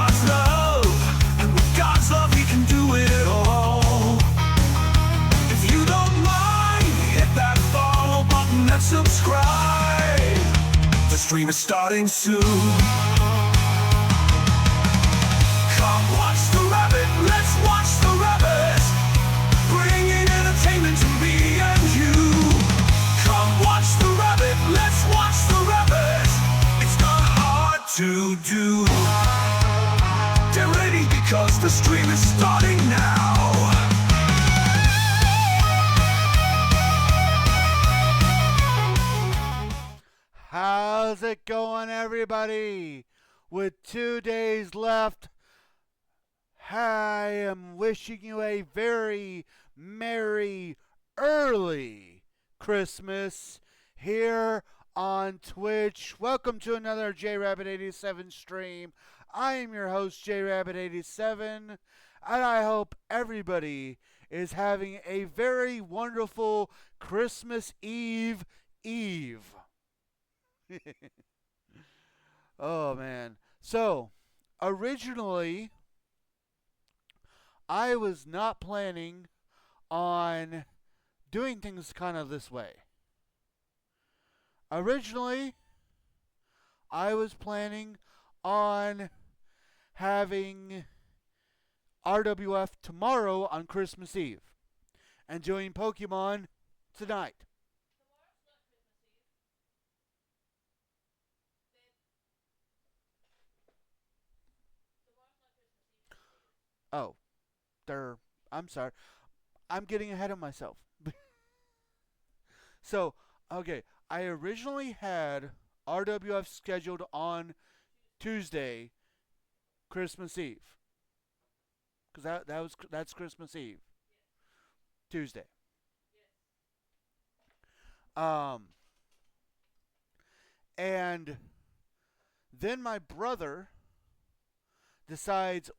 God's love, and with God's love we can do it all. If you don't mind, hit that follow button and subscribe. The stream is starting soon. Come watch the rabbit, let's watch the rabbit, bringing entertainment to me and you. Come watch the rabbit, let's watch the rabbit, it's not hard to do. Get ready because the stream is starting now. How's it going, everybody? With 2 days left, I am wishing you a very merry early Christmas here on Twitch. Welcome to another JRabbit87 stream. I am your host, JRabbit87, and I hope everybody is having a very wonderful Christmas Eve. Oh, man. So, originally, I was not planning on doing things kind of this way. Originally, I was planning on having RWF tomorrow on Christmas Eve and doing Pokemon tonight. Oh, I'm sorry. I'm getting ahead of myself. So, okay, I originally had RWF scheduled on Tuesday, Christmas Eve, because that's Christmas Eve, Tuesday. And then my brother decides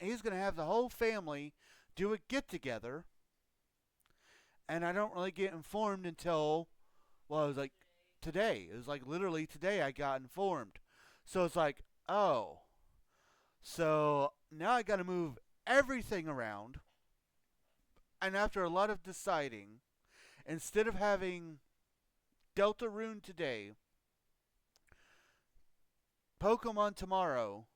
he's gonna have the whole family do a get together, and I don't really get informed until, well, it was like today. It was like literally today I got informed. So it's like, oh, so now I got to move everything around, and after a lot of deciding, instead of having Deltarune today, Pokemon tomorrow,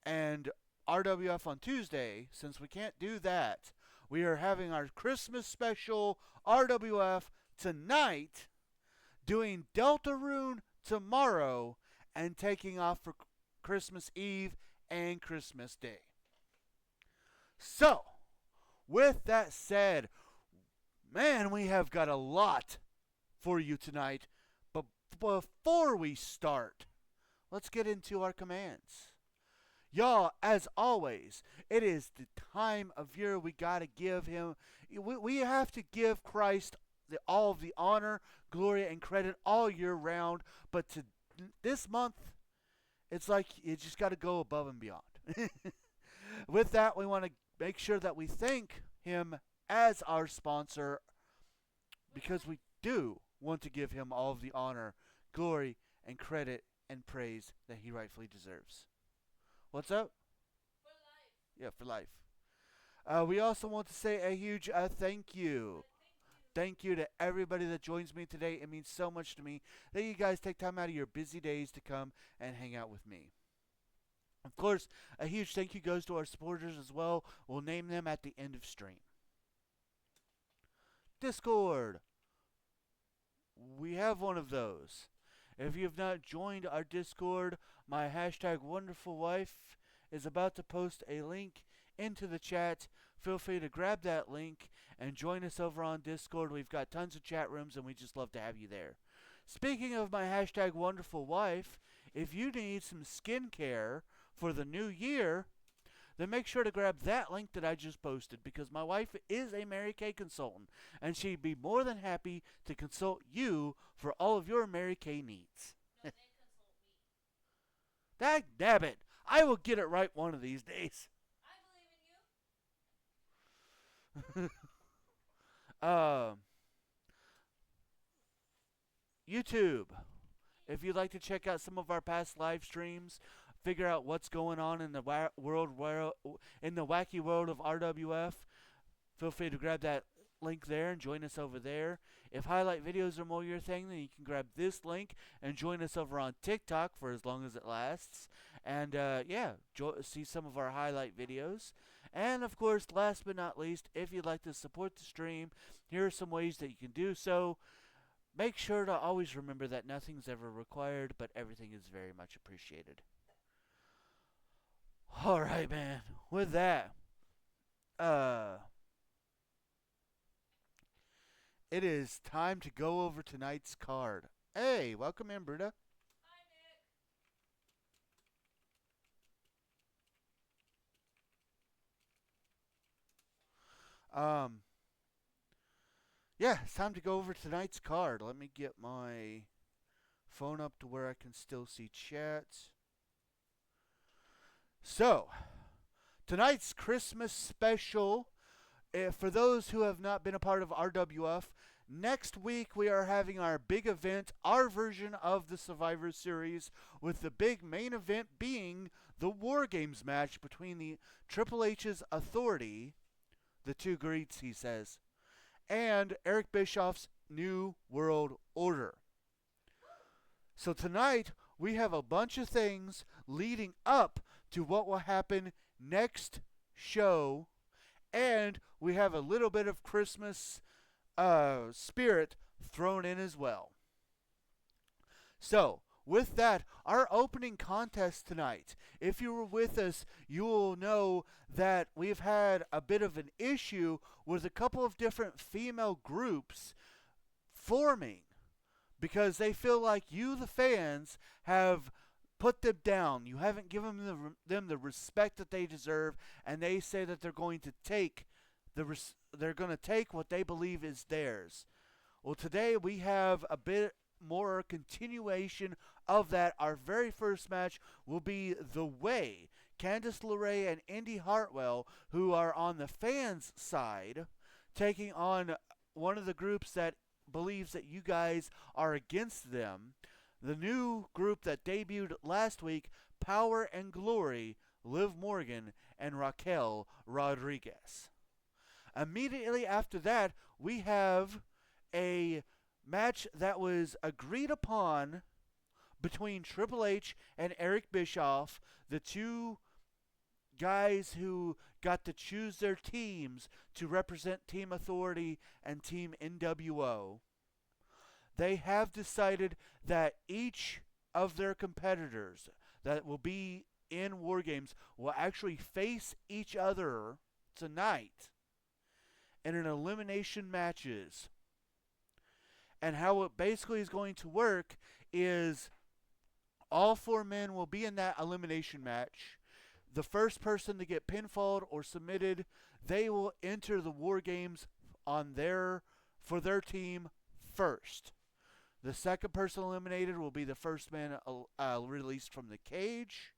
and RWF on Tuesday, since we can't do that, we are having our Christmas special RWF tonight, doing Deltarune tomorrow, and taking off for Christmas Eve and Christmas Day. So, with that said, man, we have got a lot for you tonight. But before we start, let's get into our commands. Y'all, as always, it is the time of year we got to give him. We have to give Christ all of the honor, glory, and credit all year round. But this month, it's like you just got to go above and beyond. With that, we want to make sure that we thank him as our sponsor, because we do want to give him all of the honor, glory, and credit and praise that he rightfully deserves. What's up? For life. Yeah, for life. We also want to say a huge thank you. Thank you to everybody that joins me today. It means so much to me that you guys take time out of your busy days to come and hang out with me. Of course, a huge thank you goes to our supporters as well. We'll name them at the end of stream. Discord. We have one of those. If you have not joined our Discord, my hashtag wonderful wife is about to post a link into the chat. Feel free to grab that link and join us over on Discord. We've got tons of chat rooms, and we just love to have you there. Speaking of my hashtag wonderful wife, if you need some skincare for the new year, then make sure to grab that link that I just posted, because my wife is a Mary Kay consultant, and she'd be more than happy to consult you for all of your Mary Kay needs. No, then consult me. Damn it! I will get it right one of these days. I believe in you. YouTube. If you'd like to check out some of our past live streams, figure out what's going on in the in the wacky world of RWF, feel free to grab that link there and join us over there. If highlight videos are more your thing, then you can grab this link and join us over on TikTok for as long as it lasts. And see some of our highlight videos. And of course, last but not least, if you'd like to support the stream, here are some ways that you can do so. Make sure to always remember that nothing's ever required, but everything is very much appreciated. Alright, man. With that, it is time to go over tonight's card. Hey, welcome in, Bruda. Hi, Nick. Yeah, it's time to go over tonight's card. Let me get my phone up to where I can still see chat. So, tonight's Christmas special, for those who have not been a part of RWF, next week we are having our big event, our version of the Survivor Series, with the big main event being the War Games match between the Triple H's Authority, the two Greets, he says, and Eric Bischoff's New World Order. So tonight, we have a bunch of things leading up to what will happen next show, and we have a little bit of Christmas spirit thrown in as well. So, with that, our opening contest tonight, if you were with us, you will know that we've had a bit of an issue with a couple of different female groups forming because they feel like you, the fans, have put them down. You haven't given them the respect that they deserve, and they say that they're going to take what they believe is theirs. Well, today we have a bit more continuation of that. Our very first match will be The Way, Candice LeRae and Indy Hartwell, who are on the fans' side, taking on one of the groups that believes that you guys are against them. The new group that debuted last week, Power and Glory, Liv Morgan and Raquel Rodriguez. Immediately after that, we have a match that was agreed upon between Triple H and Eric Bischoff, the two guys who got to choose their teams to represent Team Authority and Team NWO. They have decided that each of their competitors that will be in War Games will actually face each other tonight in an elimination matches. And how it basically is going to work is all four men will be in that elimination match. The first person to get pinfalled or submitted, they will enter the War Games for their team first. The second person eliminated will be the first man released from the cage.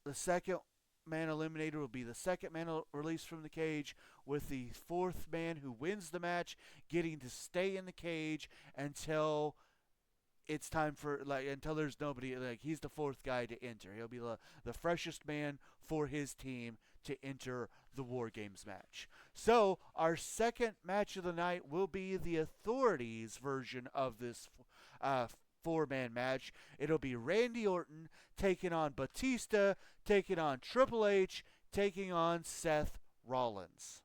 The second man eliminated will be the second man released from the cage, with the fourth man who wins the match getting to stay in the cage until it's time until there's nobody, he's the fourth guy to enter. He'll be the freshest man for his team to enter the War Games match. So our second match of the night will be the Authorities version of this four-man match. It'll be Randy Orton taking on Batista, taking on Triple H, taking on Seth Rollins.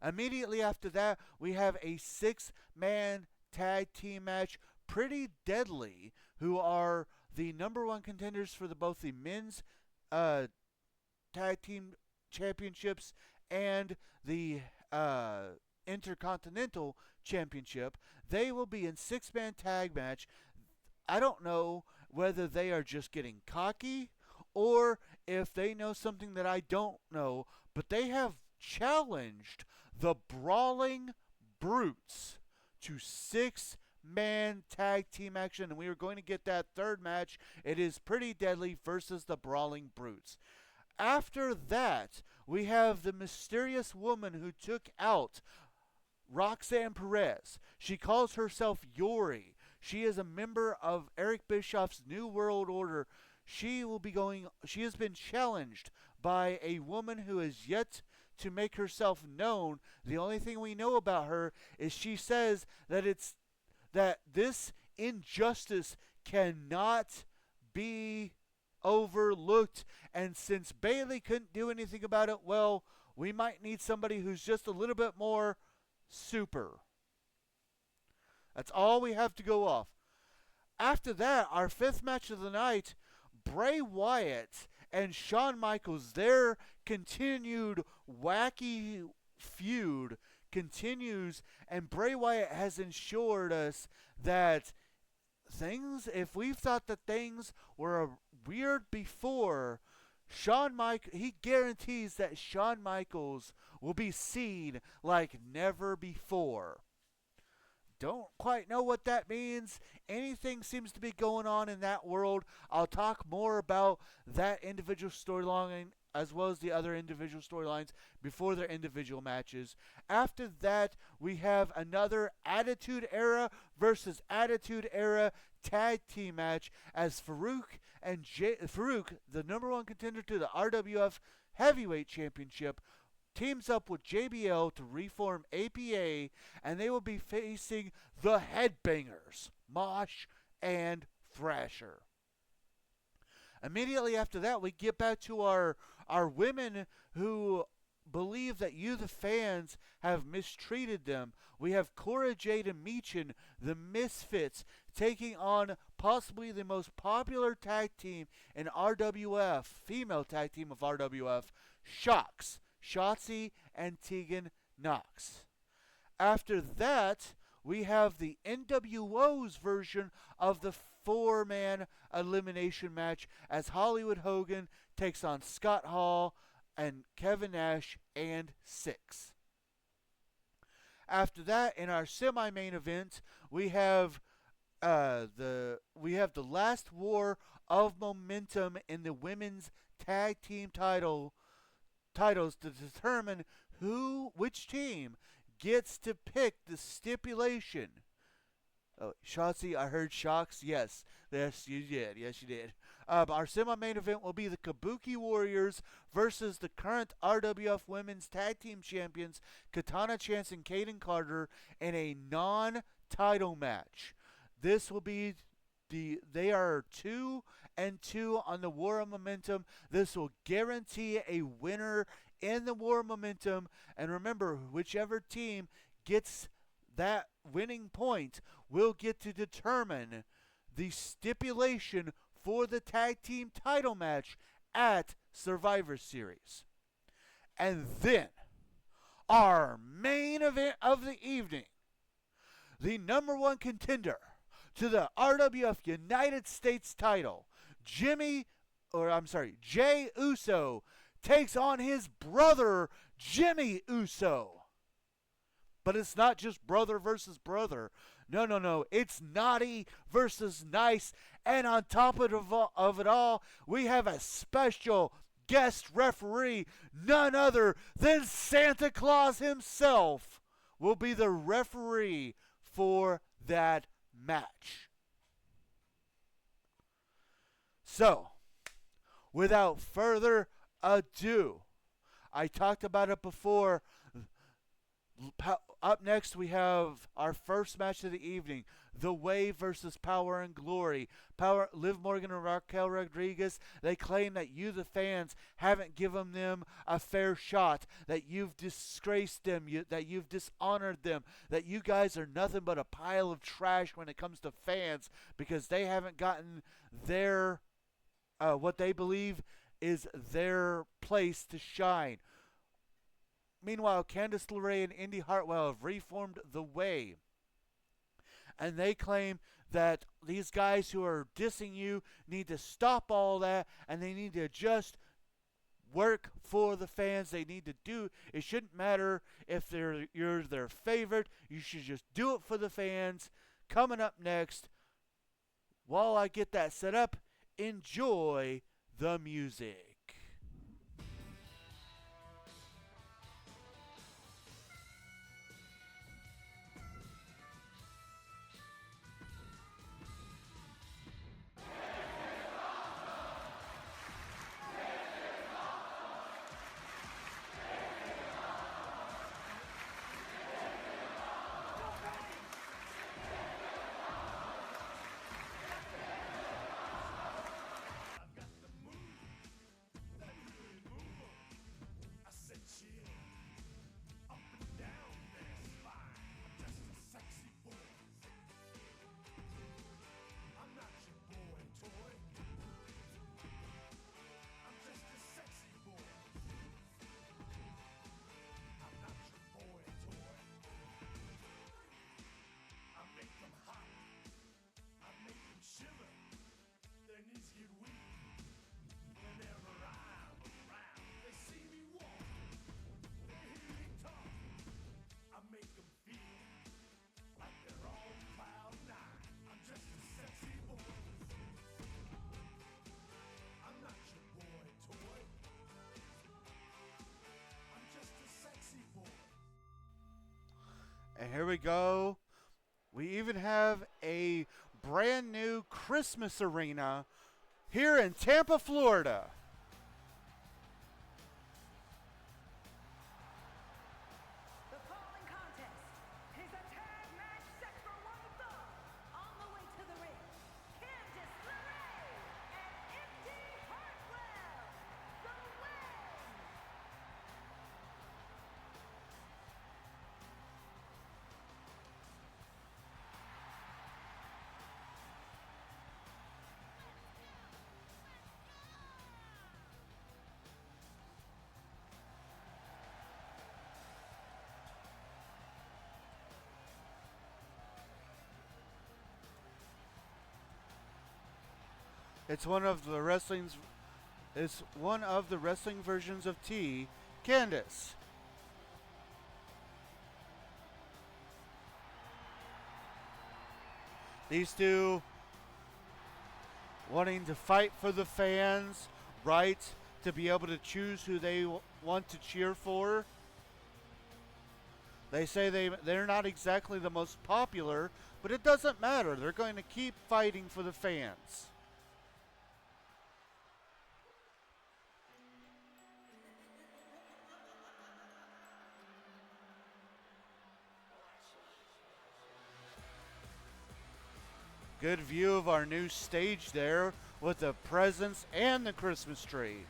Immediately after that, we have a six-man tag team match, Pretty Deadly, who are the number one contenders for both the men's tag team championships and the Intercontinental Championship. They will be in six-man tag match. I don't know whether they are just getting cocky or if they know something that I don't know, but they have challenged the Brawling Brutes to six-man tag team action, and we are going to get that third match. It is Pretty Deadly versus the Brawling Brutes. After that, we have the mysterious woman who took out Roxanne Perez. She calls herself Yori. She is a member of Eric Bischoff's New World Order. She has been challenged by a woman who has yet to make herself known. The only thing we know about her is she says that this injustice cannot be overlooked. And since Bailey couldn't do anything about it, well, we might need somebody who's just a little bit more super. That's all we have to go off. After that, our fifth match of the night, Bray Wyatt and Shawn Michaels, their continued wacky feud continues, and Bray Wyatt has ensured us that if we thought that things were weird before, he guarantees that Shawn Michaels will be seen like never before. Don't quite know what that means. Anything seems to be going on in that world. I'll talk more about that individual storyline as well as the other individual storylines before their individual matches. After that, we have another Attitude Era versus Attitude Era tag team match as Farouk, the number one contender to the RWF Heavyweight Championship, teams up with JBL to reform APA, and they will be facing the Headbangers, Mosh and Thrasher. Immediately after that, we get back to our women who believe that you, the fans, have mistreated them. We have Cora Jade and Meechin, the Misfits, taking on possibly the most popular tag team in RWF, female tag team of RWF, Shocks, Shotzi and Tegan Knox. After that, we have the NWO's version of the four-man elimination match as Hollywood Hogan takes on Scott Hall and Kevin Nash and Syxx. After that, in our semi-main event, we have the last war of momentum in the women's tag team titles to determine which team gets to pick the stipulation. Oh, Shotzi, I heard Shocks. Yes, you did. Yes, you did. Our semi-main event will be the Kabuki Warriors versus the current RWF Women's Tag Team Champions Katana Chance and Kaden Carter in a non-title match. This will be they are 2-2 on the War of Momentum. This will guarantee a winner in the War of Momentum. And remember, whichever team gets that winning point will get to determine the stipulation for the tag team title match at Survivor Series. And then, our main event of the evening, the number one contender to the RWF United States title, Jay Uso, takes on his brother, Jimmy Uso. But it's not just brother versus brother. No. It's naughty versus nice. And on top of it all, we have a special guest referee. None other than Santa Claus himself will be the referee for that match. So, without further ado, I talked about it before. Up next, we have our first match of the evening, The Way versus Power and Glory. Liv Morgan and Raquel Rodriguez, they claim that you, the fans, haven't given them a fair shot, that you've disgraced them, that you've dishonored them, that you guys are nothing but a pile of trash when it comes to fans because they haven't gotten their, what they believe is their place to shine. Meanwhile, Candice LeRae and Indy Hartwell have reformed The Way. And they claim that these guys who are dissing you need to stop all that and they need to just work for the fans. They need to do, it shouldn't matter if you're their favorite. You should just do it for the fans. Coming up next, while I get that set up, enjoy the music. And here we go. We even have a brand new Christmas arena here in Tampa, Florida. The following contest is a tag match set for one fall. On the way to the ring, Candice LeRae and Indy Hartwell, the win. It's one of the wrestling versions of T, Candice. These two wanting to fight for the fans, right? To be able to choose who they want to cheer for. They say they're not exactly the most popular, but it doesn't matter. They're going to keep fighting for the fans. Good view of our new stage there with the presents and the Christmas tree.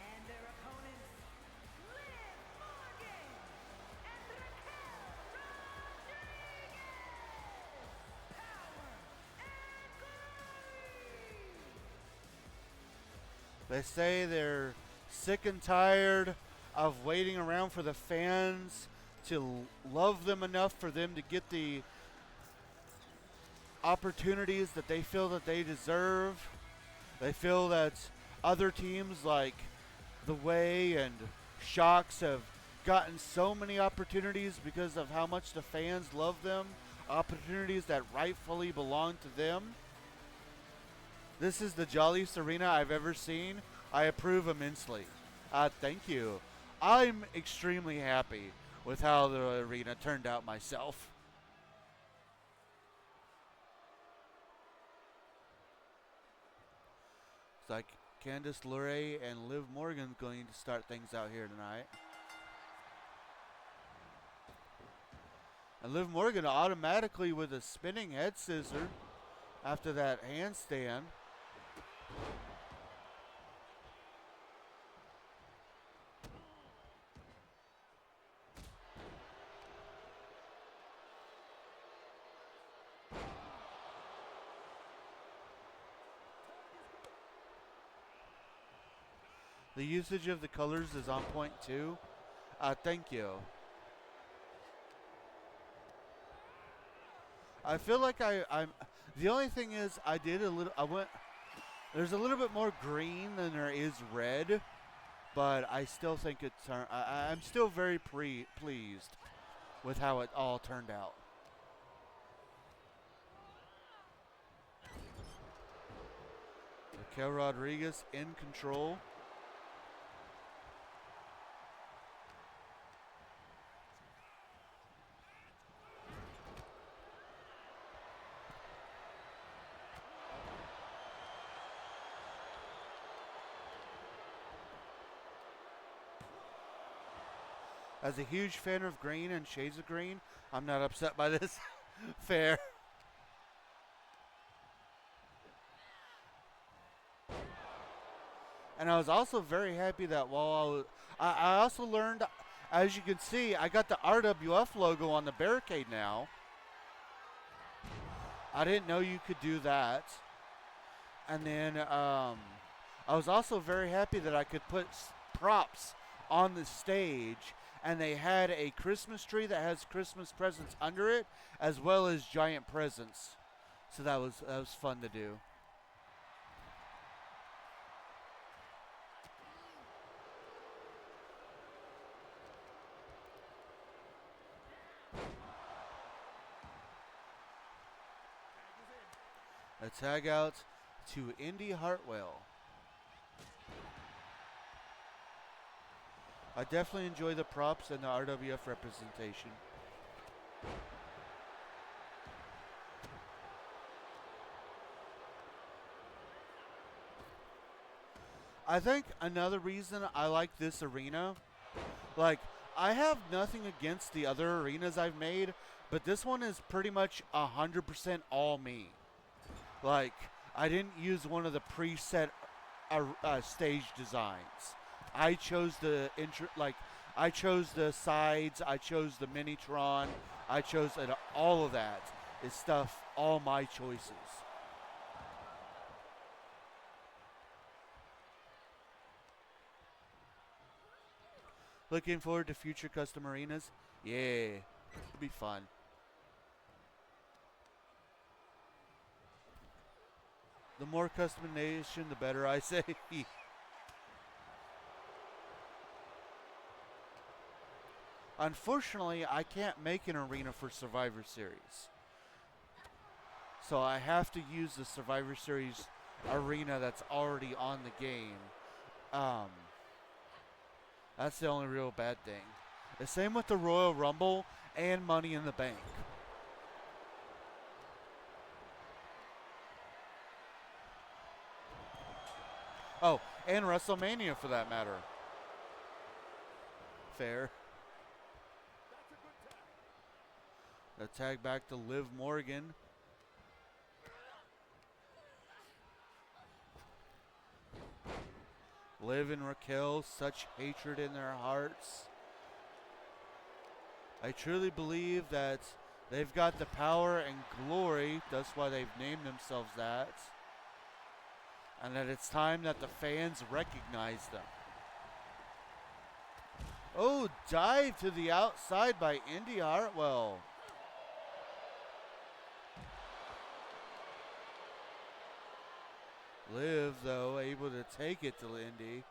And their opponents, Liv Morgan and Raquel Rodriguez. Power and glory. They say they're sick and tired of waiting around for the fans to love them enough for them to get the opportunities that they feel that they deserve. They feel that other teams like The Way and Shocks have gotten so many opportunities because of how much the fans love them, opportunities that rightfully belong to them. This is the jolliest arena I've ever seen. I approve immensely. Thank you. I'm extremely happy with how the arena turned out myself. It's like Candice LeRae and Liv Morgan going to start things out here tonight. And Liv Morgan automatically with a spinning head scissor after that handstand. The usage of the colors is on point too. Thank you. I feel like I'm. The only thing is, there's a little bit more green than there is red, but I still think I'm still very pleased with how it all turned out. Raquel Rodriguez in control. As a huge fan of green and shades of green, I'm not upset by this. Fair. And I was also very happy that while I also learned, as you can see, I got the RWF logo on the barricade now. I didn't know you could do that. And then I was also very happy that I could put props on the stage, and they had a Christmas tree that has Christmas presents under it, as well as giant presents So that was fun to do. A tag out to Indy Hartwell. I definitely enjoy the props and the RWF representation. I think another reason I like this arena, like, I have nothing against the other arenas I've made, but this one is pretty much 100% all me. Like, I didn't use one of the preset stage designs. I chose I chose the sides, I chose the Minitron, I chose it. All of that is stuff, all my choices. Looking forward to future custom arenas. Yeah, it'll be fun. The more customization, the better, I say. Unfortunately, I can't make an arena for Survivor Series. So I have to use the Survivor Series arena that's already on the game. That's the only real bad thing. The same with the Royal Rumble and Money in the Bank. Oh, and WrestleMania for that matter. Fair. The tag back to Liv Morgan. Liv and Raquel, such hatred in their hearts. I truly believe that they've got the power and glory, that's why they've named themselves that, and that it's time that the fans recognize them. Oh, dive to the outside by Indy Hartwell. Liv, though, able to take it to Indy.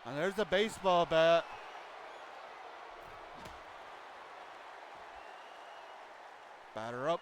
And there's the baseball bat. Batter up.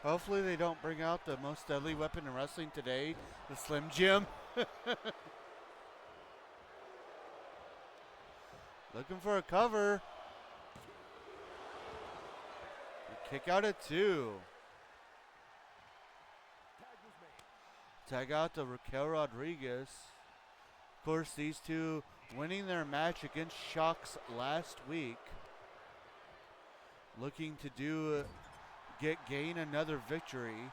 Hopefully they don't bring out the most deadly weapon in wrestling today, the Slim Jim. Looking for a cover. A kick out at 2. Tag out to Raquel Rodriguez. Of course, these two winning their match against Shocks last week. Looking to gain another victory.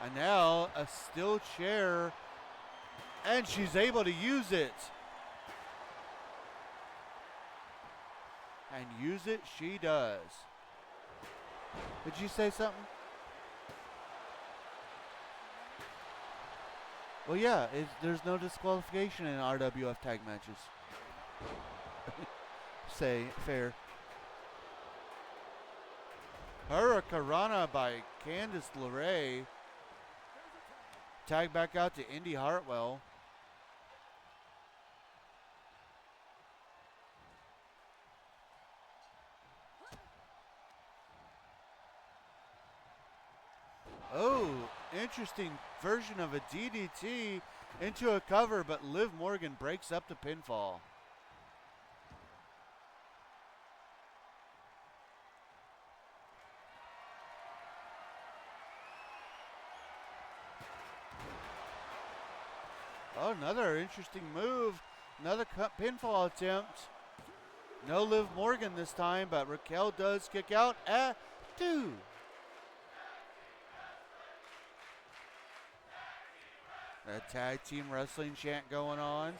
And now a steel chair, and she's able to use it. And use it she does. Did you say something? Well, yeah, there's no disqualification in RWF tag matches. Say, fair. Hurricanrana by Candice LeRae. Tag back out to Indy Hartwell. interesting version of a DDT into a cover, but Liv Morgan breaks up the pinfall. Oh, another interesting move. Another pinfall attempt. No Liv Morgan this time, but Raquel does kick out at 2. A tag team wrestling chant going on.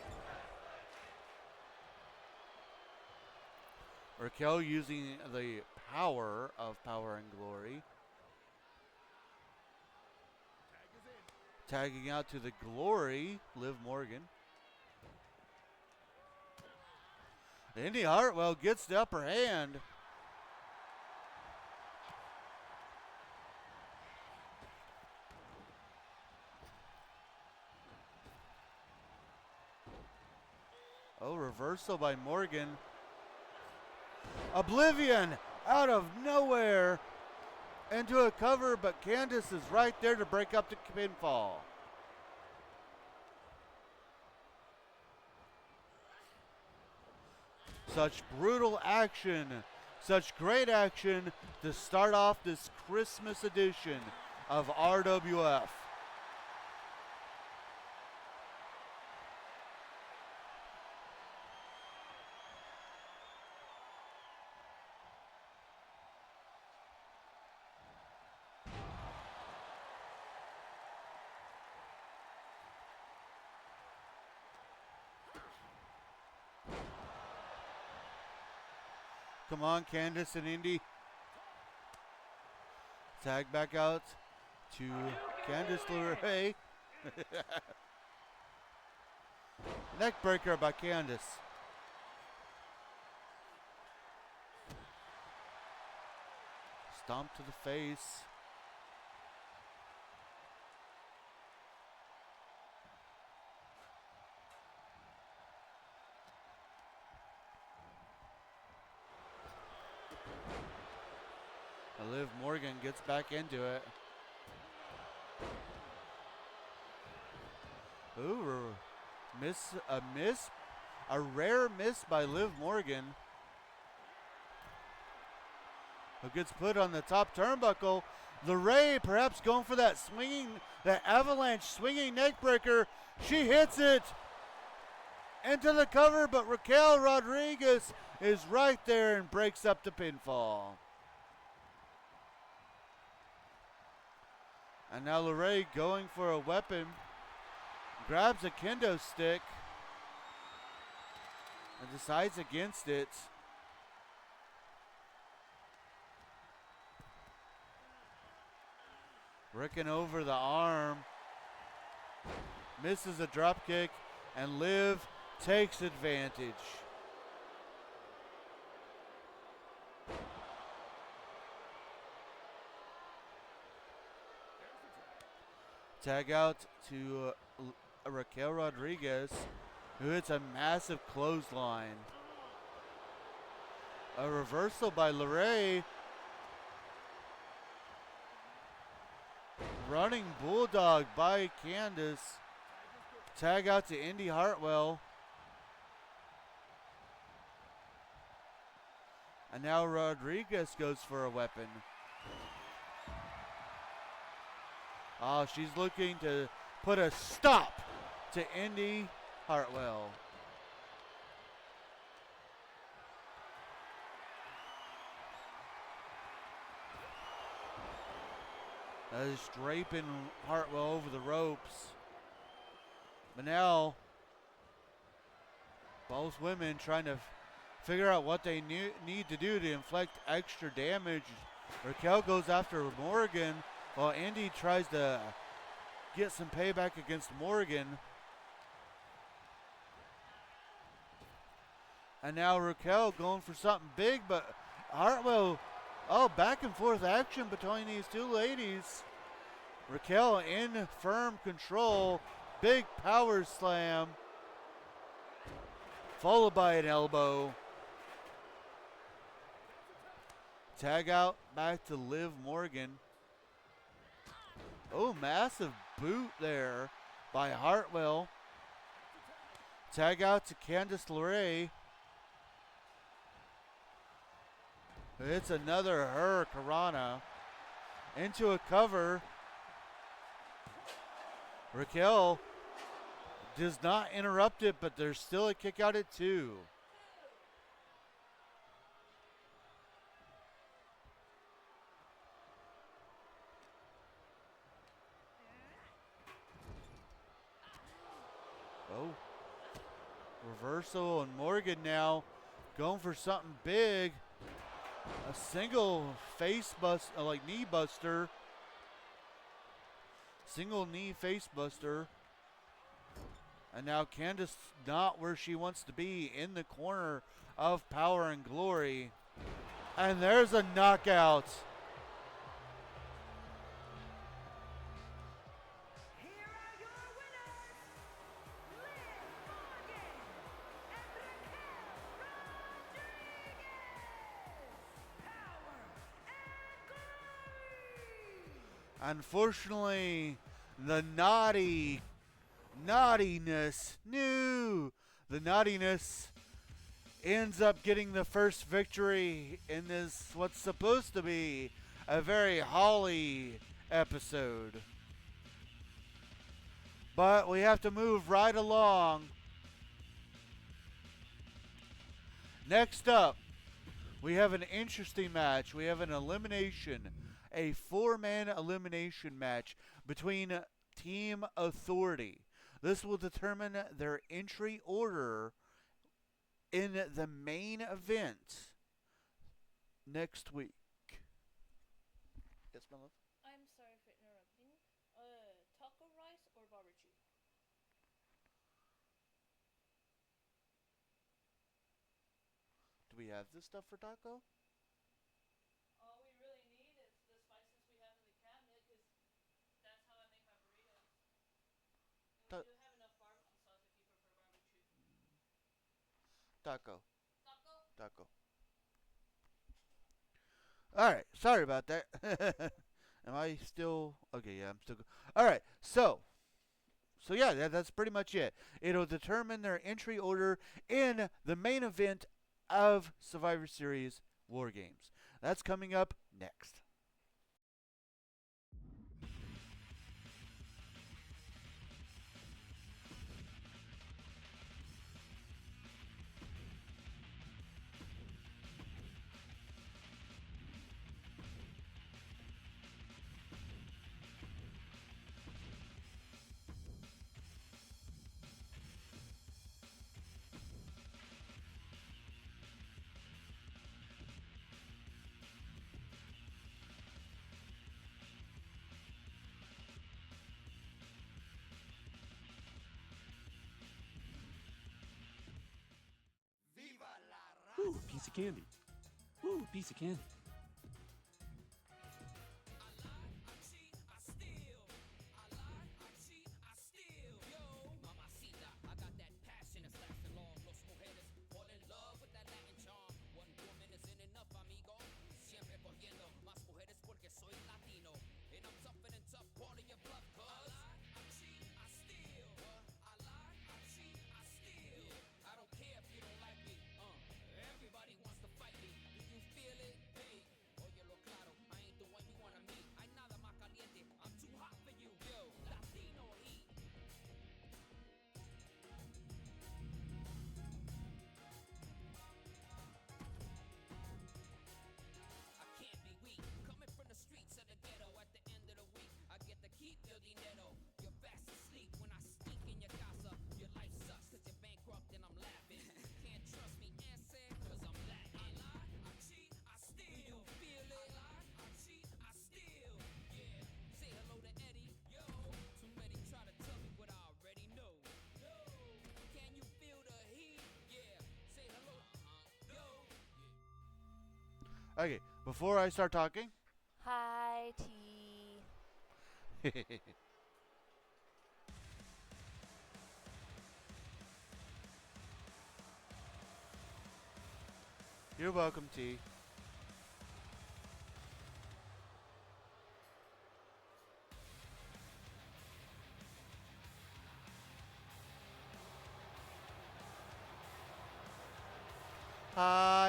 Raquel using the power of Power and Glory. Tagging out to the Glory, Liv Morgan. Indy Hartwell gets the upper hand. Oh, reversal by Morgan. Oblivion out of nowhere into a cover, but Candice is right there to break up the pinfall. Such brutal action, such great action to start off this Christmas edition of RWF. Come on, Candice and Indy. Tag back out to Candice LeRae. Neck breaker by Candice. Stomp to the face. Liv Morgan gets back into it. Ooh, a rare miss by Liv Morgan. Who gets put on the top turnbuckle. LeRae perhaps going for that avalanche swinging neck breaker. She hits it into the cover, but Raquel Rodriguez is right there and breaks up the pinfall. And now LeRae going for a weapon. Grabs a kendo stick. And decides against it. Ricking over the arm. Misses a drop kick. And Liv takes advantage. Tag out to Raquel Rodriguez, who hits a massive clothesline. A reversal by LeRae. Running bulldog by Candice. Tag out to Indy Hartwell. And now Rodriguez goes for a weapon. Oh, she's looking to put a stop to Indy Hartwell. That is draping Hartwell over the ropes. But now, both women trying to figure out what they need to do to inflict extra damage. Raquel goes after Morgan, while Indy tries to get some payback against Morgan. And now Raquel going for something big, but Hartwell, back and forth action between these two ladies. Raquel in firm control, big power slam, followed by an elbow. Tag out back to Liv Morgan. Oh, massive boot there by Hartwell. Tag out to Candice LeRae. It's another Hurricanrana into a cover. Raquel does not interrupt it, but there's still a kick out at 2. Oh. Reversal, and Morgan now going for something big. A single face bust, like knee buster. Single knee face buster. And now Candice not where she wants to be, in the corner of Power and Glory. And there's a knockout. Here are your winners, Liv Morgan and Raquel Rodriguez. Power and Glory. Unfortunately, the naughtiness ends up getting the first victory in this, what's supposed to be a very Holly episode. But we have to move right along. Next up, we have an interesting match. We have an elimination, a 4-man elimination match between Team Authority. This will determine their entry order in the main event next week. Yes, my love? I'm sorry for interrupting. Taco rice or barbecue? Do we have this stuff for taco? All we really need is the spices we have in the cabinet, because that's how I make my burritos. And we do have enough barbecue sauce if you prefer barbecue. Taco. Taco? Taco. Alright, sorry about that. Am I still... Okay, yeah, I'm still... Alright, so yeah, that's pretty much it. It'll determine their entry order in the main event of Survivor Series War Games. That's coming up next. Ooh, piece of candy. Ooh, piece of candy. Okay, before I start talking... Hi, T. You're welcome, T.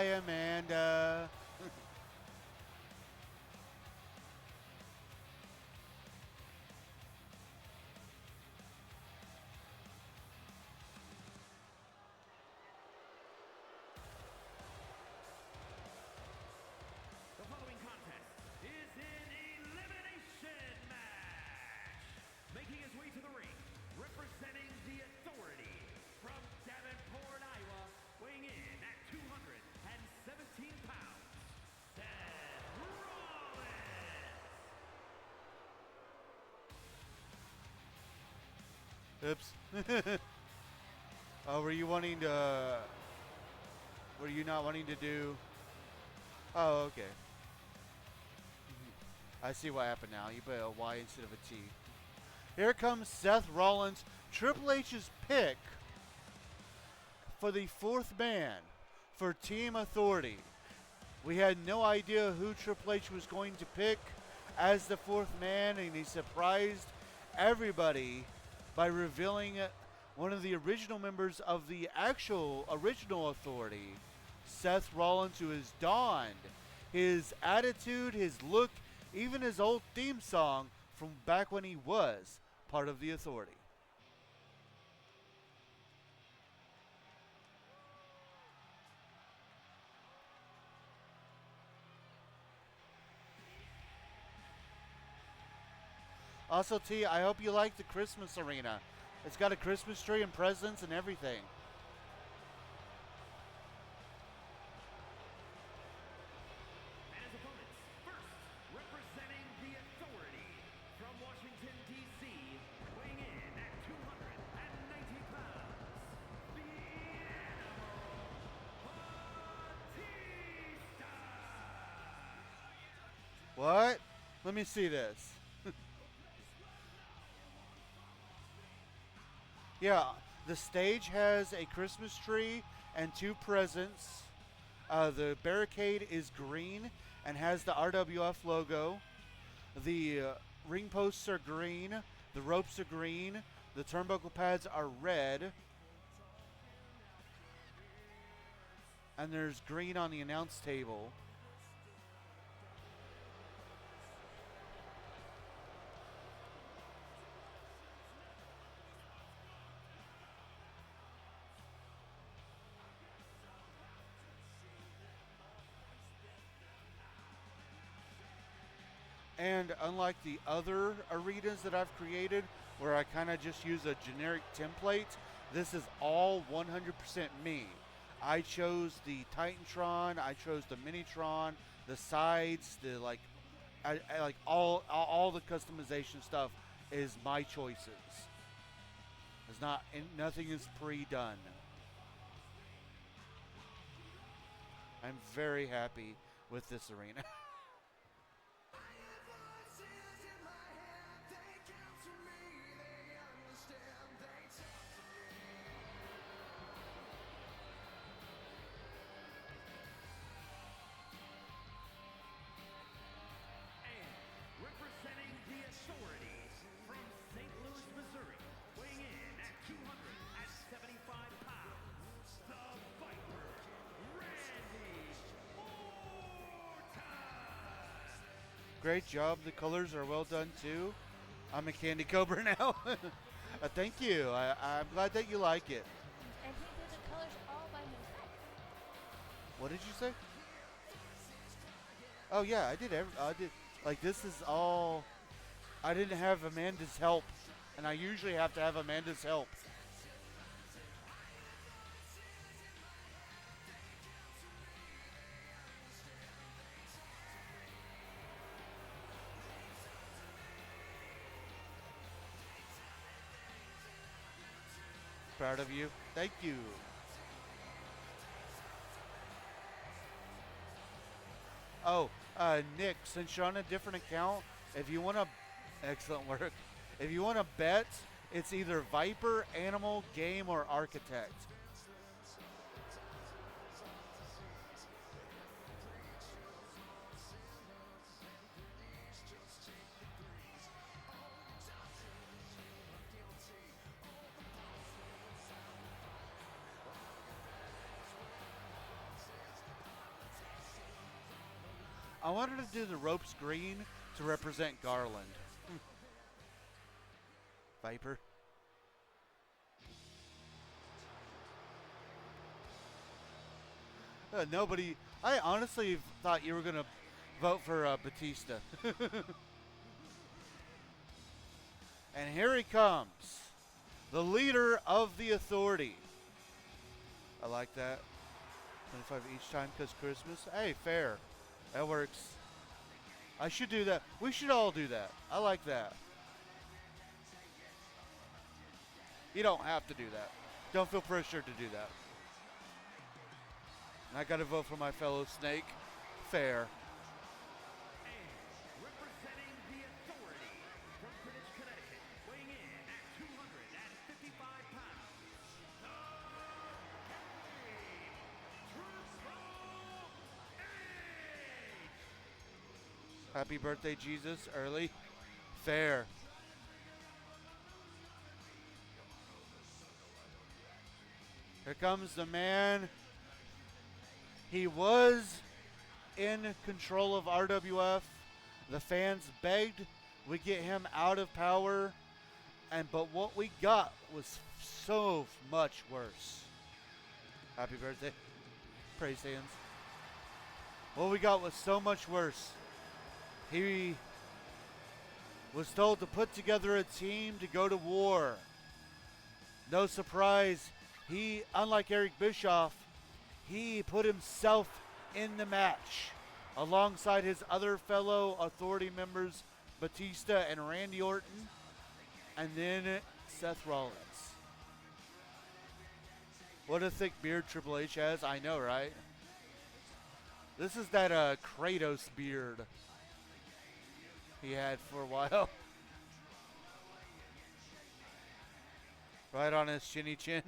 Hi, Amanda. The following contest is an elimination match. Making his way to the ring, representing the Authority from Davenport, Iowa, weighing in at 217 pounds, Seth Rollins. Oops. Oh, were you wanting to? Were you not wanting to do? Oh, okay. I see what happened now. You put a Y instead of a T. Here comes Seth Rollins, Triple H's pick for the fourth man for Team Authority. We had no idea who Triple H was going to pick as the fourth man, and he surprised everybody by revealing one of the original members of the actual original Authority, Seth Rollins, who has donned his attitude, his look, even his old theme song from back when he was part of the Authority. Also, T, I hope you like the Christmas arena. It's got a Christmas tree and presents and everything. And his opponents, first, representing the Authority from Washington, D.C., weighing in at 290 pounds, the Animal Batista. What? Let me see this. Yeah, the stage has a Christmas tree and two presents. The barricade is green and has the RWF logo. The ring posts are green. The ropes are green. The turnbuckle pads are red. And there's green on the announce table. And unlike the other arenas that I've created, where I kind of just use a generic template, this is all 100% me. I chose the Titantron, I chose the Minitron, the sides, the I like all the customization stuff is my choices. It's not, nothing is pre-done. I'm very happy with this arena. Representing the Authority from St. Louis, Missouri, weighing in at 275 pounds, the Viper, Randy Orton. Great job. The colors are well done too. I'm a Candy Cobra now. Thank you. I'm glad that you like it. And he did the colors all by himself. What did you say? Oh yeah, I did. I did. Like, this is all. I didn't have Amanda's help, and I usually have to have Amanda's help. Proud of you. Thank you. Oh, Nick, since you're on a different account, if you want to, excellent work. If you want to bet, it's either Viper, Animal, Game, or Architect. I wanted to do the ropes green to represent Garland. Viper. Nobody. I honestly thought you were gonna vote for Batista. And here he comes, the leader of the Authority. I like that. 25 each time because Christmas. Hey, fair. That works. I should do that. We should all do that. I like that. You don't have to do that. Don't feel pressured to do that. And I gotta vote for my fellow snake. Fair. And representing the Authority from Greenwich, Connecticut, weighing in at 255 pounds, the Triple H! Happy birthday, Jesus. Early. Fair. Here comes the man. He was in control of RWF. The fans begged we get him out of power, but what we got was so much worse. Happy birthday. Praise hands. What we got was so much worse. He was told to put together a team to go to war. No surprise, he, unlike Eric Bischoff, he put himself in the match alongside his other fellow Authority members, Batista and Randy Orton, and then Seth Rollins. What a thick beard Triple H has, I know, right? This is that Kratos beard he had for a while. Right on his chinny chin.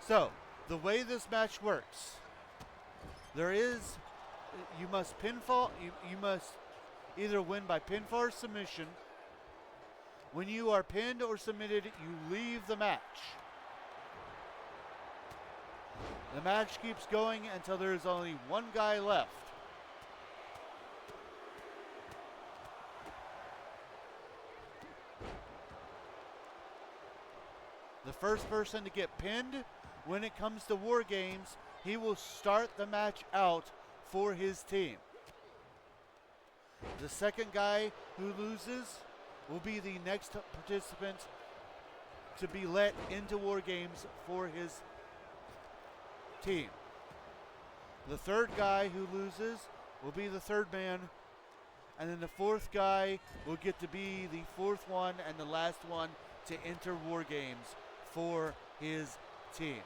So, the way this match works, you must pinfall, you must either win by pinfall or submission. When you are pinned or submitted, you leave the match. The match keeps going until there is only one guy left. The first person to get pinned when it comes to War Games, he will start the match out for his team. The second guy who loses will be the next participant to be let into War Games for his team. The third guy who loses will be the third man, and then the fourth guy will get to be the fourth one and the last one to enter War Games for his team.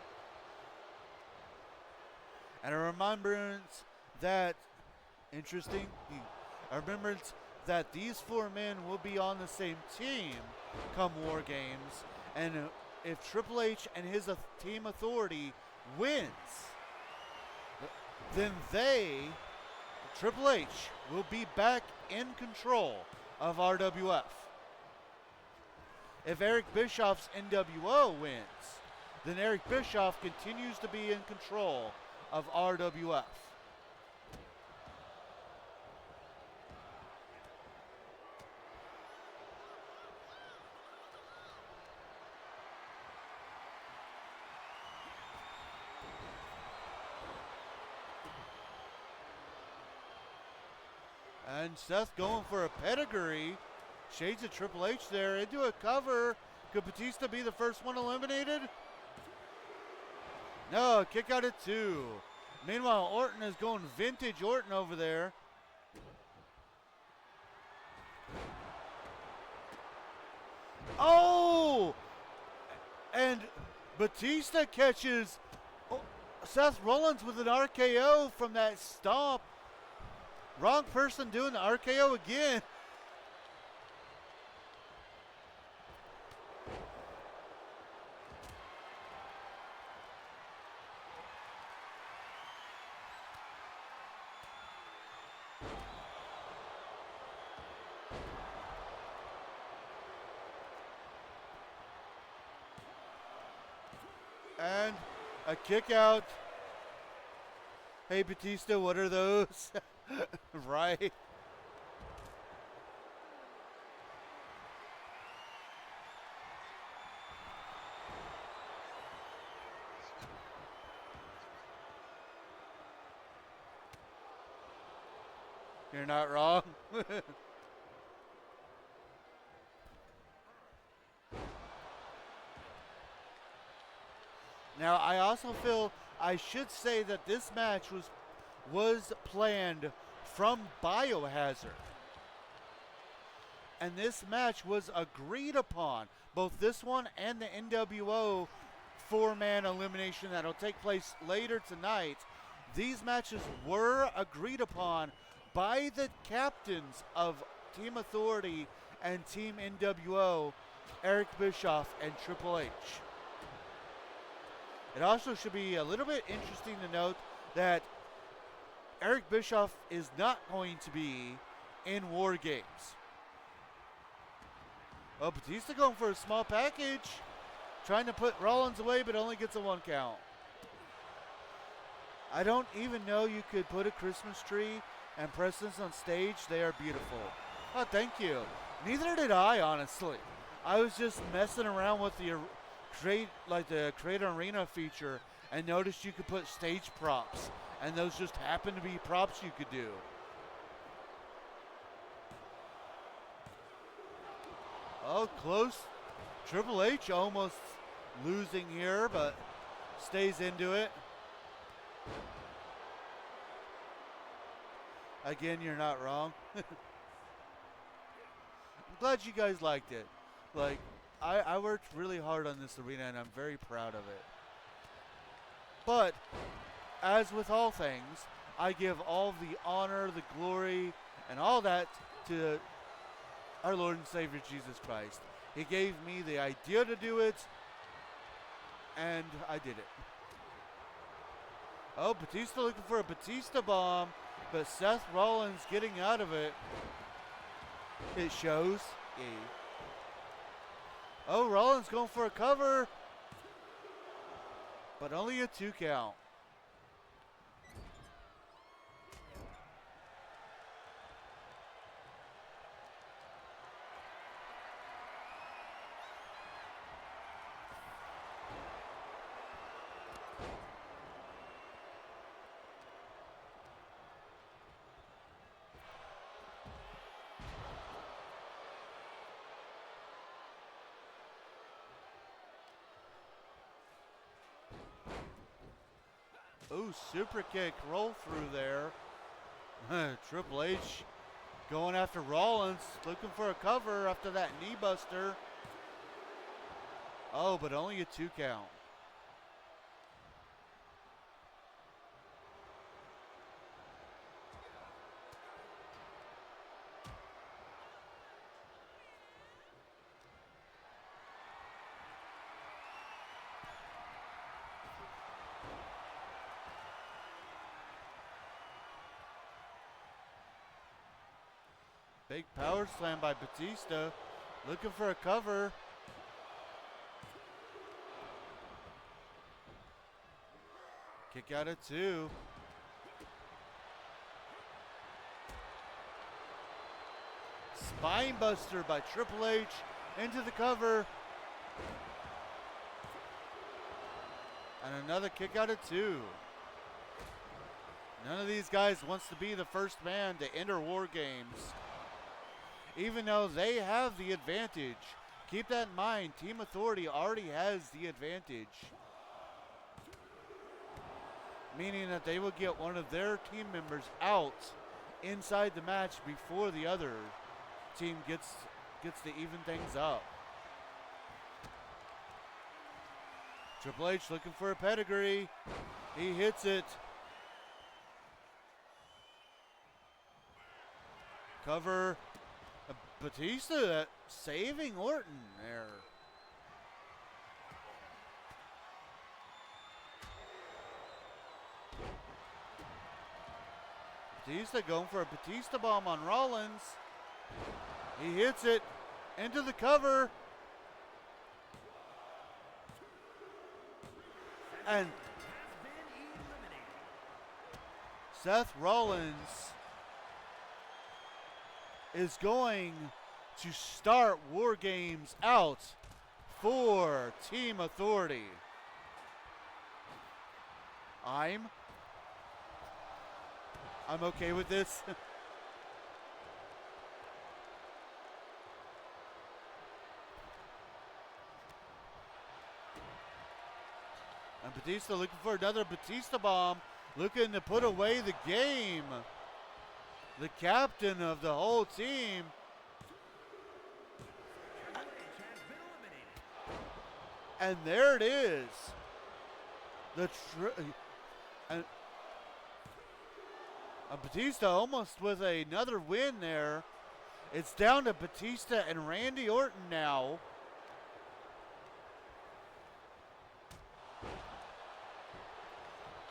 And a remembrance that, interesting, a remembrance that these four men will be on the same team come War Games, and if Triple H and his team Authority wins, then Triple H, will be back in control of RWF. If Eric Bischoff's NWO wins, then Eric Bischoff continues to be in control of RWF. And Seth going for a pedigree. Shades of Triple H there into a cover. Could Batista be the first one eliminated? No, kick out at 2. Meanwhile, Orton is going vintage Orton over there. Oh! And Batista catches Seth Rollins with an RKO from that stomp. Wrong person doing the RKO again. And a kick out. Hey, Batista, what are those? Right? You're not wrong. Now, I also feel I should say that this match was planned from Biohazard. And this match was agreed upon. Both this one and the NWO four-man elimination that'll take place later tonight. These matches were agreed upon by the captains of Team Authority and Team NWO, Eric Bischoff and Triple H. It also should be a little bit interesting to note that Eric Bischoff is not going to be in War Games. Oh, Batista going for a small package. Trying to put Rollins away, but only gets a 1 count. I don't even know you could put a Christmas tree and press this on stage. They are beautiful. Oh, thank you. Neither did I, honestly. I was just messing around with the Create Arena feature and noticed you could put stage props, and those just happen to be props you could do. Oh, close. Triple H almost losing here, but stays into it. Again, you're not wrong. I'm glad you guys liked it. Like, I worked really hard on this arena, and I'm very proud of it. But, as with all things, I give all the honor, the glory, and all that to our Lord and Savior Jesus Christ. He gave me the idea to do it, and I did it. Oh, Batista looking for a Batista bomb, but Seth Rollins getting out of it. It shows. Yeah. Oh, Rollins going for a cover, but only a 2 count. Ooh, super kick roll through there. Triple H going after Rollins, looking for a cover after that knee buster. Oh, but only a 2 count. Big power slam by Batista. Looking for a cover. Kick out at 2. Spine buster by Triple H into the cover. And another kick out at 2. None of these guys wants to be the first man to enter War Games, even though they have the advantage. Keep that in mind. Team Authority already has the advantage, meaning that they will get one of their team members out inside the match before the other team gets to even things up. Triple H looking for a pedigree. He hits it. Cover. Batista saving Orton there. Batista going for a Batista bomb on Rollins. He hits it into the cover. And has been eliminated. Seth Rollins is going to start War Games out for Team Authority. I'm okay with this. And Batista looking for another Batista bomb, looking to put away the game. The captain of the whole team. Triple H has been eliminated. And there it is. And Batista almost with another win there. It's down to Batista and Randy Orton now.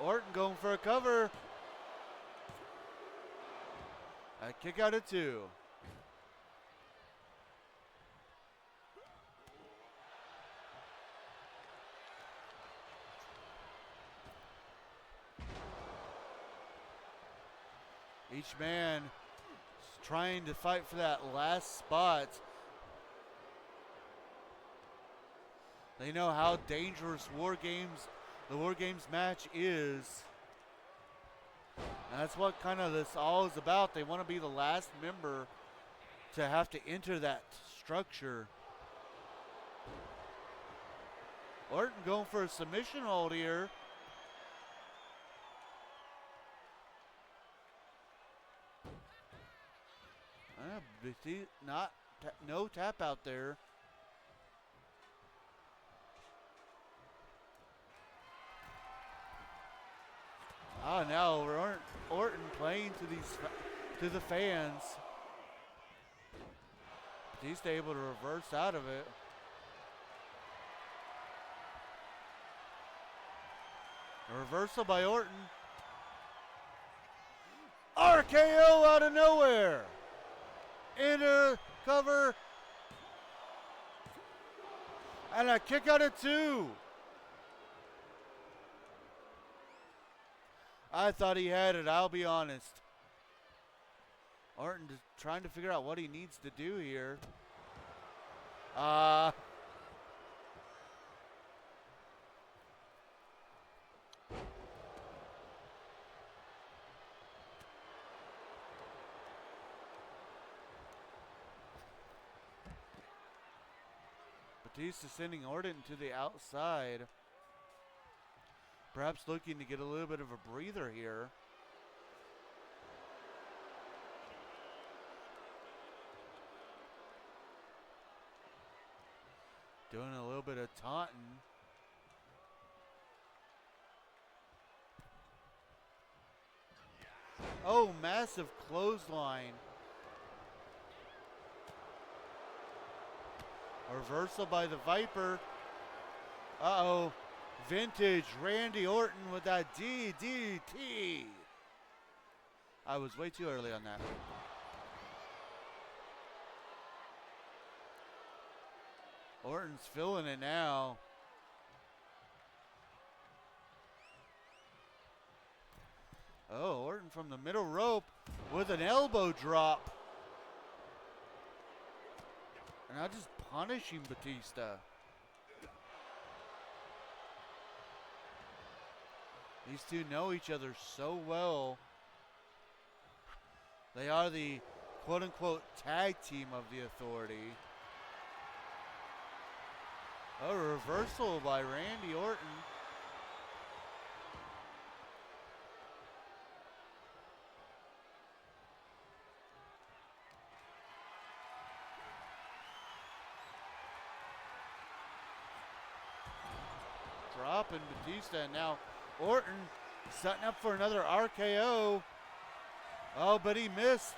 Orton going for a cover. A kick out at 2. Each man is trying to fight for that last spot. They know how dangerous the War Games match is. And that's what kind of this all is about. They want to be the last member to have to enter that structure. Orton going for a submission hold here. No tap out there. Now Orton playing to the fans. He's able to reverse out of it. A reversal by Orton. RKO out of nowhere. Into cover. And a kick out of 2. I thought he had it, I'll be honest. Orton just trying to figure out what he needs to do here. Batista sending Orton to the outside. Perhaps looking to get a little bit of a breather here. Doing a little bit of taunting. Oh, massive clothesline. Reversal by the Viper. Uh-oh. Vintage Randy Orton with that DDT. I was way too early on that. Orton's feeling it now. Oh, Orton from the middle rope with an elbow drop. And now just punishing Batista. These two know each other so well. They are the quote-unquote tag team of the Authority. A reversal by Randy Orton. Dropping Batista, and now Orton setting up for another RKO. Oh, but he missed.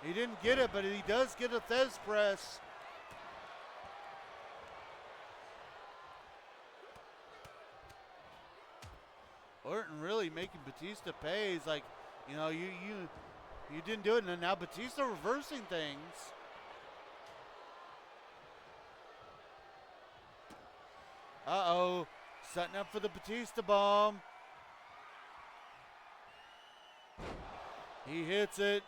He didn't get it, but he does get a Thez press. Orton really making Batista pay. He's like, you know, you didn't do it, and now Batista reversing things. Uh-oh. Setting up for the Batista bomb. He hits it.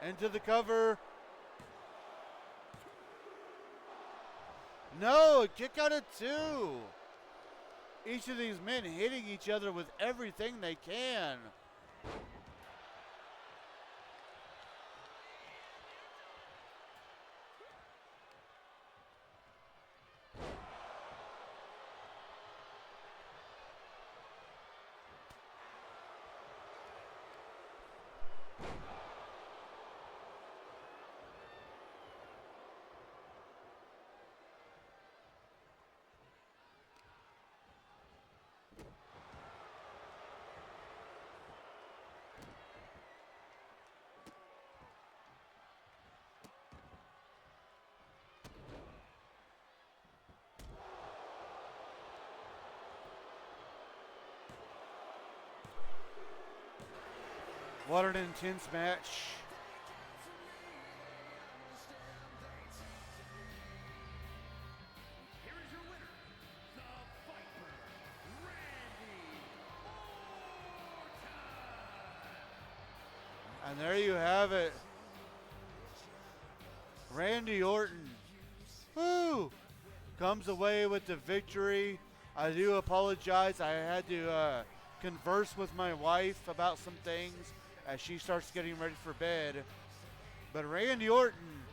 Into the cover. No, a kick out of 2. Each of these men hitting each other with everything they can. What an intense match. Here is your winner, the Viper, Randy Orton. And there you have it. Randy Orton, woo, comes away with the victory. I do apologize. I had to converse with my wife about some things as she starts getting ready for bed. But Randy Orton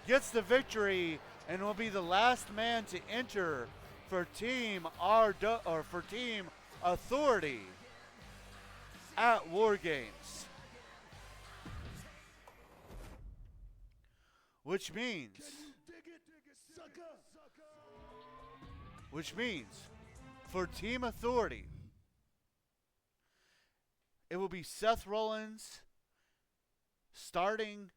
gets the victory and will be the last man to enter for Team Team Authority at War Games. Which means for Team Authority, it will be Seth Rollins starting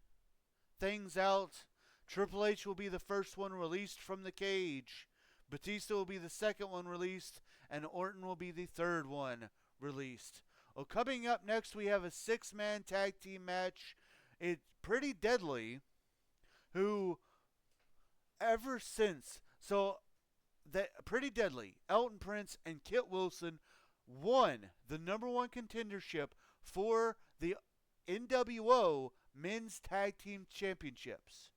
things out. Triple H will be the first one released from the cage. Batista will be the second one released, and Orton will be the third one released. Well, coming up next, we have a 6-man tag team match. It's Pretty Deadly, who ever since, Pretty Deadly, Elton Prince, and Kit Wilson won the number 1 contendership for the NWO Men's Tag Team Championships.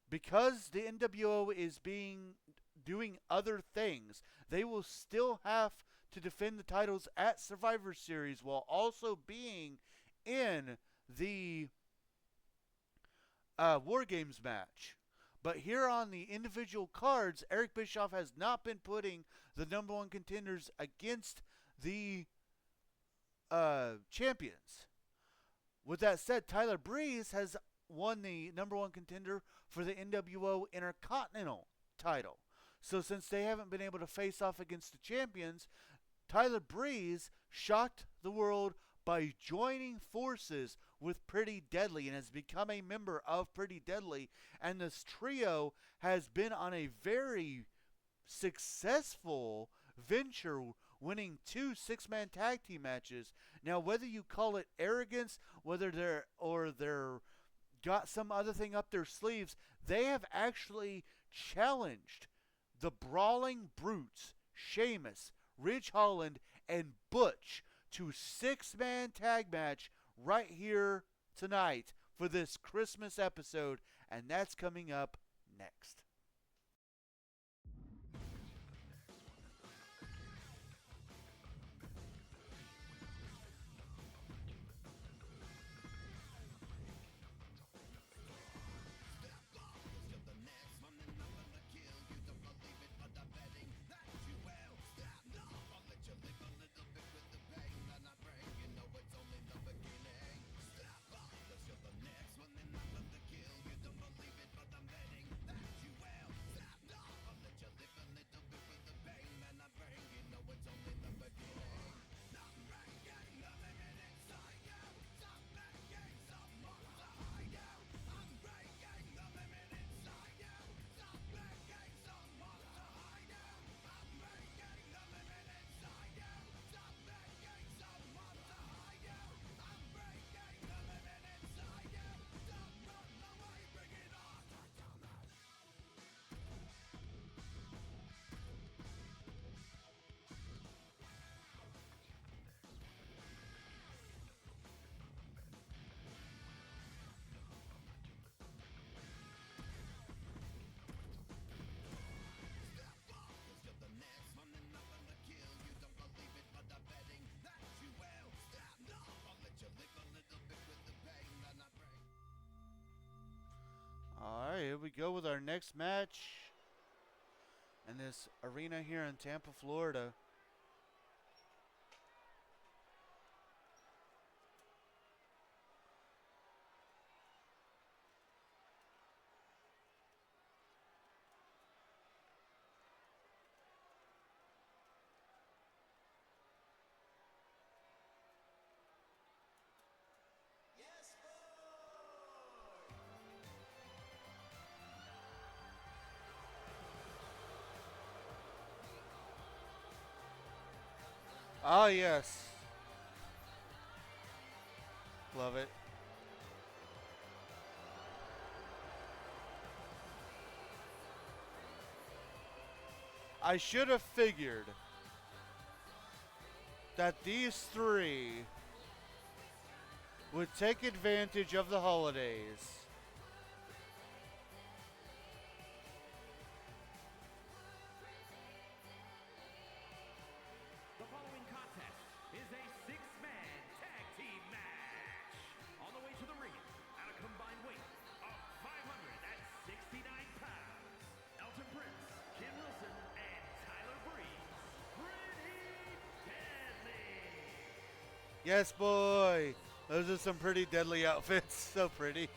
Because the NWO is doing other things, they will still have to defend the titles at Survivor Series while also being in the War Games match. But here on the individual cards, Eric Bischoff has not been putting the number 1 contenders against the champions. With that said, Tyler Breeze has won the number 1 contender for the NWO Intercontinental title. So since they haven't been able to face off against the champions, Tyler Breeze shocked the world by joining forces with Pretty Deadly and has become a member of Pretty Deadly. And this trio has been on a very successful venture, winning 2 6-man tag team matches. Now, whether you call it arrogance, whether they're got some other thing up their sleeves, they have actually challenged the Brawling Brutes, Sheamus, Ridge Holland, and Butch to 6-man tag match right here tonight for this Christmas episode, and that's coming up next. go with our next match in this arena here in Tampa, Florida. Ah, yes. Love it. I should have figured that these three would take advantage of the holidays. The following contest is a six-man tag team match. On the way to the ring, at a combined weight of 569 pounds, Elton Prince, Ken Wilson, and Tyler Breeze. Pretty Deadly. Yes, boy. Those are some pretty deadly outfits. So pretty.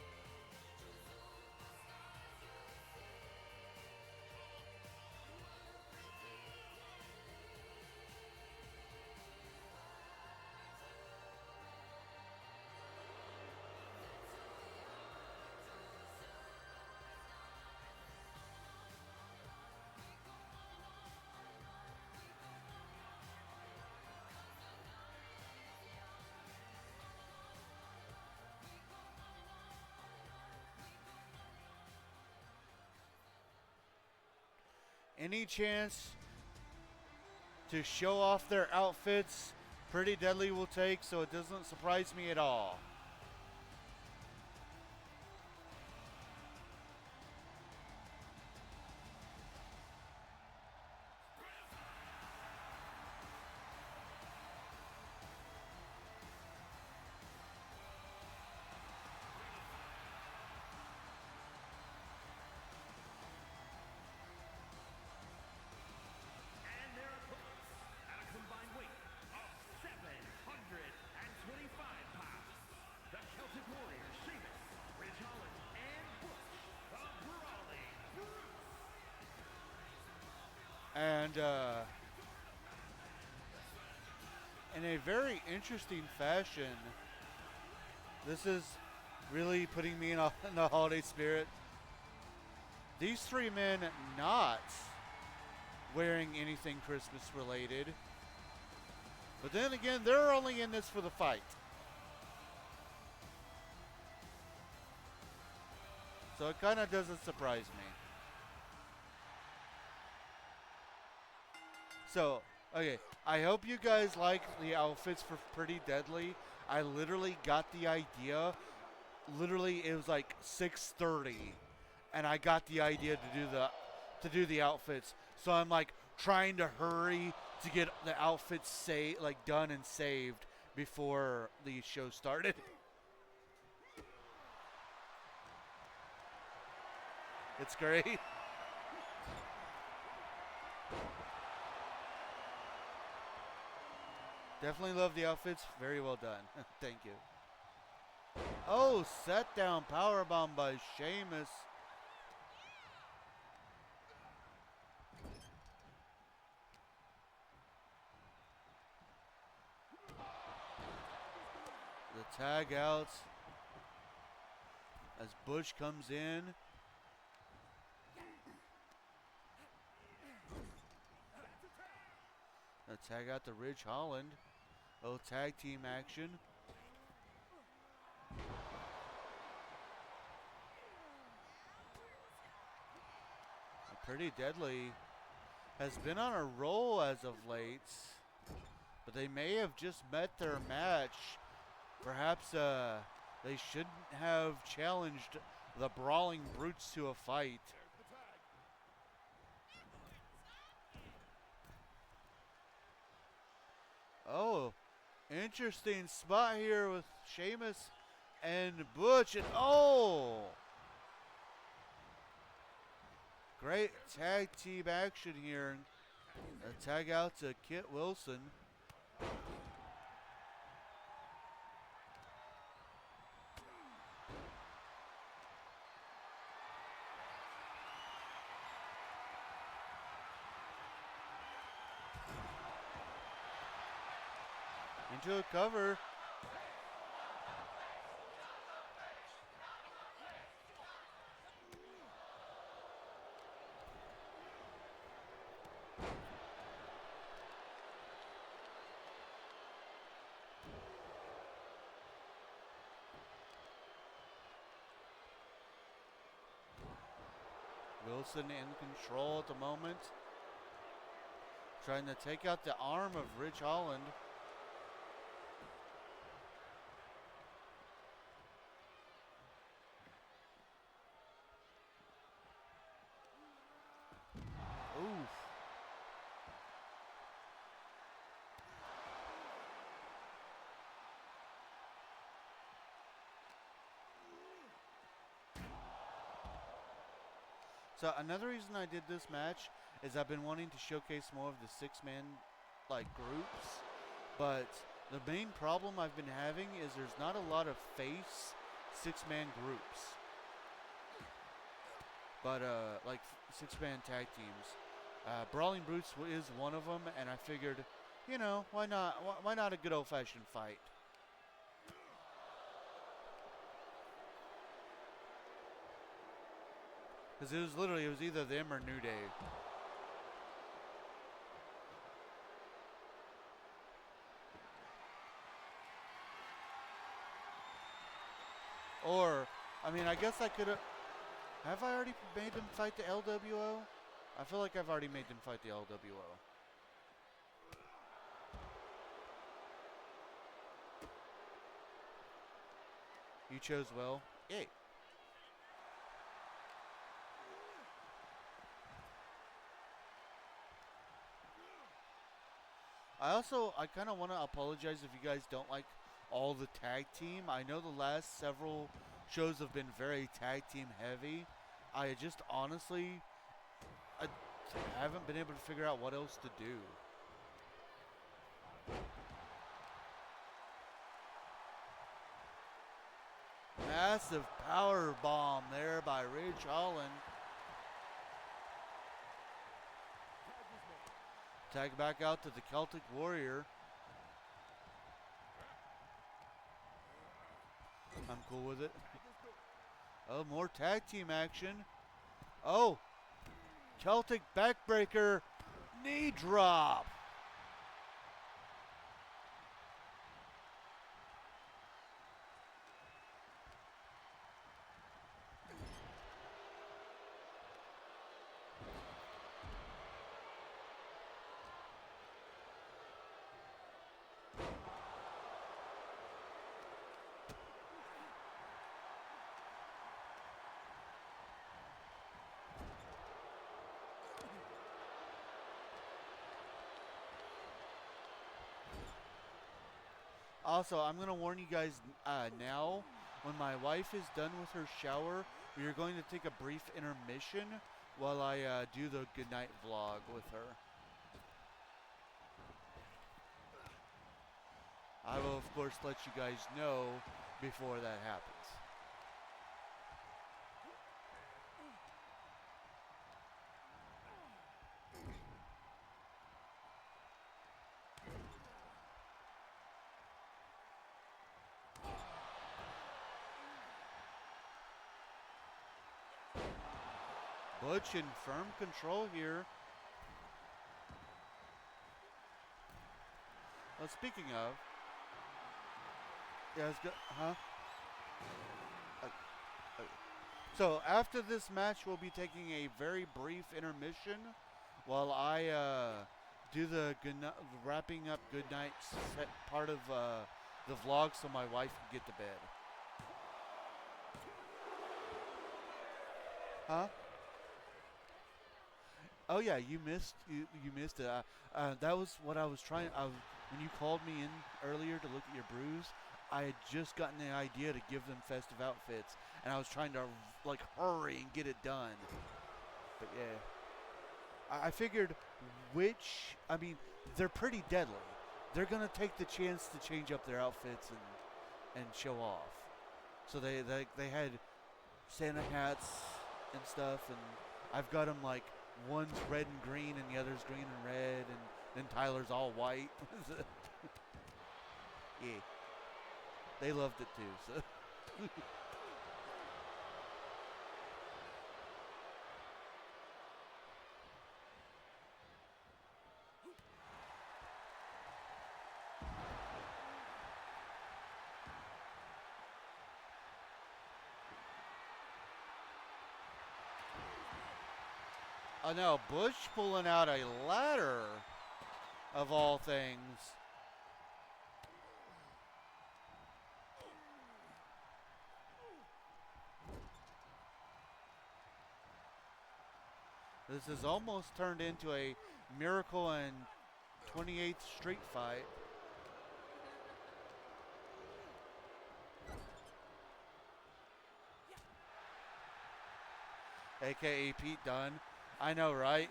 Any chance to show off their outfits, Pretty Deadly will take, so it doesn't surprise me at all. And their opponents, at a combined weight of 725 pounds, the Celtic Warriors, Sheamus, Ridge Holland, and Butch, the Brawling Brutes. And in a very interesting fashion, this is really putting me in the holiday spirit. These three men not wearing anything Christmas related. But then again, they're only in this for the fight. So it kind of doesn't surprise me. So, okay, I hope you guys like the outfits for Pretty Deadly. I literally got the idea. Literally, it was like 6:30, and I got the idea to do the outfits. So I'm like trying to hurry to get the outfits done and saved before the show started. It's great. Definitely love the outfits. Very well done. Thank you. Oh, set down powerbomb by Sheamus. The tag out as Bush comes in. The tag out to Ridge Holland. Oh, tag team action. Pretty Deadly has been on a roll as of late, but they may have just met their match. Perhaps they shouldn't have challenged the Brawling Brutes to a fight. Oh, interesting spot here with Sheamus and Butch. And oh! Great tag team action here. A tag out to Kit Wilson. Into a cover. Wilson in control at the moment. Trying to take out the arm of Rich Holland. Oof. So another reason I did this match is I've been wanting to showcase more of the six-man like groups, but the main problem I've been having is there's not a lot of face six-man groups, but like six-man tag teams. Brawling Brutes is one of them, and I figured, you know, why not? Why not a good old-fashioned fight? Because it was either them or New Day. Or, I mean, I guess I could have I already made them fight the LWO? I feel like I've already made them fight the LWO. You chose well. Yay. I kind of want to apologize if you guys don't like all the tag team. I know the last several shows have been very tag team heavy. I just honestly, I haven't been able to figure out what else to do. Massive power bomb there by Ridge Holland. Tag back out to the Celtic Warrior. I'm cool with it. Oh, more tag team action. Oh, Celtic backbreaker, knee drop. Also, I'm going to warn you guys now, when my wife is done with her shower, we are going to take a brief intermission while I do the goodnight vlog with her. I will, of course, let you guys know before that happens. Butch in firm control here. Well, speaking of, yeah, it's good, huh? So after this match, we'll be taking a very brief intermission while I do the wrapping up goodnight set part of the vlog, so my wife can get to bed. Huh? Oh yeah, you missed it. That was what I was trying. When you called me in earlier to look at your brews, I had just gotten the idea to give them festive outfits, and I was trying to like hurry and get it done. But yeah, I figured which, I mean, they're pretty deadly. They're going to take the chance to change up their outfits and show off. So they had Santa hats and stuff, and I've got them like one's red and green and the other's green and red, and then Tyler's all white. Yeah, they loved it too. So. Oh no, Bush pulling out a ladder of all things. This has almost turned into a Miracle and 28th Street fight. AKA Pete Dunne. I know, right?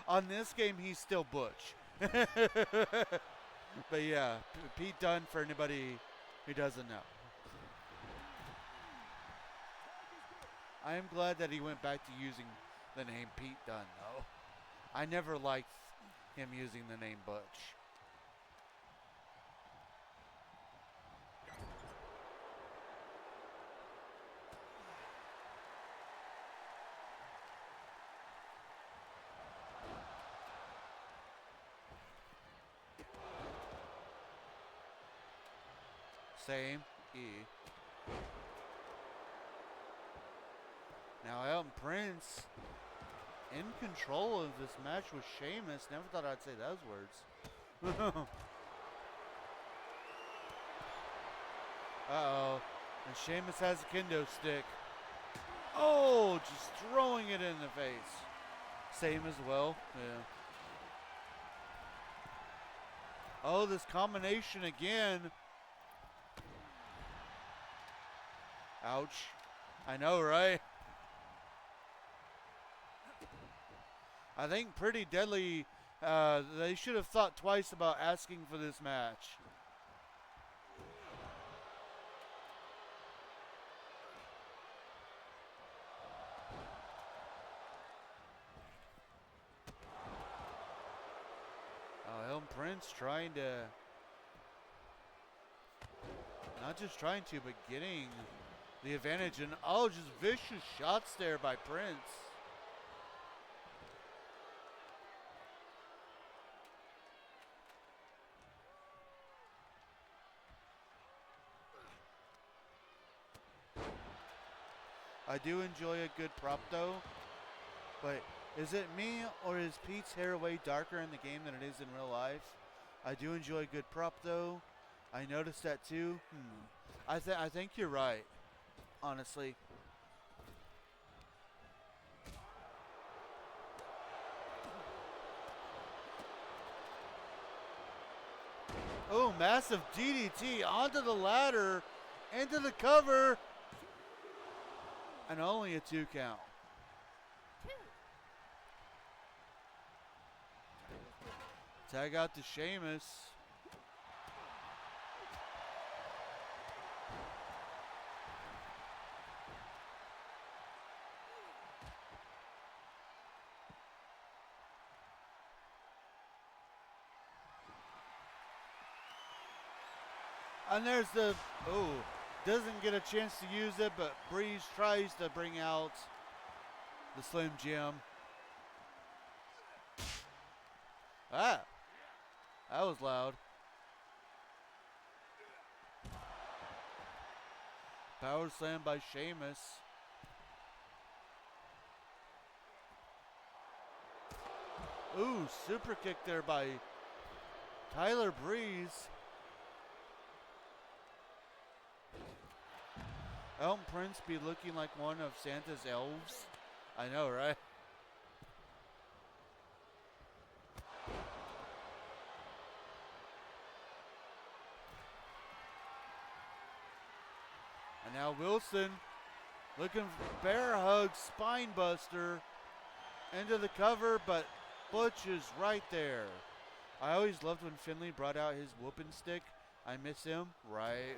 On this game, he's still Butch. But yeah, Pete Dunne for anybody who doesn't know. I am glad that he went back to using the name Pete Dunne, though. I never liked him using the name Butch. Same. E. Now Elton Prince in control of this match with Sheamus. Never thought I'd say those words. Uh-oh. And Sheamus has a kendo stick. Oh, just throwing it in the face. Same as well. Yeah. Oh, this combination again. Ouch. I know, right? I think Pretty Deadly, they should have thought twice about asking for this match. Elton Prince trying to, not just trying to, but getting the advantage. And oh, just vicious shots there by Prince. I do enjoy a good prop though, but is it me or is Pete's hair way darker in the game than it is in real life? I do enjoy a good prop though. I noticed that too. I think you're right, honestly. Oh, massive DDT onto the ladder, into the cover. And only a 2 count. Tag out to Sheamus. And there's the, doesn't get a chance to use it, but Breeze tries to bring out the Slim Jim. Ah, that was loud. Power slam by Sheamus. Ooh, super kick there by Tyler Breeze. Elton Prince be looking like one of Santa's elves? I know, right? And now Wilson Looking for bear hug, spine buster into the cover, but Butch is right there. I always loved when Finley brought out his whooping stick. I miss him. Right.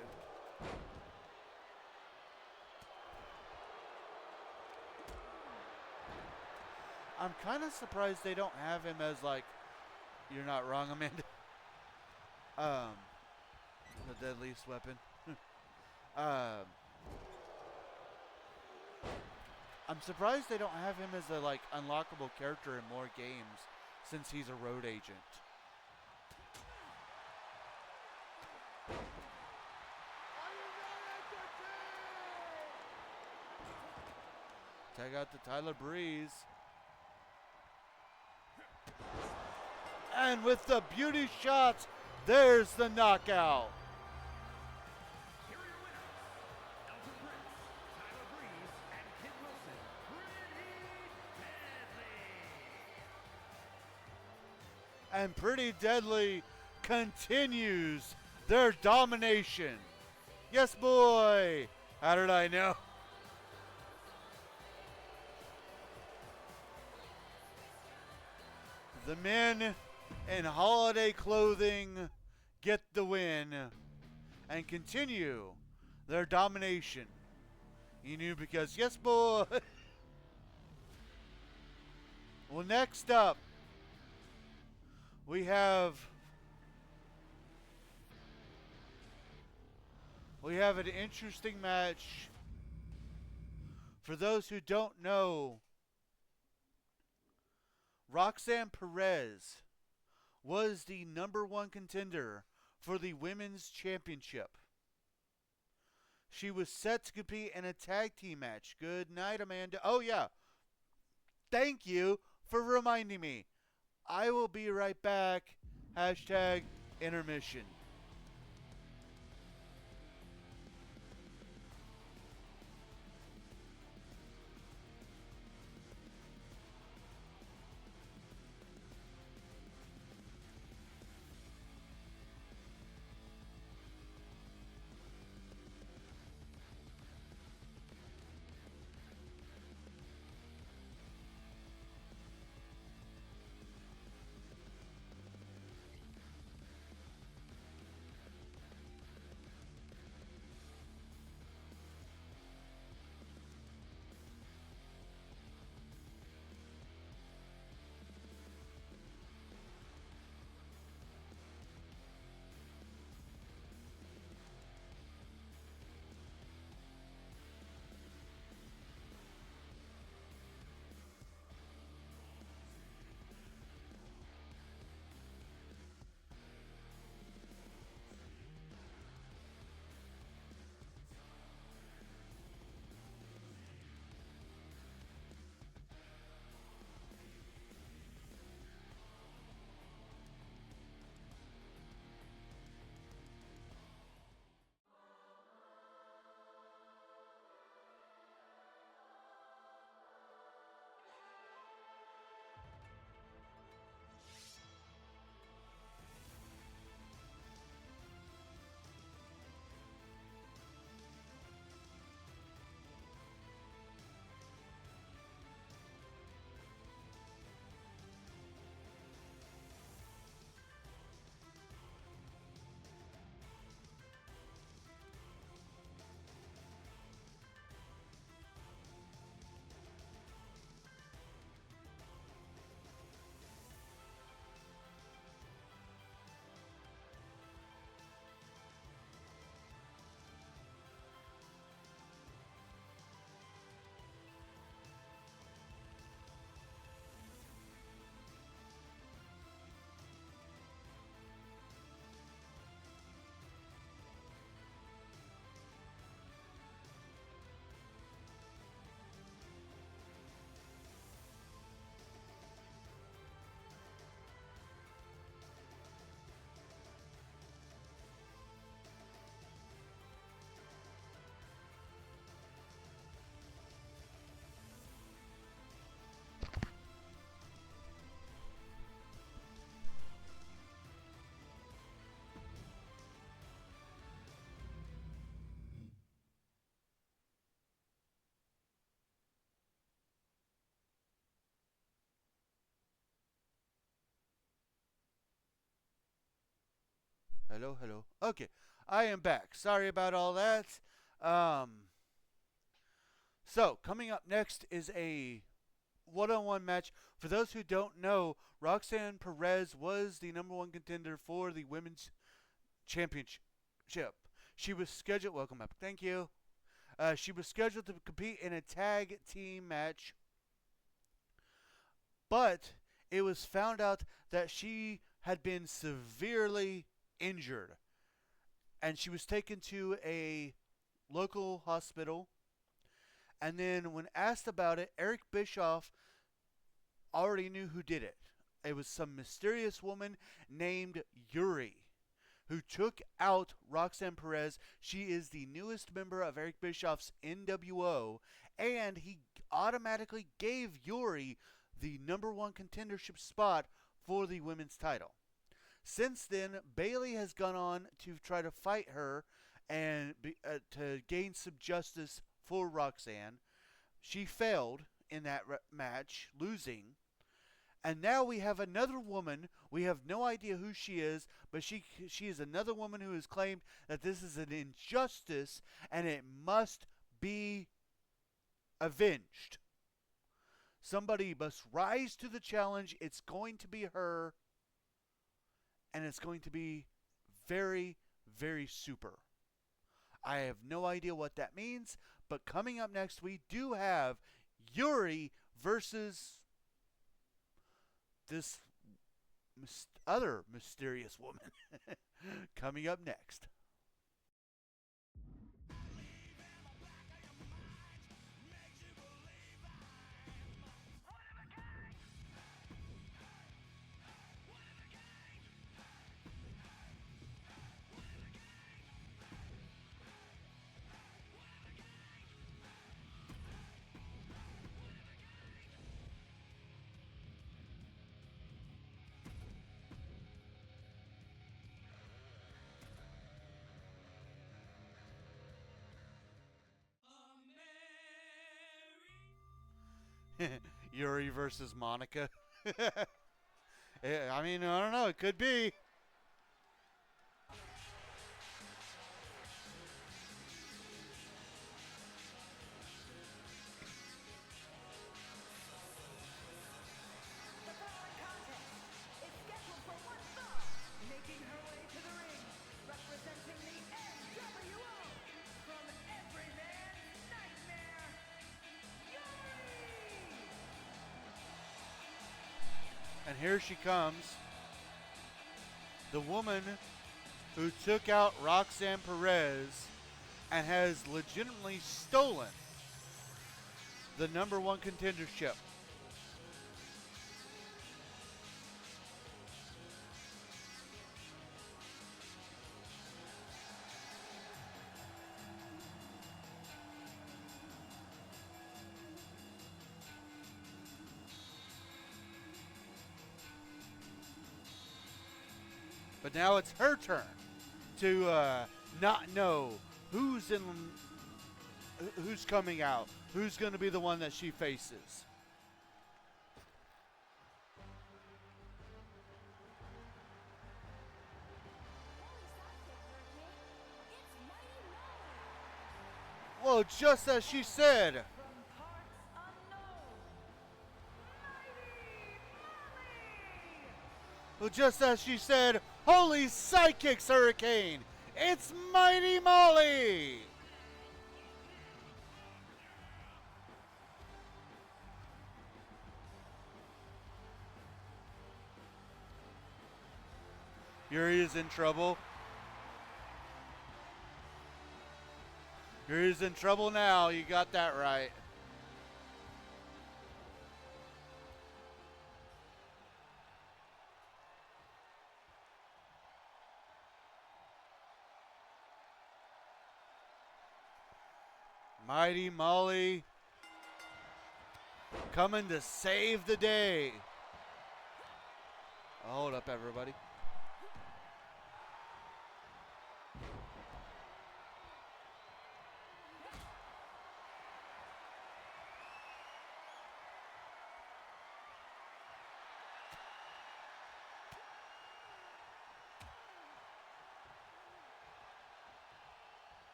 I'm kind of surprised they don't have him as, like, you're not wrong, Amanda. The deadliest weapon. I'm surprised they don't have him as a, like, unlockable character in more games since he's a road agent. Tag out to Tyler Breeze. And with the beauty shots, there's the knockout. Here are your winners, Elton Prince, Tyler Breeze, and Kid Wilson. Pretty And Pretty Deadly. Deadly continues their domination. Yes, boy. How did I know? The men in holiday clothing get the win and continue their domination. You knew because, yes, boy. Well, next up, we have an interesting match. For those who don't know, Roxanne Perez was the #1 contender for the Women's Championship. She was set to compete in a tag team match. Good night, Amanda. Oh, yeah. Thank you for reminding me. I will be right back. #intermission. Hello, hello. Okay, I am back. Sorry about all that. Um, so, coming up next is a one-on-one match. For those who don't know, Roxanne Perez was the number one contender for the women's championship. She was scheduled. Welcome up. Thank you. She was scheduled to compete in a tag team match, but it was found out that she had been severely injured, and she was taken to a local hospital. And then, when asked about it, Eric Bischoff already knew who did it. It was some mysterious woman named Yuri who took out Roxanne Perez. She is the newest member of Eric Bischoff's NWO, and he automatically gave Yuri the number one contendership spot for the women's title. Since then, Bailey has gone on to try to fight her and to gain some justice for Roxanne. She failed in that match, losing. And now we have another woman. We have no idea who she is, but she is another woman who has claimed that this is an injustice and it must be avenged. Somebody must rise to the challenge. It's going to be her, and it's going to be very, very super. I have no idea what that means, but coming up next, we do have Yuri versus this other mysterious woman. Coming up next. Yuri versus Monica. I mean, I don't know. It could be. The following contest is scheduled for one fall, making her way to the ring, representing the NWO from Every Man's Nightmare, Yuri! And here she comes. The woman who took out Roxanne Perez and has legitimately stolen the number one contendership. But now it's her turn to not know who's coming out, who's going to be the one that she faces. Well, just as she said. From parts unknown, Mighty Molly! Well, just as she said, holy sidekicks, Hurricane! It's Mighty Molly! Yuri is in trouble. Yuri's in trouble now. You got that right. Mighty Molly coming to save the day. Hold up, everybody.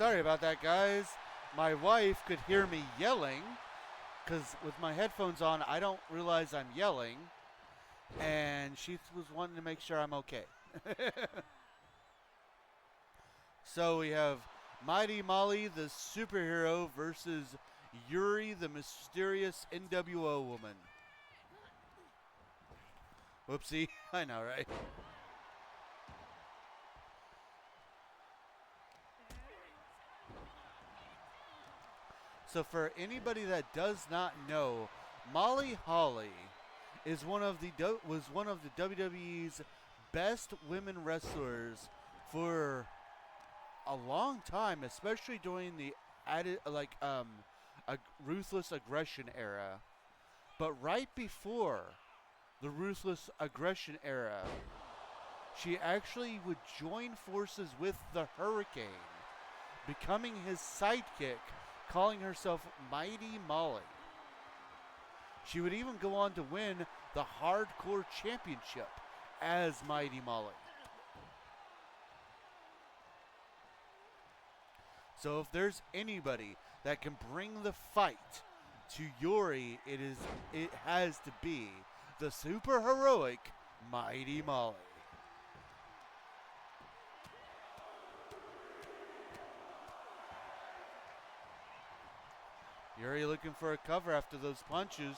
sorry about that, guys. My wife could hear me yelling because with my headphones on, I don't realize I'm yelling, and she was wanting to make sure I'm okay. So we have Mighty Molly, the superhero, versus Yuri, the mysterious NWO woman. Whoopsie. I know, right? So for anybody that does not know, Molly Holly is was one of the WWE's best women wrestlers for a long time, especially during the ruthless aggression era. But right before the ruthless aggression era, she actually would join forces with the Hurricane, becoming his sidekick, calling herself Mighty Molly. She would even go on to win the Hardcore Championship as Mighty Molly. So if there's anybody that can bring the fight to Yuri, it has to be the super heroic Mighty Molly. Yuri looking for a cover after those punches.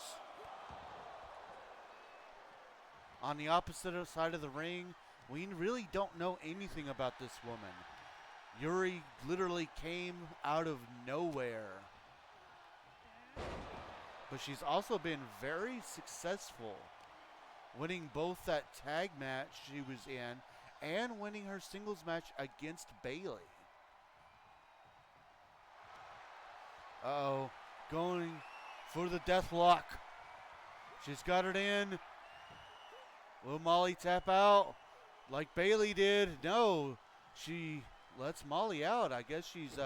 On the opposite side of the ring, we really don't know anything about this woman. Yuri literally came out of nowhere. But she's also been very successful, winning both that tag match she was in and winning her singles match against Bayley. Uh-oh. Going for the death lock. She's got it in. Will Molly tap out like Bayley did? No. She lets Molly out. I guess she's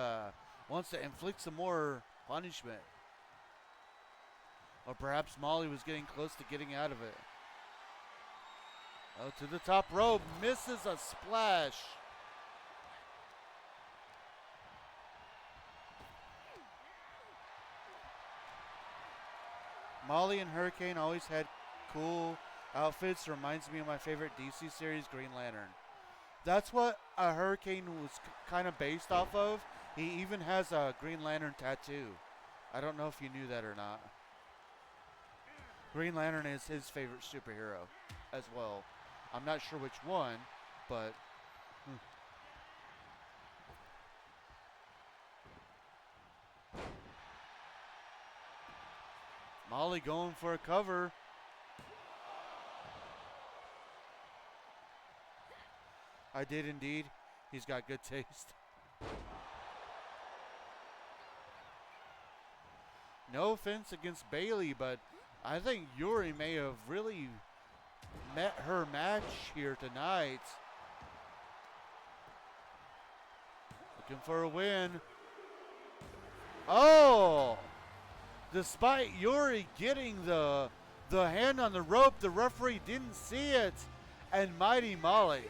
wants to inflict some more punishment. Or perhaps Molly was getting close to getting out of it. Oh, to the top rope. Misses a splash. Molly and Hurricane always had cool outfits. Reminds me of my favorite DC series, Green Lantern. That's what a Hurricane was kind of based off of. He even has a Green Lantern tattoo. I don't know if you knew that or not. Green Lantern is his favorite superhero as well. I'm not sure which one, but... Molly going for a cover. I did indeed. He's got good taste. No offense against Bayley, but I think Yuri may have really met her match here tonight. Looking for a win. Oh! Despite Yuri getting the hand on the rope, the referee didn't see it. And Mighty Molly.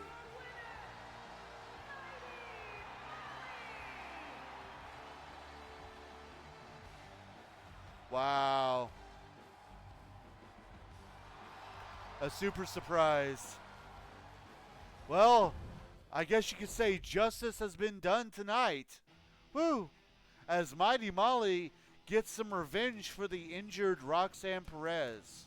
Wow. A super surprise. Well, I guess you could say justice has been done tonight. Woo! As Mighty Molly gets some revenge for the injured Roxanne Perez.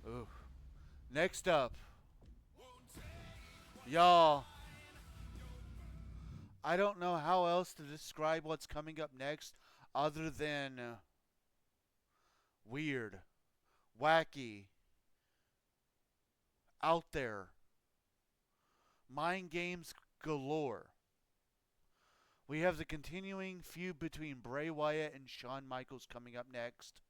Ooh. Next up. Y'all, I don't know how else to describe what's coming up next other than weird, wacky, out there, mind games galore. We have the continuing feud between Bray Wyatt and Shawn Michaels coming up next.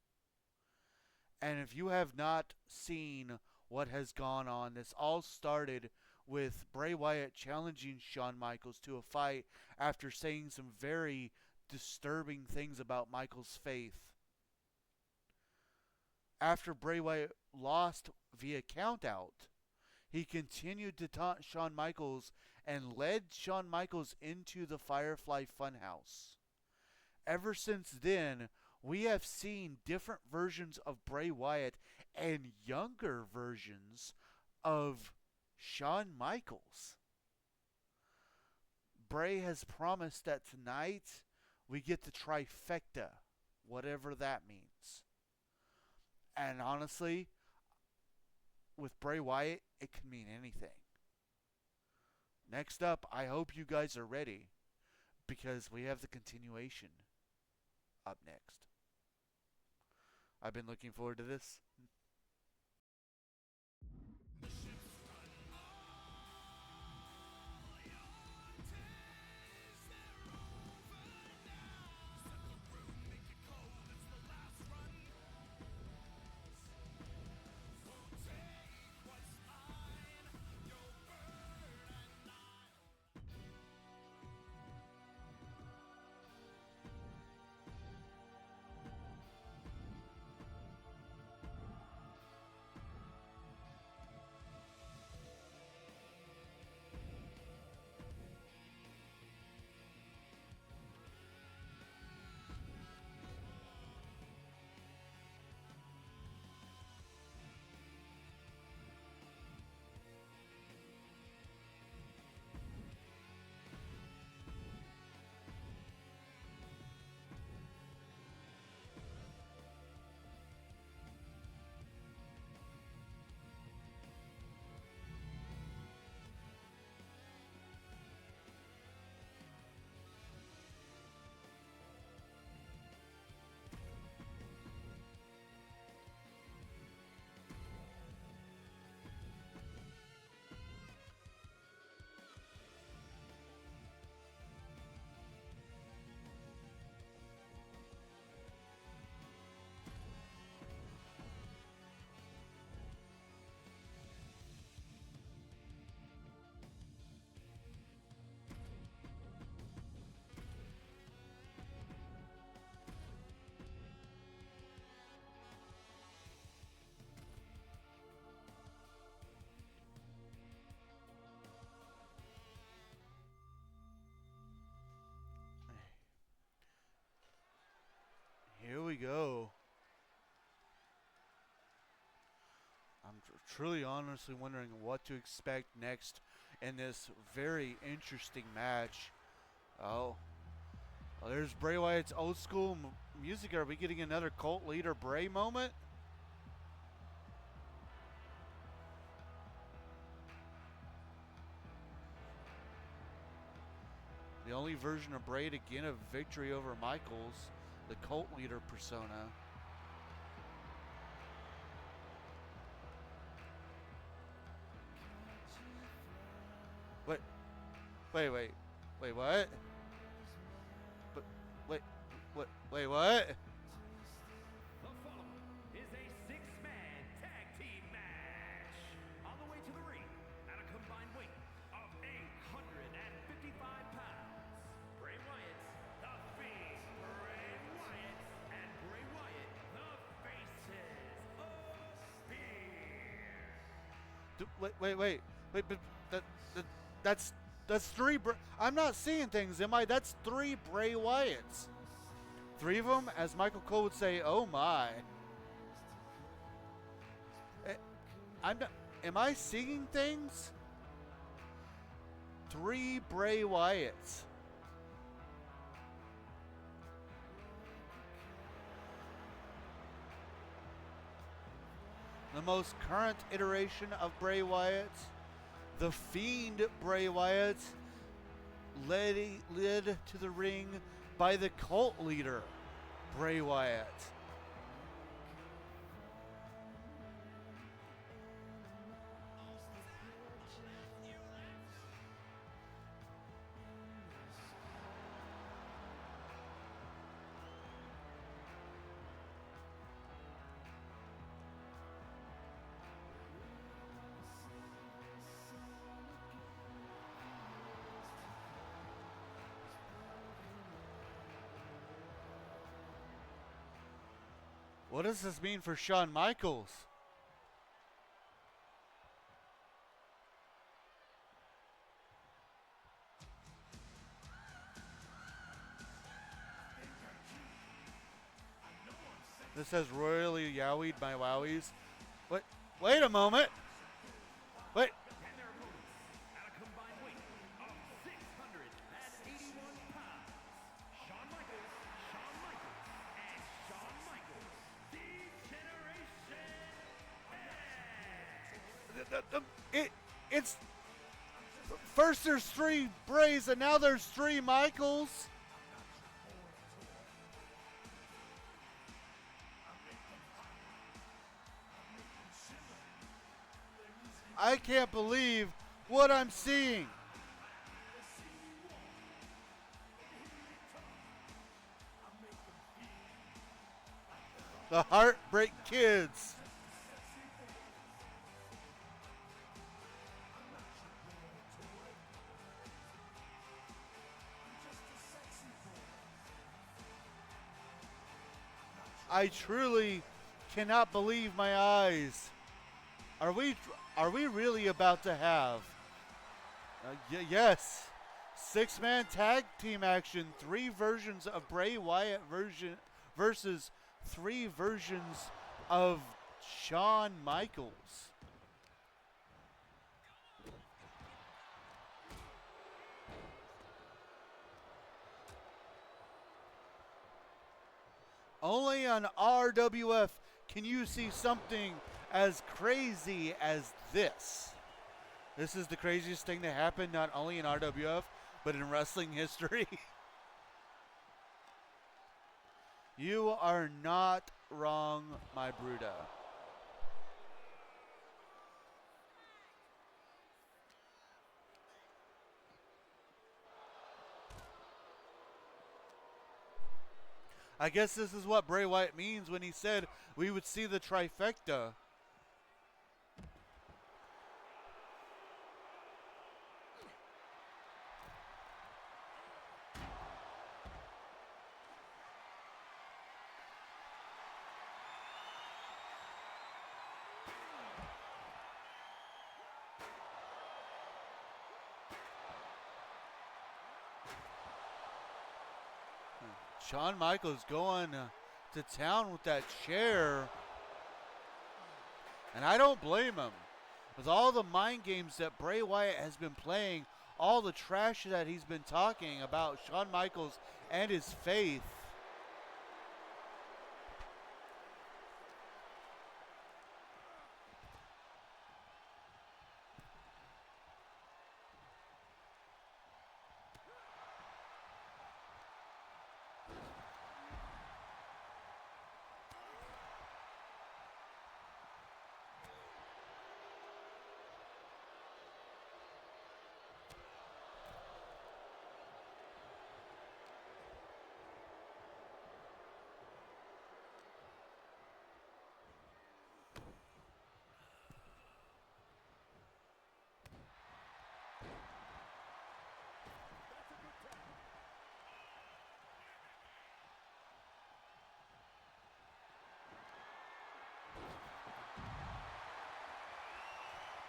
And if you have not seen what has gone on, this all started with Bray Wyatt challenging Shawn Michaels to a fight after saying some very disturbing things about Michaels' faith. After Bray Wyatt lost via countout, He continued to taunt Shawn Michaels and led Shawn Michaels into the Firefly Funhouse. Ever since then, we have seen different versions of Bray Wyatt and younger versions of Shawn Michaels. Bray has promised that tonight we get the trifecta, whatever that means. And honestly, with Bray Wyatt, it can mean anything. Next up, I hope you guys are ready because we have the continuation up next. I've been looking forward to this. Here we go. I'm truly honestly wondering what to expect next in this very interesting match. Oh, well, there's Bray Wyatt's old school music. Are we getting another cult leader Bray moment? The only version of Bray to gain a victory over Michaels, the cult leader persona. Wait, what? But, wait, what? The following is a six-man tag team match. On the way to the ring, at a combined weight of 855 pounds, Bray Wyatt, the Fiend, Bray Wyatt, and Bray Wyatt, the Faces of Fear. Wait, but that's three. I'm not seeing things, am I? That's three Bray Wyatts. Three of them, as Michael Cole would say, oh my. Am I seeing things? Three Bray Wyatts. The most current iteration of Bray Wyatt, the Fiend Bray Wyatt, led to the ring by the cult leader, Bray Wyatt. What does this mean for Shawn Michaels? This has royally yowied my wowies. Wait a moment. Wait. And their opponents at a combined weight of 681 pounds. Shawn Michaels, and Shawn Michaels, D-Generation X. It's first there's 3 Brays and now there's 3 Michaels. I can't believe what I'm seeing. The Heartbreak Kids. I truly cannot believe my eyes. Are we really about to have? Yes, 6-man tag team action. 3 versions of Bray Wyatt versus 3 versions of Shawn Michaels. Only on RWF can you see something as crazy as this. This is the craziest thing to happen not only in RWF, but in wrestling history. You are not wrong, my Bruda. I guess this is what Bray Wyatt means when he said we would see the trifecta. Shawn Michaels going to town with that chair. And I don't blame him. With all the mind games that Bray Wyatt has been playing, all the trash that he's been talking about Shawn Michaels and his faith.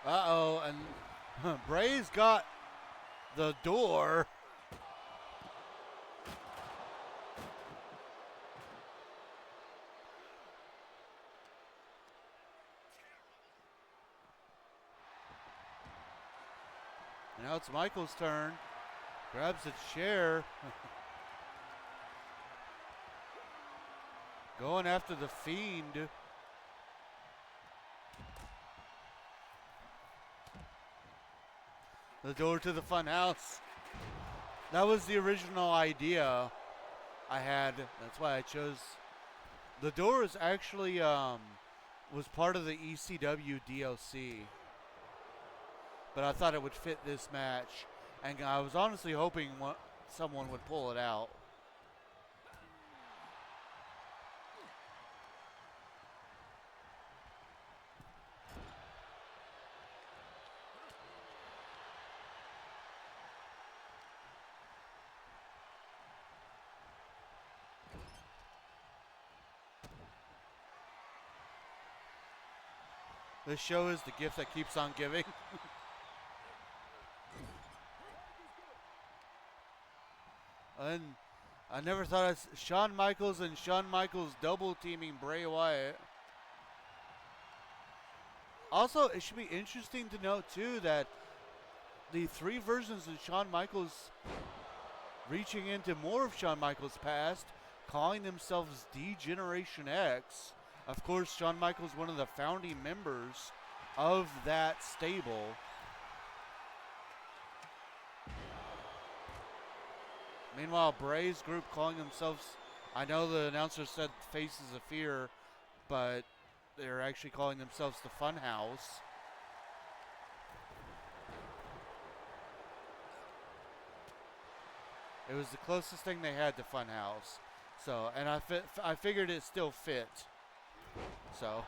Uh-oh, and Bray's got the door. Now it's Michael's turn. Grabs a chair. Going after the Fiend. The door to the Funhouse. That was the original idea I had. That's why I chose. The door is actually was part of the ECW DLC. But I thought it would fit this match. And I was honestly hoping someone would pull it out. This show is the gift that keeps on giving. And I never thought of Shawn Michaels and Shawn Michaels double teaming Bray Wyatt. Also, it should be interesting to note too that the three versions of Shawn Michaels reaching into more of Shawn Michaels' past, calling themselves D-Generation X. Of course, Shawn Michaels, one of the founding members of that stable. Meanwhile, Bray's group calling themselves, I know the announcer said Faces of Fear, but they're actually calling themselves the Funhouse. It was the closest thing they had to Funhouse. So, and I figured it still fit. So.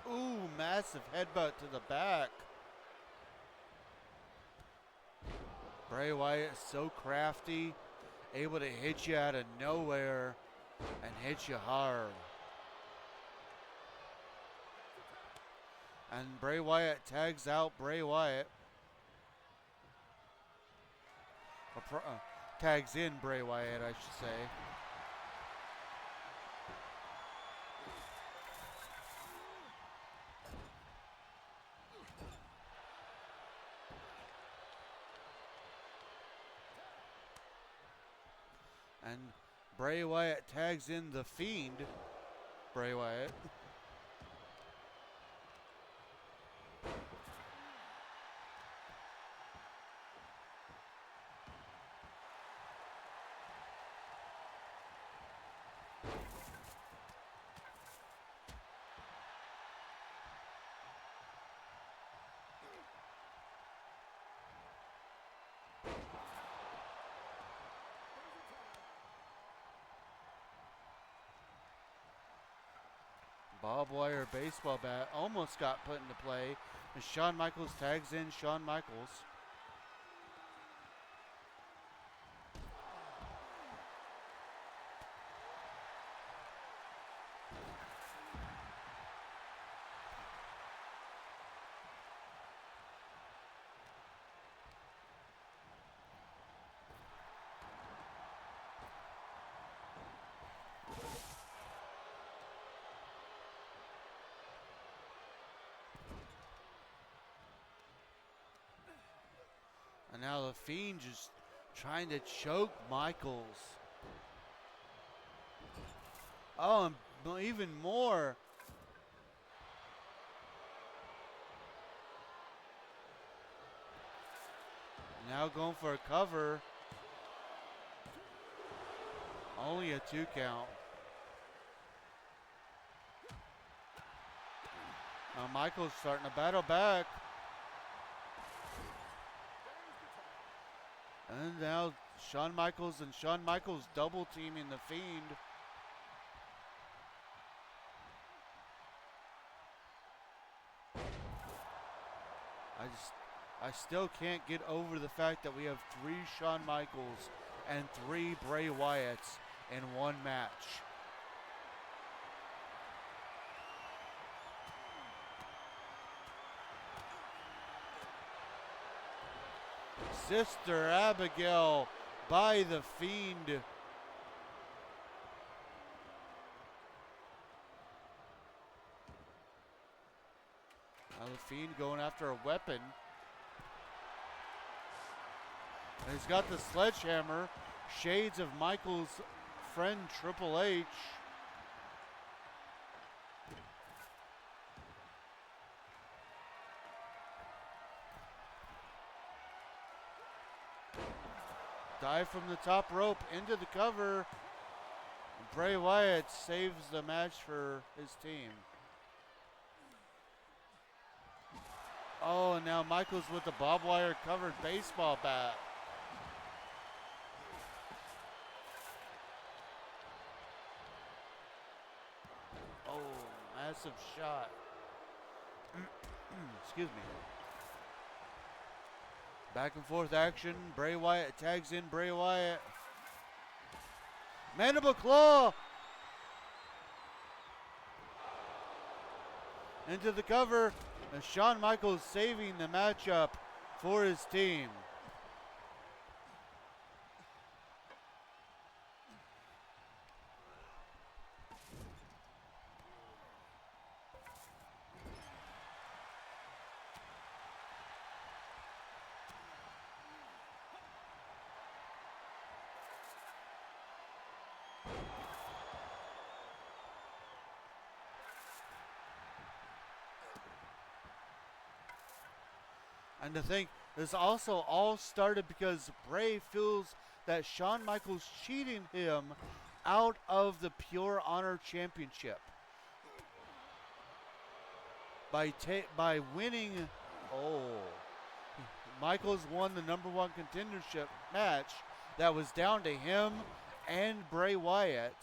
Ooh, massive headbutt to the back. Bray Wyatt is so crafty, able to hit you out of nowhere and hit you hard. And Bray Wyatt tags out Bray Wyatt. Tags in Bray Wyatt, I should say. And Bray Wyatt tags in the Fiend, Bray Wyatt. Barbed wire baseball bat almost got put into play as Shawn Michaels tags in Shawn Michaels. And now the Fiend just trying to choke Michaels. Oh, and even more. Now going for a cover. Only a 2 count. Now Michaels starting to battle back. And now Shawn Michaels and Shawn Michaels double teaming the Fiend. I still can't get over the fact that we have 3 Shawn Michaels and 3 Bray Wyatts in one match. Sister Abigail by the Fiend. Now the Fiend going after a weapon. And he's got the sledgehammer. Shades of Michael's friend Triple H. Dive from the top rope into the cover. Bray Wyatt saves the match for his team. Oh, and now Michaels with the barbed wire covered baseball bat. Oh, massive shot. Excuse me. Back and forth action. Bray Wyatt tags in Bray Wyatt. Mandible claw. Into the cover. And Shawn Michaels saving the matchup for his team. And to think, this also all started because Bray feels that Shawn Michaels cheating him out of the Pure Honor Championship by winning. Oh, Michaels won the #1 contendership match that was down to him and Bray Wyatt.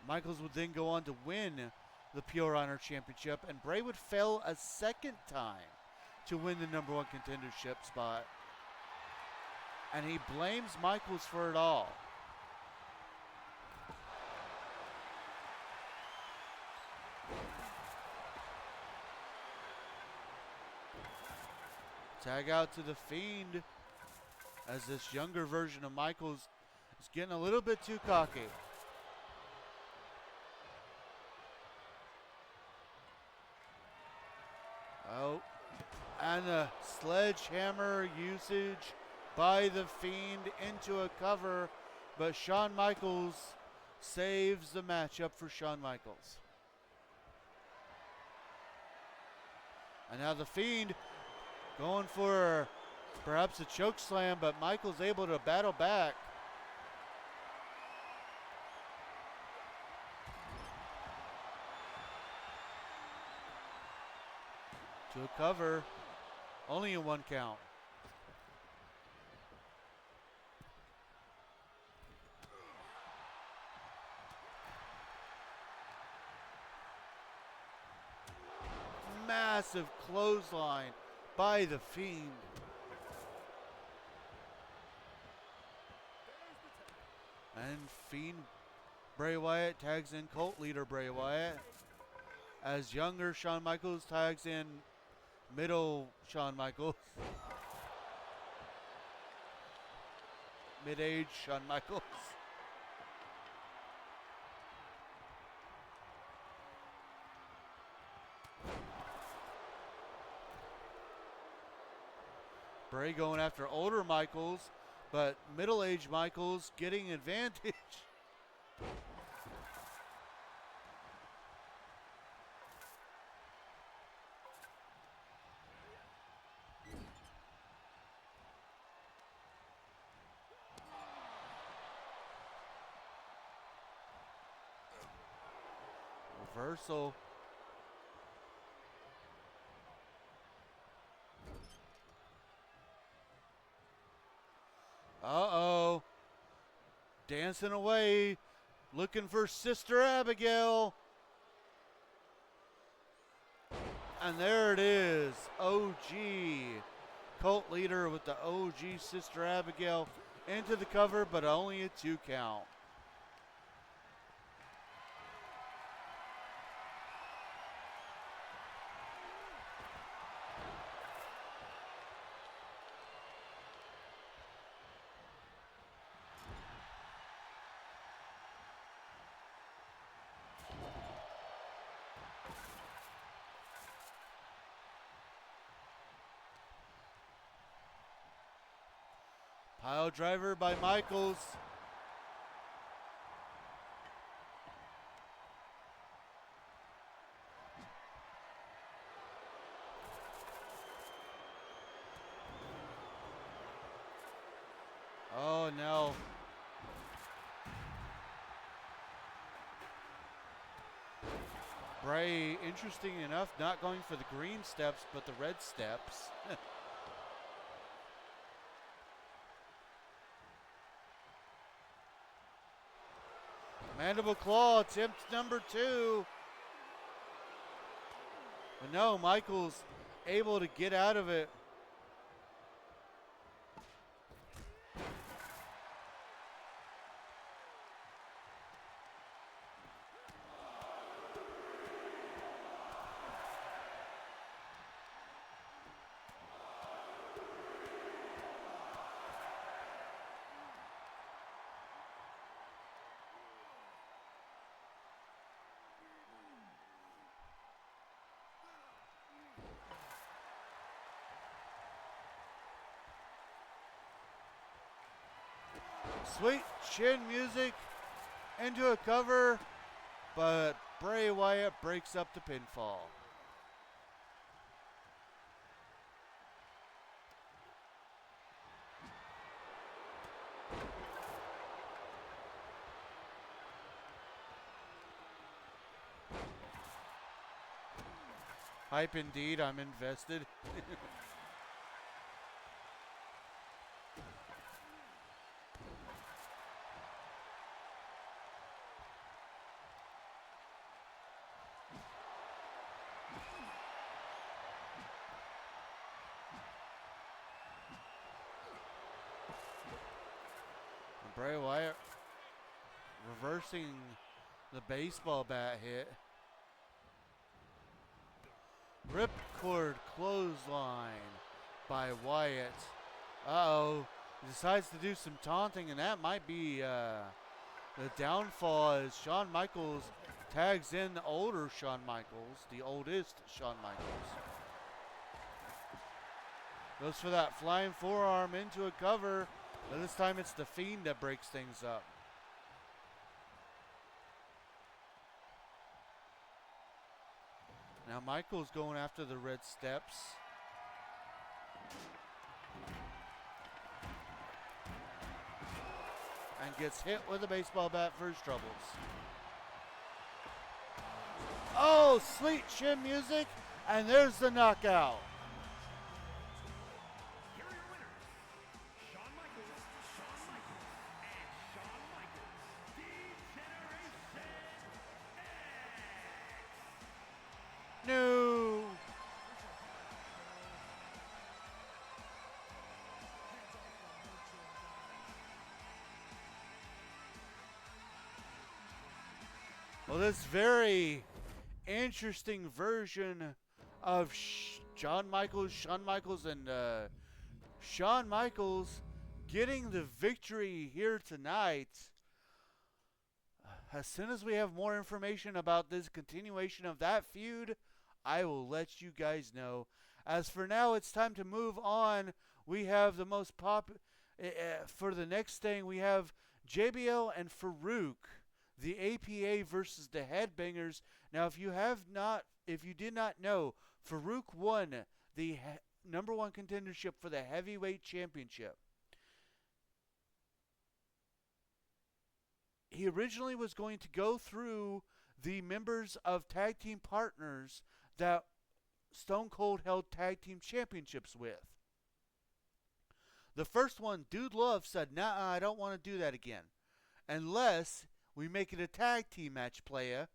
Michaels would then go on to win the Pure Honor Championship, and Bray would fail a second time to win the #1 contendership spot. And he blames Michaels for it all. Tag out to the Fiend as this younger version of Michaels is getting a little bit too cocky. Oh. And a sledgehammer usage by the Fiend into a cover, but Shawn Michaels saves the matchup for Shawn Michaels. And now the Fiend going for perhaps a choke slam, but Michaels able to battle back. To a cover. Only a 1 count. Massive clothesline by the Fiend. And Fiend Bray Wyatt tags in Cult Leader Bray Wyatt. As younger Shawn Michaels tags in middle Shawn Michaels. Mid-age Shawn Michaels. Bray going after older Michaels, but middle-aged Michaels getting advantage. Reversal. Uh-oh. Dancing away. Looking for Sister Abigail. And there it is. OG. Cult Leader with the OG Sister Abigail into the cover, but only a 2 count. Pile driver by Michaels. Oh no. Bray, interesting enough, not going for the green steps, but the red steps. Mandible claw, attempt number 2. But no, Michaels able to get out of it. Sweet chin music into a cover, but Bray Wyatt breaks up the pinfall. Hype indeed, I'm invested. Bray Wyatt reversing the baseball bat hit. Ripcord clothesline by Wyatt. Uh-oh. He decides to do some taunting, and that might be the downfall as Shawn Michaels tags in the older Shawn Michaels, the oldest Shawn Michaels. Goes for that flying forearm into a cover, but this time it's the Fiend that breaks things up. Now Michaels going after the red steps. And gets hit with a baseball bat for his troubles. Oh, sweet chin music, and there's the knockout. Here are your winners, Shawn Michaels, and Shawn Michaels, D-Generation X. No. Well, this very interesting version of Shawn Michaels, and Shawn Michaels getting the victory here tonight. As soon as we have more information about this continuation of that feud, I will let you guys know. As for now, it's time to move on. We have the most for the next thing, we have JBL and Farouk, the APA versus the Headbangers. Now, if you did not know, Farouk won the number one contendership for the heavyweight championship. He originally was going to go through the members of tag team partners that Stone Cold held tag team championships with. The first one, Dude Love, said, nah, I don't want to do that again. Unless we make it a tag team match, playa.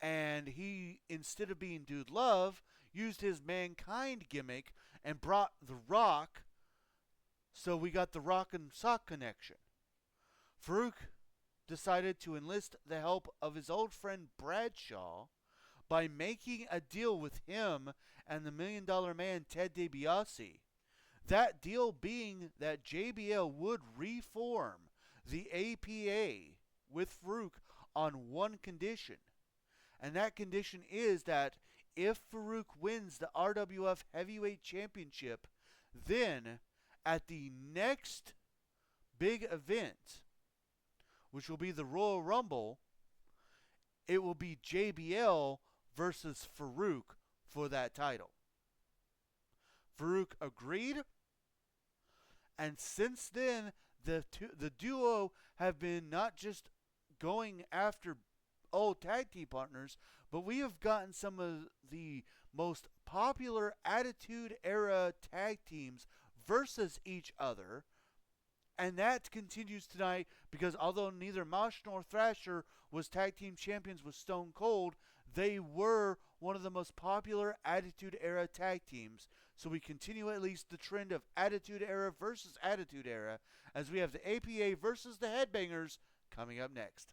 And he, instead of being Dude Love, used his Mankind gimmick and brought The Rock. So we got the Rock and Sock connection. Farouk decided to enlist the help of his old friend Bradshaw by making a deal with him and the $1 Million Man Ted DiBiase. That deal being that JBL would reform the APA with Farouk on one condition. And that condition is that if Farouk wins the RWF Heavyweight Championship, then at the next big event, which will be the Royal Rumble, it will be JBL versus Farouk for that title. Farouk agreed, and since then, the duo have been not just going after old tag team partners, but we have gotten some of the most popular Attitude Era tag teams versus each other And that continues tonight because although neither Mosh nor Thrasher was tag team champions with Stone Cold, they were one of the most popular Attitude Era tag teams. So we continue at least the trend of Attitude Era versus Attitude Era as we have the APA versus the Headbangers coming up next.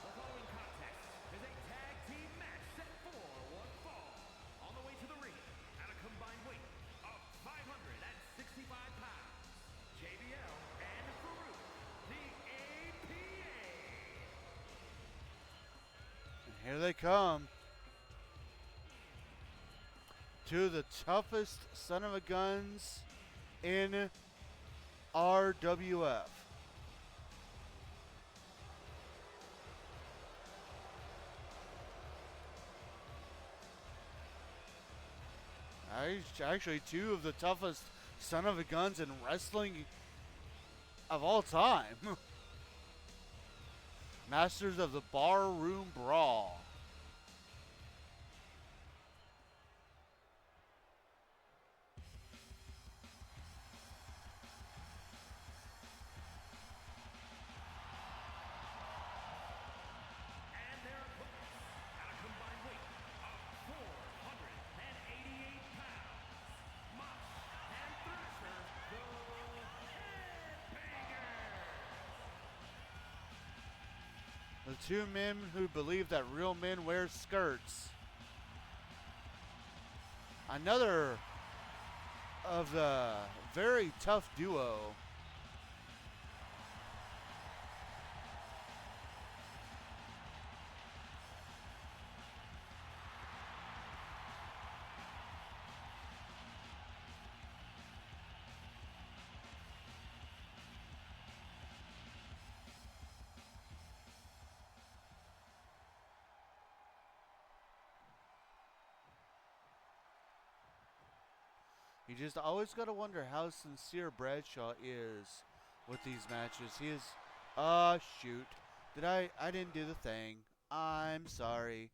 The following contest is a tag team match set for one fall. On the way to the ring, at a combined weight of 565 pounds, JBL and Farouk, the APA. And here they come. Two of the toughest son of a guns in RWF. Actually, two of the toughest son of a guns in wrestling of all time. Masters of the Barroom Brawl. And their opponents, at a combined weight of 488 pounds, Mosh and Thrasher, the Headbangers. The two men who believe that real men wear skirts. Another of the very tough duo. You just always got to wonder how sincere Bradshaw is with these matches. He is, shoot. I didn't do the thing. I'm sorry.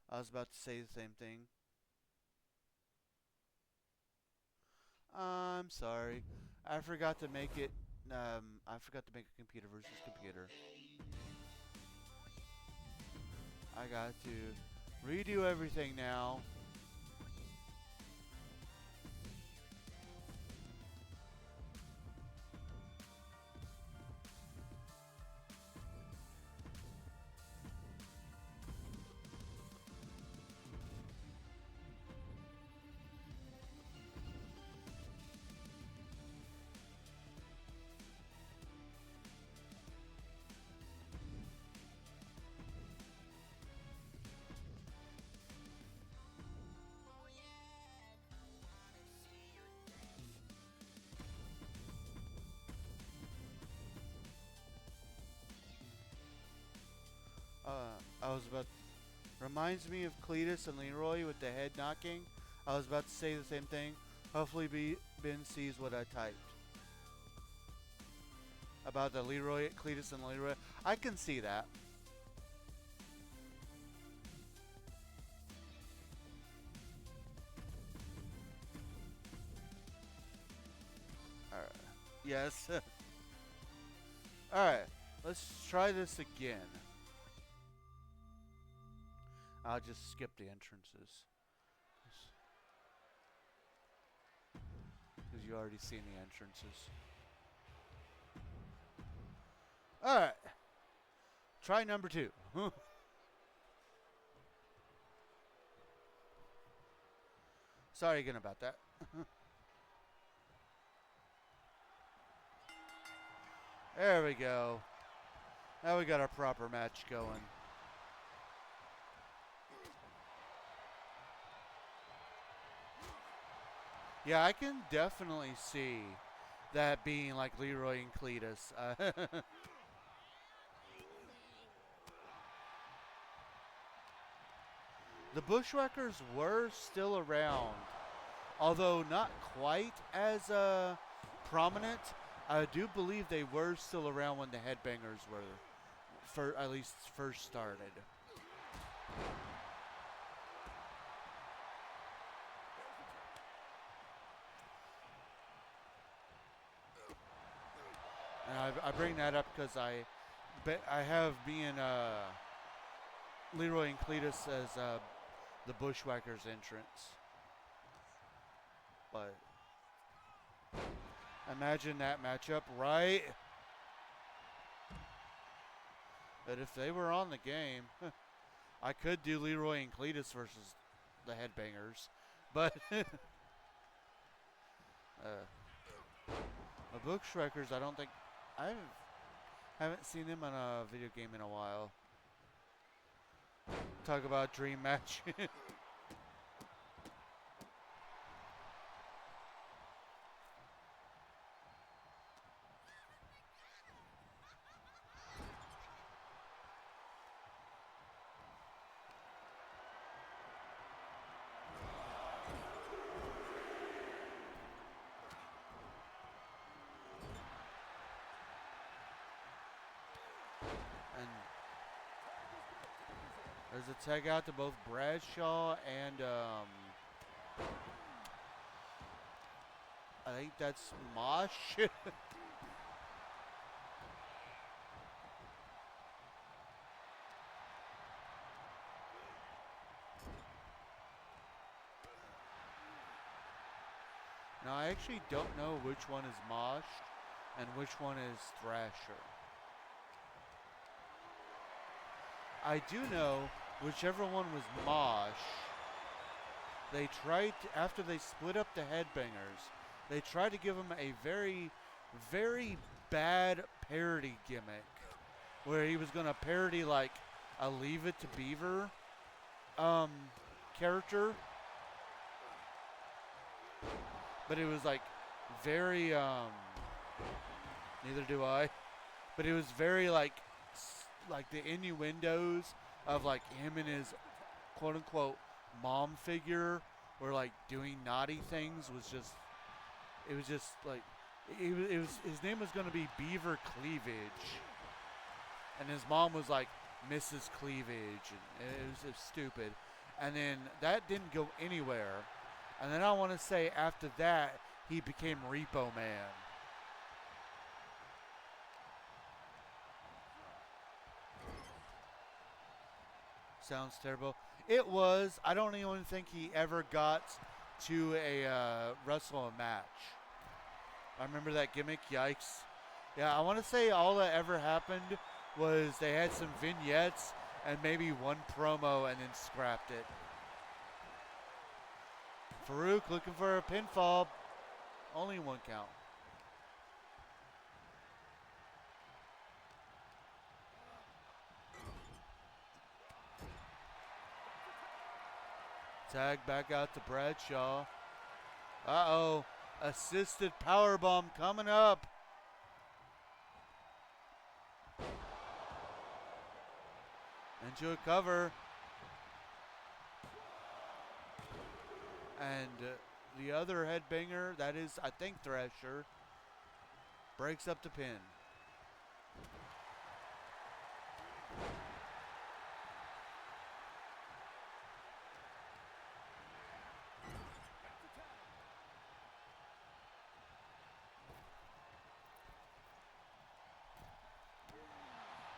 I was about to say the same thing. I'm sorry. I forgot to make it, I forgot to make a computer versus computer. I got to redo everything now. I was about. Reminds me of Cletus and Leroy with the head knocking. I was about to say the same thing. Hopefully, Ben sees what I typed about the Leroy, Cletus and Leroy. I can see that. Yes. Alright, let's try this again. I'll just skip the entrances. Because you already seen the entrances. Alright. Try number 2. Sorry again about that. There we go. Now we got our proper match going. Yeah, I can definitely see that being like Leroy and Cletus. The Bushwhackers were still around, although not quite as prominent. I do believe they were still around when the Headbangers were, at least first started. And I bring that up because I have me and Leroy and Cletus as the Bushwhackers entrance. But imagine that matchup, right? But if they were on the game, I could do Leroy and Cletus versus the Headbangers. But the Bushwhackers, I don't think I haven't seen them on a video game in a while. Talk about dream match. And there's a tag out to both Bradshaw and I think that's Mosh. Now I actually don't know which one is Mosh and which one is Thrasher. I do know whichever one was Mosh, they tried to, after they split up the Headbangers, they tried to give him a very, very bad parody gimmick where he was going to parody like a Leave It to Beaver character. But it was like very, neither do I, but it was very like the innuendos of like him and his quote unquote mom figure were like doing naughty things was just, it was just like, it was his name was going to be Beaver Cleavage. And his mom was like Mrs. Cleavage. And it was stupid. And then that didn't go anywhere. And then I want to say after that, he became Repo Man. Sounds terrible. It was. I don't even think he ever got to a wrestle a match. I remember that gimmick. Yikes. Yeah, I want to say all that ever happened was they had some vignettes and maybe one promo and then scrapped it. Farouk looking for a pinfall. Only one count. Tag back out to Bradshaw. Uh-oh. Assisted powerbomb coming up. Into a cover. And the other headbanger, that is, I think, Thrasher, breaks up the pin.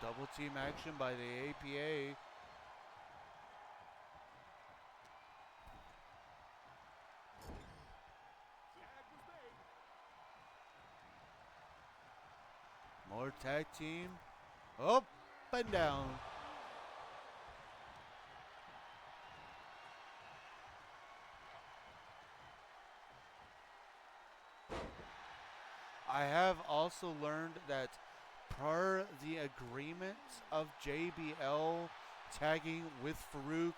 Double team action by the APA. More tag team. Up and down. I have also learned that per the agreement of JBL tagging with Farouk,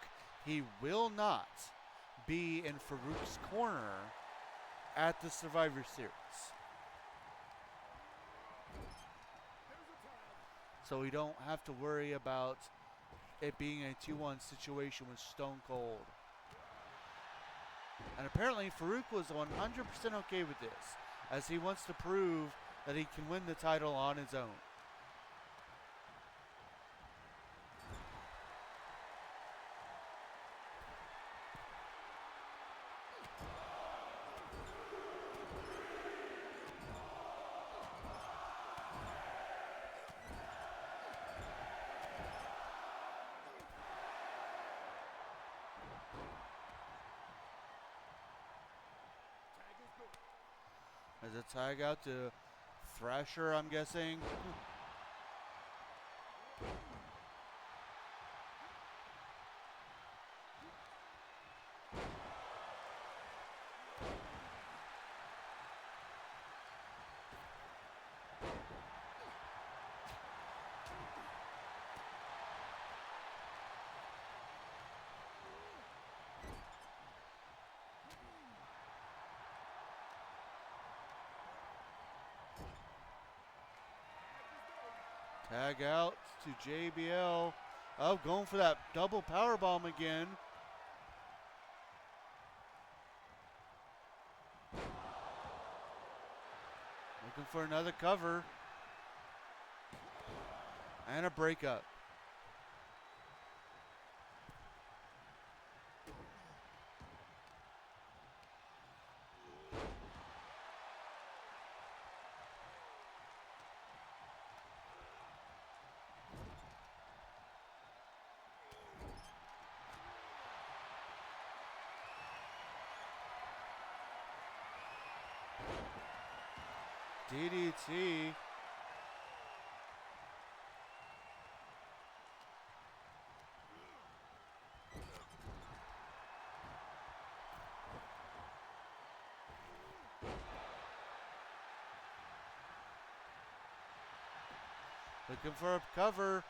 he will not be in Farouk's corner at the Survivor Series. So we don't have to worry about it being a 2-1 situation with Stone Cold. And apparently Farouk was 100% okay with this, as he wants to prove that he can win the title on his own. As a tag out to Thrasher, I'm guessing. Tag out to JBL. Oh, going for that double powerbomb again. Looking for another cover. And a breakup. DDT. Looking for a cover.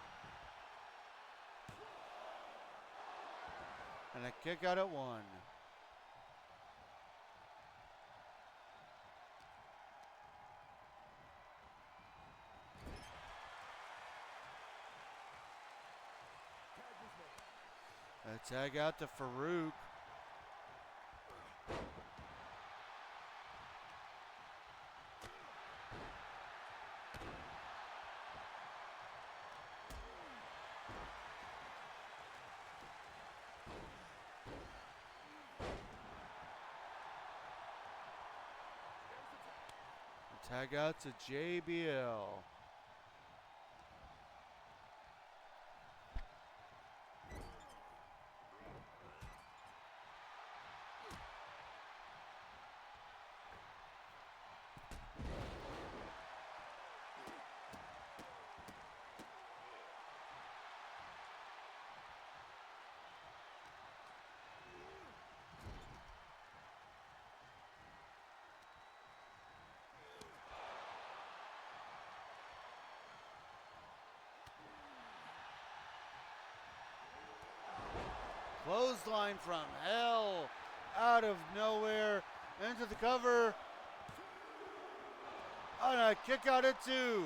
And a kick out at 1. A tag out to Farouk. Tag out to JBL. Clothesline from hell, out of nowhere, into the cover, and a kick out at 2.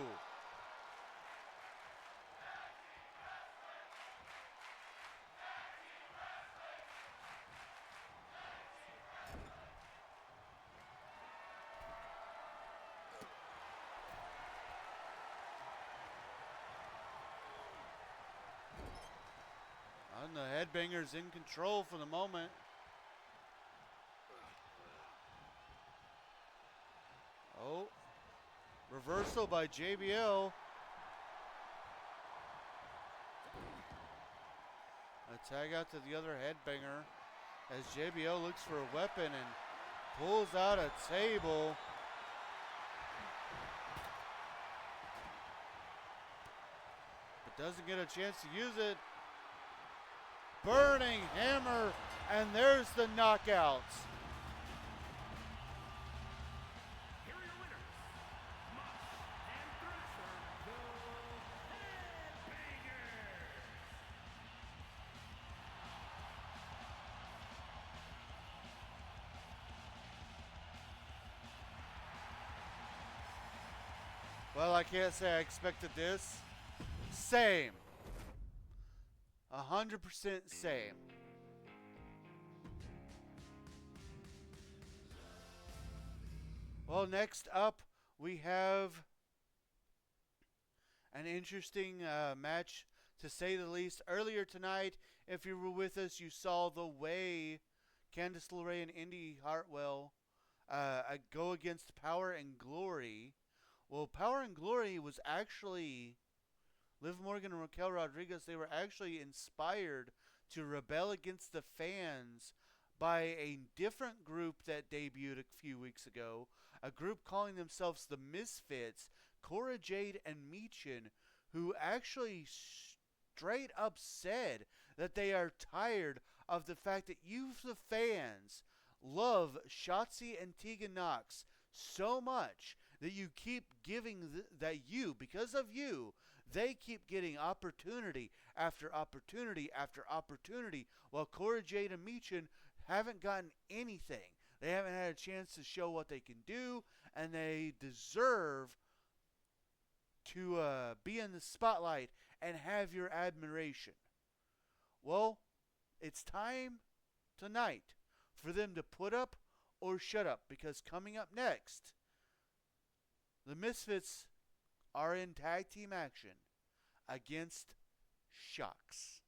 And the headbanger's in control for the moment. Oh, reversal by JBL. tag out to the other headbanger as JBL looks for a weapon and pulls out a table. But doesn't get a chance to use it. Burning hammer, and there's the knockout. Here are your winners, Mosh and Thrasher, the Headbangers. Well, I can't say I expected this. Same. 100% same. Well, next up, we have an interesting match, to say the least. Earlier tonight, if you were with us, you saw the way Candice LeRae and Indy Hartwell go against Power and Glory. Well, Power and Glory was actually Liv Morgan and Raquel Rodriguez. They were actually inspired to rebel against the fans by a different group that debuted a few weeks ago, a group calling themselves the Misfits, Cora Jade and Meechin, who actually straight up said that they are tired of the fact that you, the fans, love Shotzi and Tegan Knox so much that you keep giving because of you, they keep getting opportunity after opportunity after opportunity, while Cora Jade and Meechin haven't gotten anything. They haven't had a chance to show what they can do, and they deserve to be in the spotlight and have your admiration. Well, it's time tonight for them to put up or shut up, because coming up next, the Misfits are in tag team action against Shocks.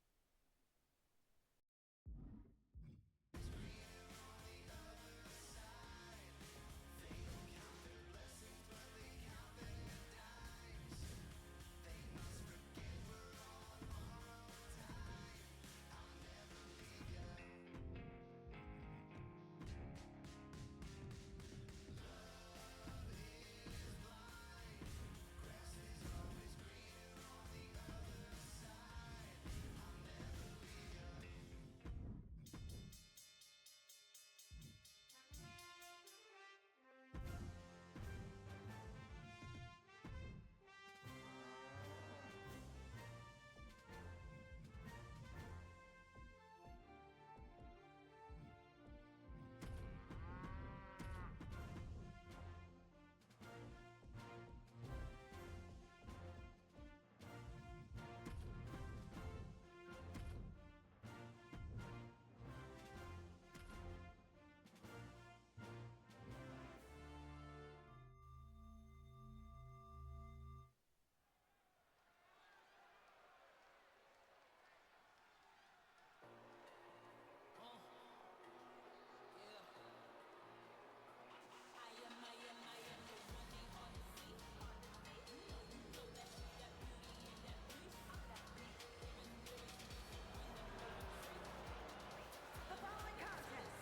The following contest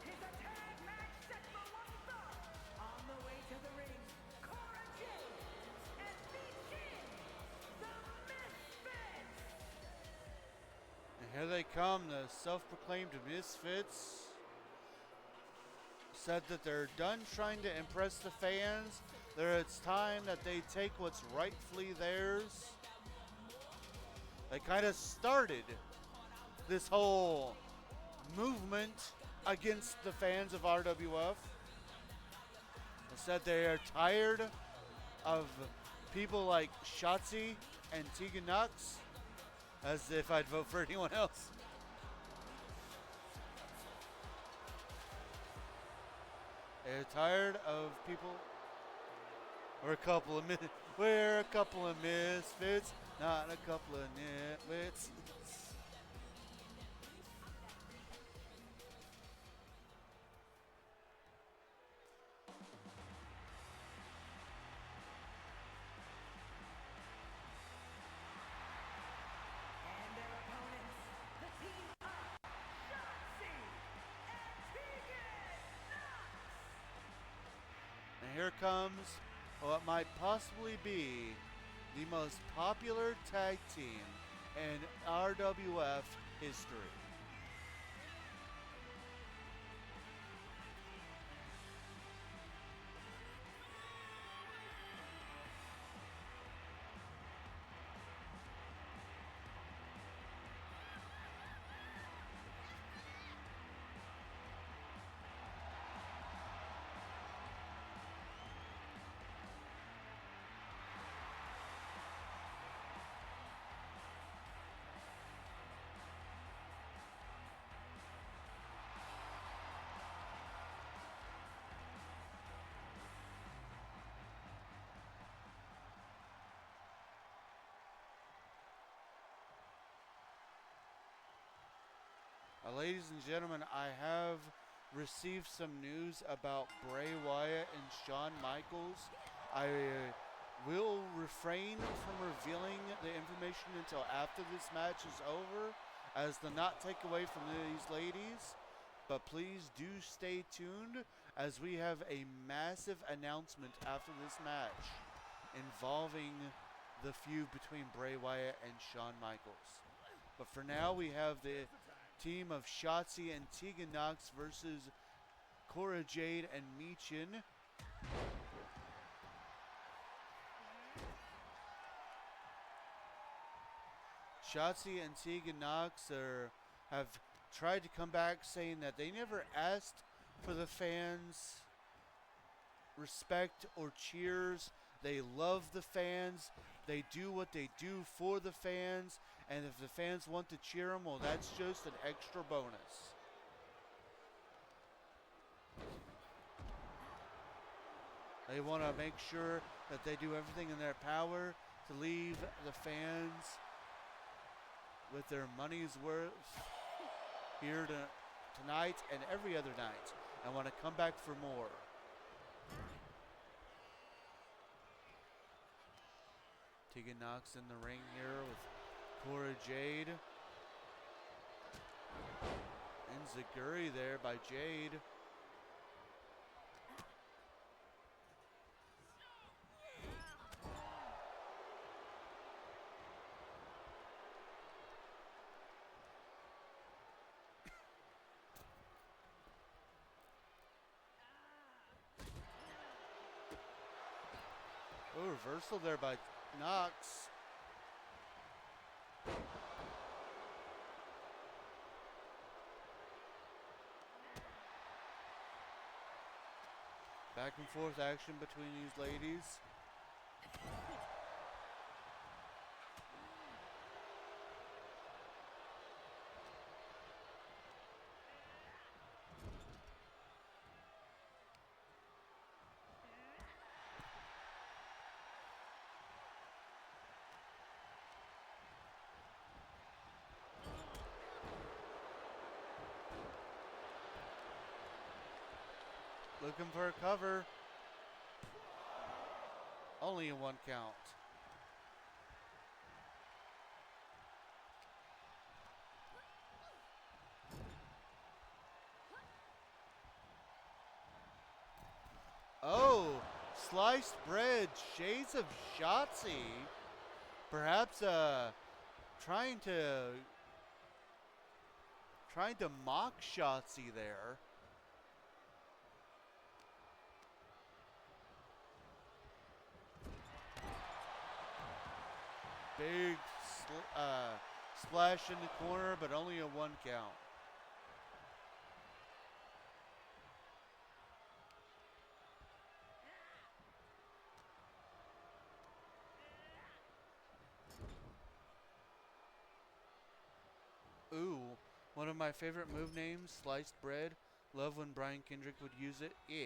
is a tag match set for one fall. On the way to the ring, Cora Jade and Meechin, the Misfits. And here they come, the self-proclaimed Misfits. Said that they're done trying to impress the fans. It's time that they take what's rightfully theirs. They kind of started this whole movement against the fans of RWF. They said they are tired of people like Shotzi and Tegan Knox, as if I'd vote for anyone else. They're tired of people. We're a couple of misfits, not a couple of nitwits. And their opponents, the team here comes what might possibly be the most popular tag team in RWF history. Ladies and gentlemen, I have received some news about Bray Wyatt and Shawn Michaels. I will refrain from revealing the information until after this match is over, as to not take away from these ladies. But please do stay tuned, as we have a massive announcement after this match involving the feud between Bray Wyatt and Shawn Michaels. But for now, we have the team of Shotzi and Tegan Knox versus Cora Jade and Michin. Shotzi and Tegan Knox have tried to come back, saying that they never asked for the fans' respect or cheers. They love the fans. They do what they do for the fans. And if the fans want to cheer them, well, that's just an extra bonus. They want to make sure that they do everything in their power to leave the fans with their money's worth here tonight and every other night, and want to come back for more. Tegan Knox in the ring here with Cora Jade. Enziguri there by Jade. Oh, reversal there by Knox. Back and forth action between these ladies. Looking for a cover. Only a one count. Oh, sliced bread, shades of Shotzi. Perhaps trying to mock Shotzi there. Big splash in the corner, but only a one count. Ooh, one of my favorite move names, sliced bread. Love when Brian Kendrick would use it. Yeah.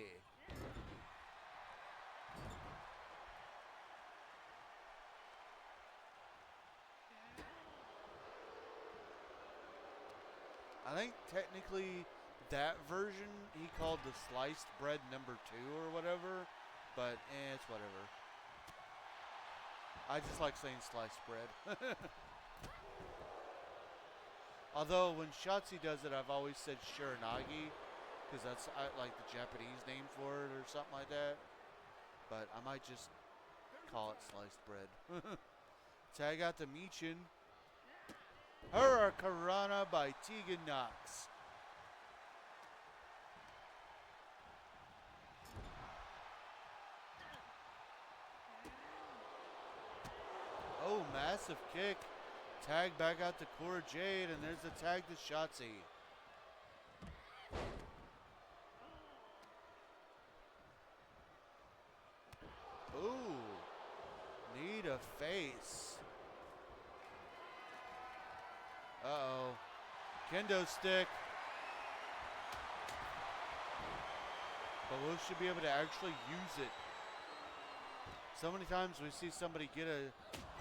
I think technically that version he called the sliced bread number 2 or whatever, but it's whatever. I just like saying sliced bread. Although when Shotzi does it, I've always said shiranagi, because that's like the Japanese name for it or something like that. but I might just call it sliced bread. Tag out to Meechin. Hurricanrana by Tegan Knox. Oh, massive kick. Tag back out to Cora Jade, and there's the tag to Shotzi. Ooh, need a face. Uh-oh. Kendo stick. But we should be able to actually use it. So many times we see somebody get a...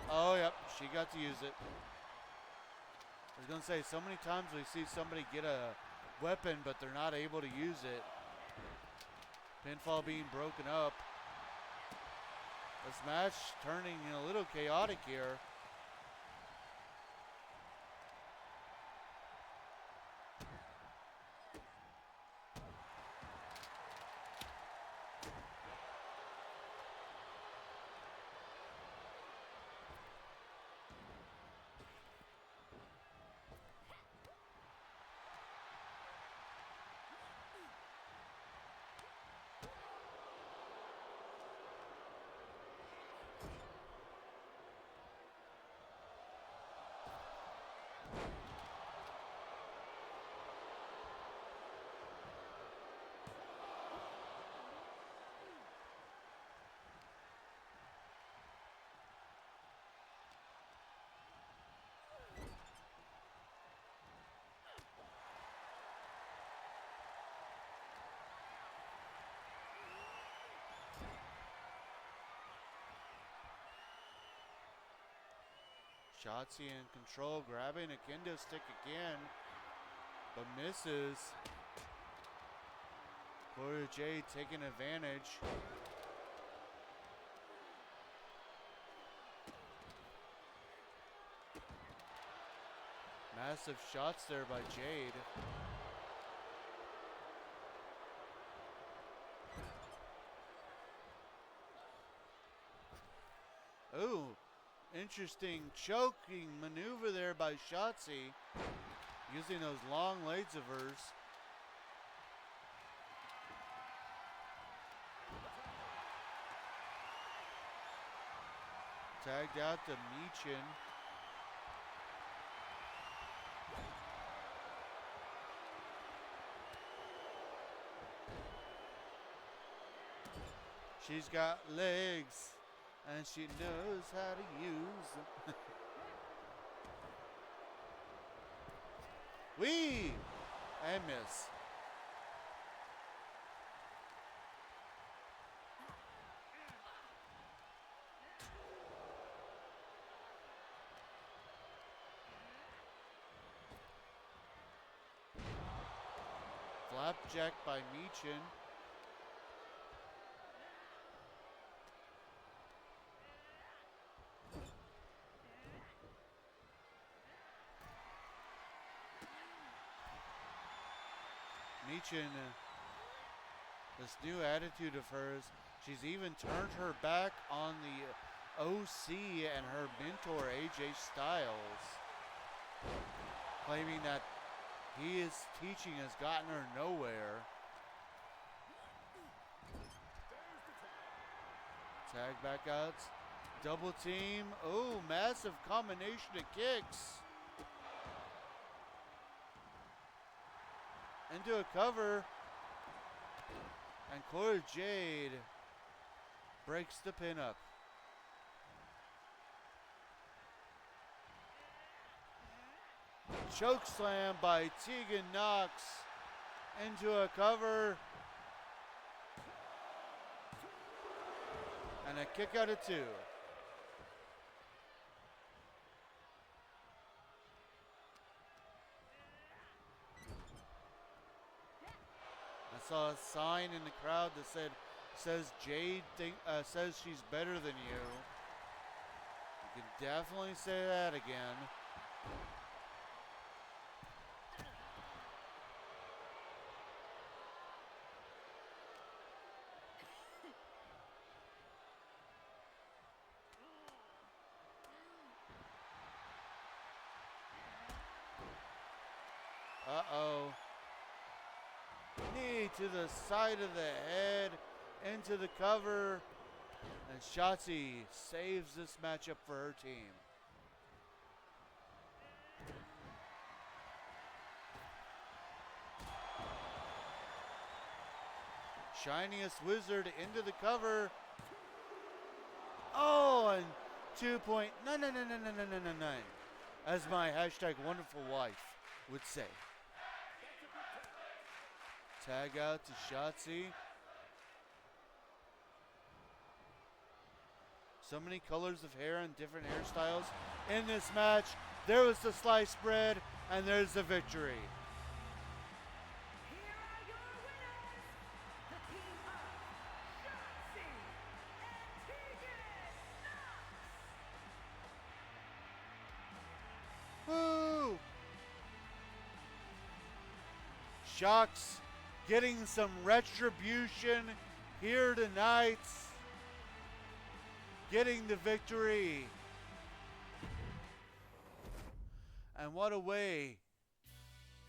Oh, yep, she got to use it. I was going to say, so many times we see somebody get a weapon, but they're not able to use it. Pinfall being broken up. This match turning a little chaotic here. Shotzi in control, grabbing a kendo stick again, but misses. Cora Jade taking advantage. Massive shots there by Jade. Ooh. Interesting choking maneuver there by Shotzi, using those long legs of hers. Tagged out to Meechin. She's got legs. And she knows how to use them. Wee! And miss. Flapjack by Meechin. Meechin, this new attitude of hers, she's even turned her back on the OC and her mentor AJ Styles, claiming that his teaching has gotten her nowhere. Tag back out, double team, oh, massive combination of kicks. Into a cover, and Cora Jade breaks the pin up. Choke slam by Tegan Knox into a cover, and a kick out of two. I saw a sign in the crowd that says Jade says she's better than you. You can definitely say that again. Uh-oh. Knee to the side of the head, into the cover, and Shotzi saves this matchup for her team. Shiniest Wizard into the cover. Oh, and 2.99999, as my hashtag wonderful wife would say. Tag out to Shotzi. So many colors of hair and different hairstyles in this match. There was the sliced bread, and there's the victory. Here are your winners, the team of Shotzi and Tegan Knox. Woo! Shocks getting some retribution here tonight. Getting the victory. And what a way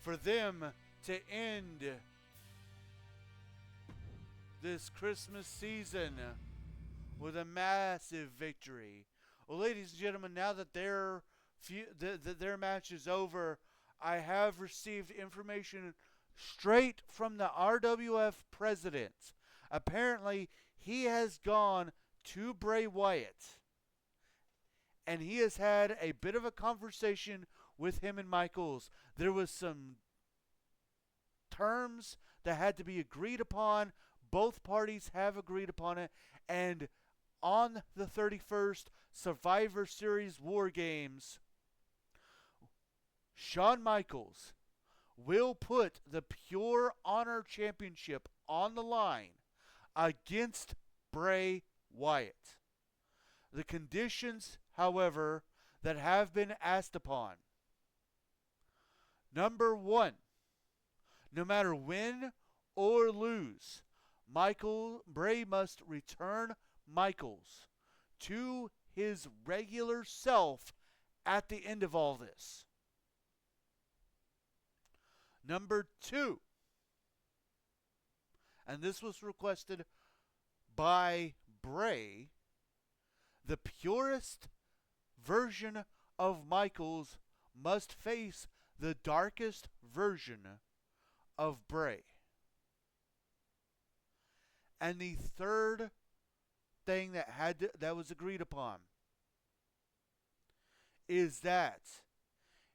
for them to end this Christmas season with a massive victory. Well, ladies and gentlemen, now that their match is over, I have received information straight from the RWF president. Apparently, he has gone to Bray Wyatt, and he has had a bit of a conversation with him and Michaels. There was some terms that had to be agreed upon. Both parties have agreed upon it, and on the 31st Survivor Series War Games, Shawn Michaels will put the Pure Honor Championship on the line against Bray Wyatt. The conditions, however, that have been asked upon. Number one, no matter win or lose, Bray must return Michaels to his regular self at the end of all this. Number two, and this was requested by Bray, the purest version of Michaels must face the darkest version of Bray. And the third thing that was agreed upon is that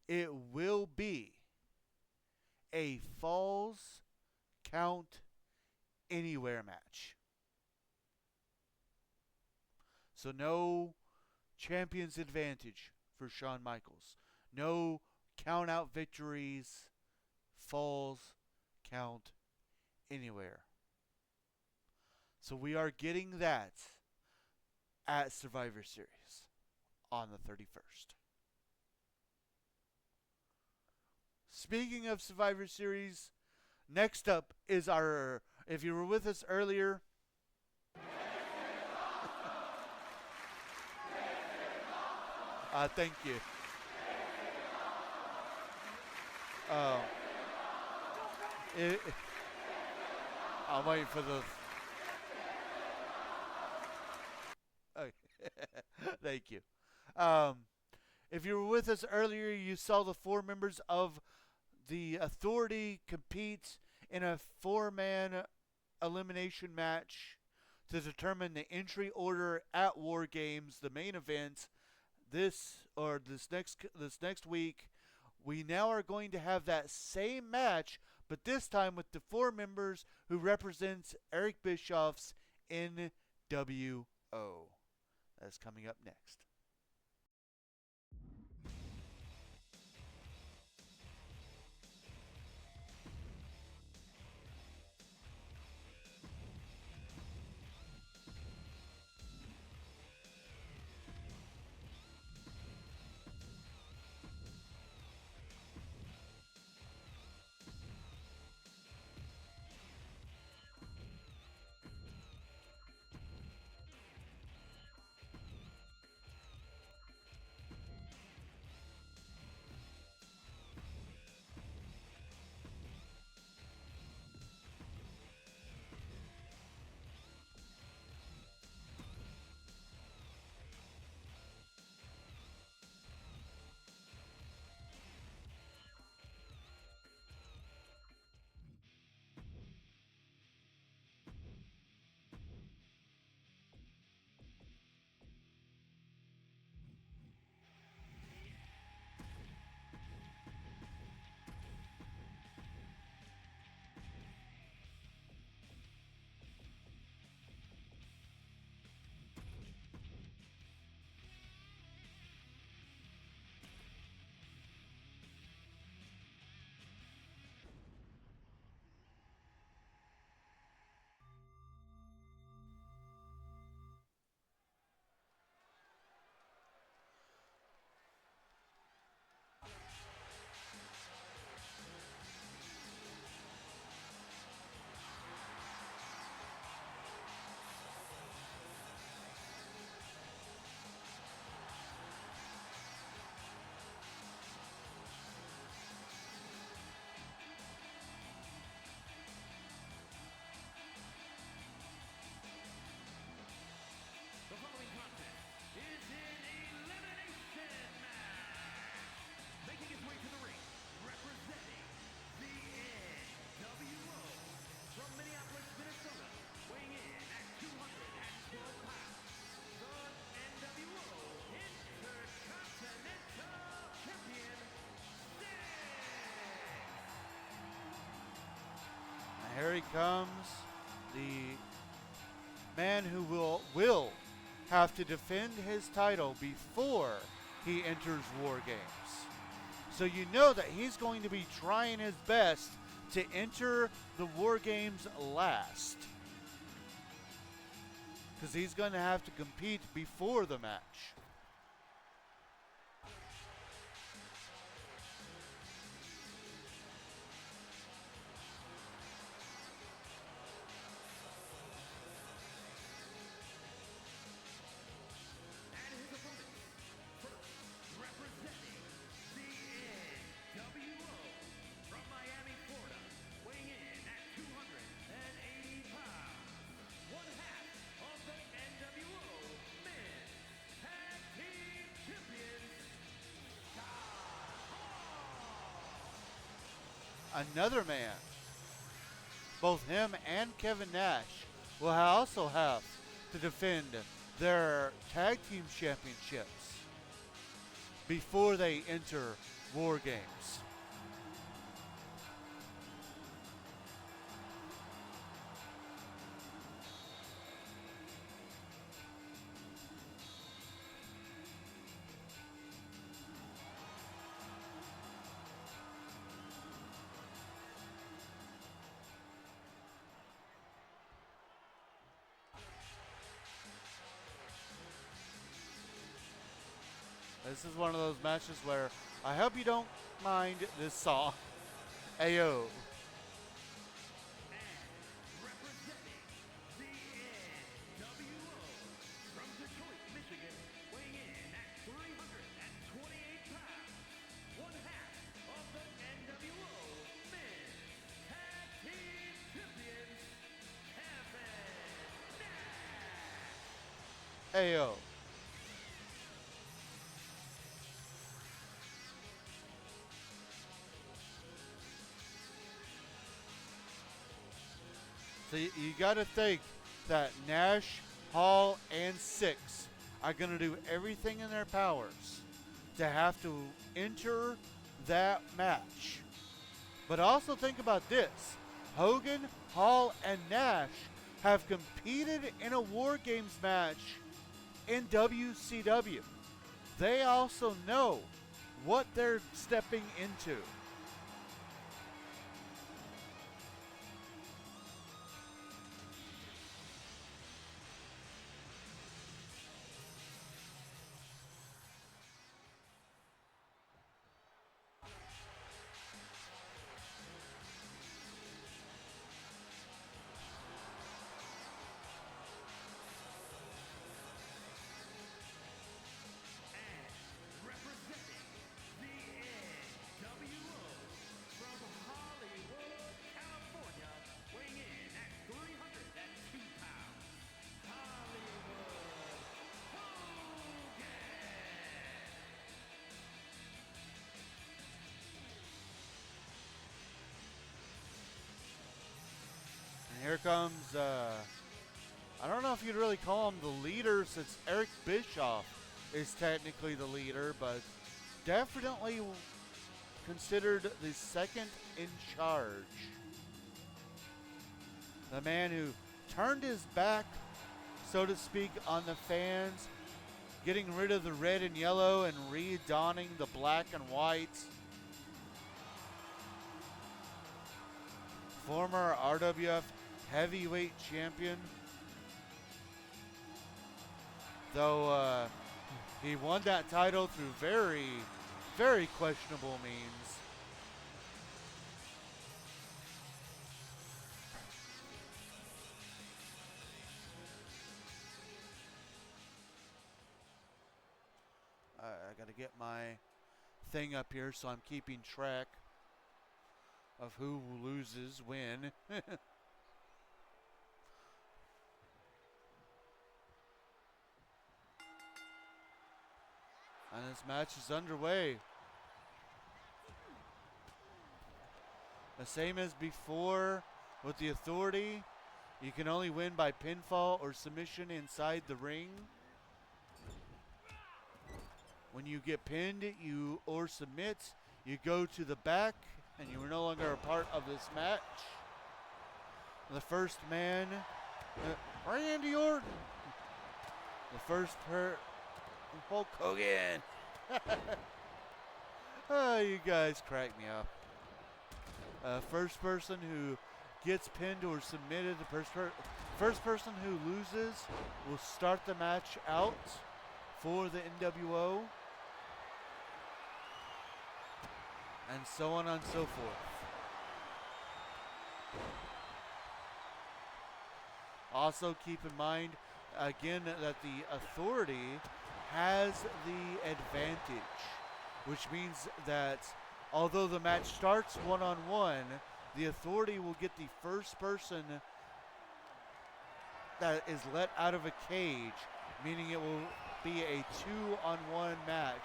it will be a Falls Count Anywhere match. So no champion's advantage for Shawn Michaels. No count out victories. Falls Count Anywhere. So we are getting that at Survivor Series on the 31st. Speaking of Survivor Series, next up is our, if you were with us earlier, thank you. I'm waiting for the. Okay. Thank you. If you were with us earlier, you saw the 4 members of the Authority compete in a 4-man elimination match to determine the entry order at War Games, the main event. This next week, we now are going to have that same match, but this time with the 4 members who represents Eric Bischoff's NWO. That's coming up next. he comes, the man who will have to defend his title before he enters War Games. So you know that he's going to be trying his best to enter the War Games last. Because he's going to have to compete before the match. And his opponents, first representing the NWO from Miami, Florida, weighing in at 280 pounds, one half of the NWO Men's Tag Team Champions, Another man. Both him and Kevin Nash will also have to defend their tag team championships before they enter War Games. This is one of those matches where I hope you don't mind this song. Ayo. representing the NWO from Detroit, Michigan, weighing in at 328 pounds, one half of the NWO Men's Tag Team Champions, Kevin Nash. Ayo. So you got to think that Nash, Hall, and Six are going to do everything in their powers to have to enter that match. But also think about this. Hogan, Hall, and Nash have competed in a War Games match in WCW. They also know what they're stepping into. Representing the NWO from Hollywood, California, weighing in at 302 pounds, Hollywood Hogan. And here comes, I don't know if you'd really call him the leader since Eric Bischoff is technically the leader, but definitely considered the second in charge. The man who turned his back, so to speak, on the fans, getting rid of the red and yellow and redonning the black and white. Former RWF heavyweight champion. Though he won that title through very, very questionable means. I got to get my thing up here so I'm keeping track of who loses when. And this match is underway. The same as before with the Authority. You can only win by pinfall or submission inside the ring. When you get pinned or submit, you go to the back and you are no longer a part of this match. the first man, Randy Orton. The first Hulk Hogan. Oh, you guys crack me up. First person who gets pinned or submitted, the first person who loses will start the match out for the NWO. And so on and so forth. Also keep in mind, again, that the Authority has the advantage, which means that although the match starts one-on-one, the Authority will get the first person that is let out of a cage, meaning it will be a 2-on-1 match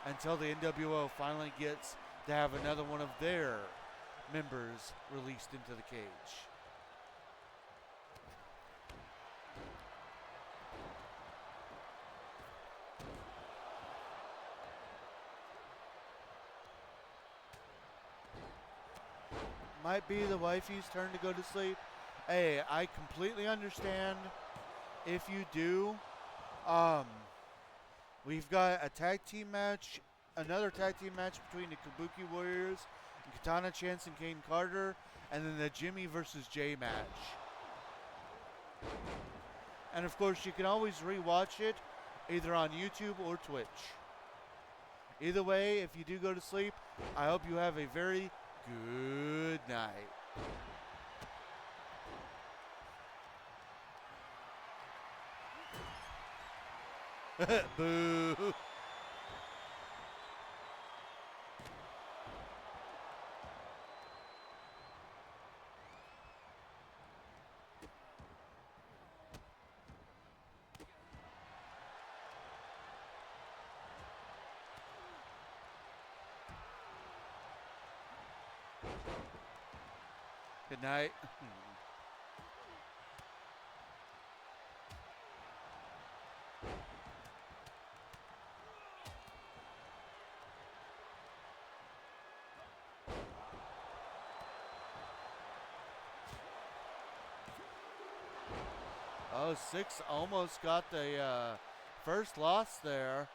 until the NWO finally gets to have another one of their members released into the cage. Might be the wifey's turn to go to sleep. Hey, I completely understand if you do. We've got a tag team match, another tag team match between the Kabuki Warriors and Katana Chance and Kane Carter, and then the Jimmy versus Jay match. And of course, you can always rewatch it either on YouTube or Twitch. Either way, if you do go to sleep, I hope you have a very good night. Boo. Good night. Oh, 6 almost got the first loss there.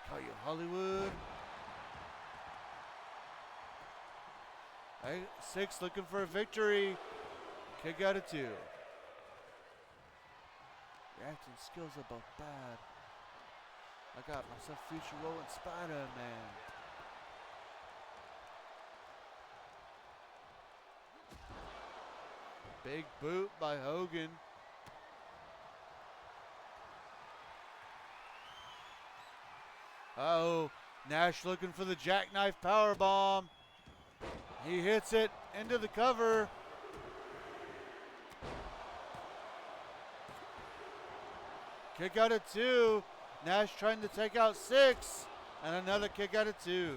Call you Hollywood. Hey, 6 looking for a victory. Kick out of 2. Your acting skills are both bad. I got myself future role in Spider-Man. Big boot by Hogan. Uh-oh, Nash looking for the jackknife powerbomb. He hits it into the cover. Kick out of 2. Nash trying to take out 6. And another kick out of 2.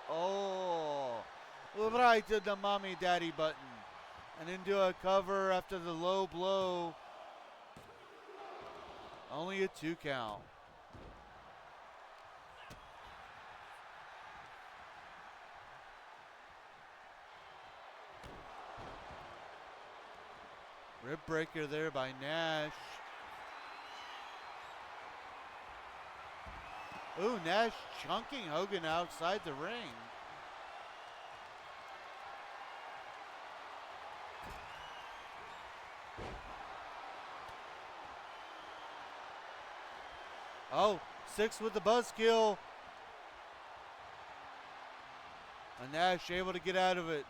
Oh, right to the mommy daddy button. And into a cover after the low blow. Only a 2 count. Rib breaker there by Nash. Ooh, Nash chunking Hogan outside the ring. Oh, 6 with the buzzkill. And Nash able to get out of it.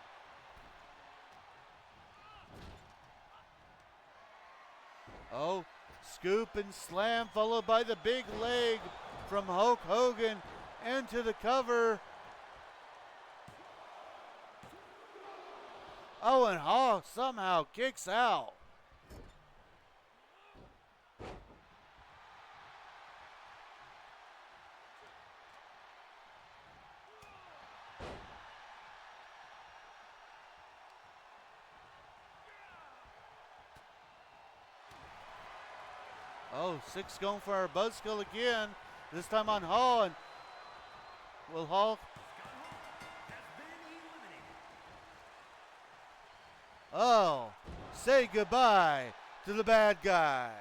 Oh, scoop and slam followed by the big leg from Hulk Hogan into the cover. Oh, and Hulk somehow kicks out. Oh, Six going for our buzzkill again. This time on Hall. And will Hall? Oh, say goodbye to the bad guy.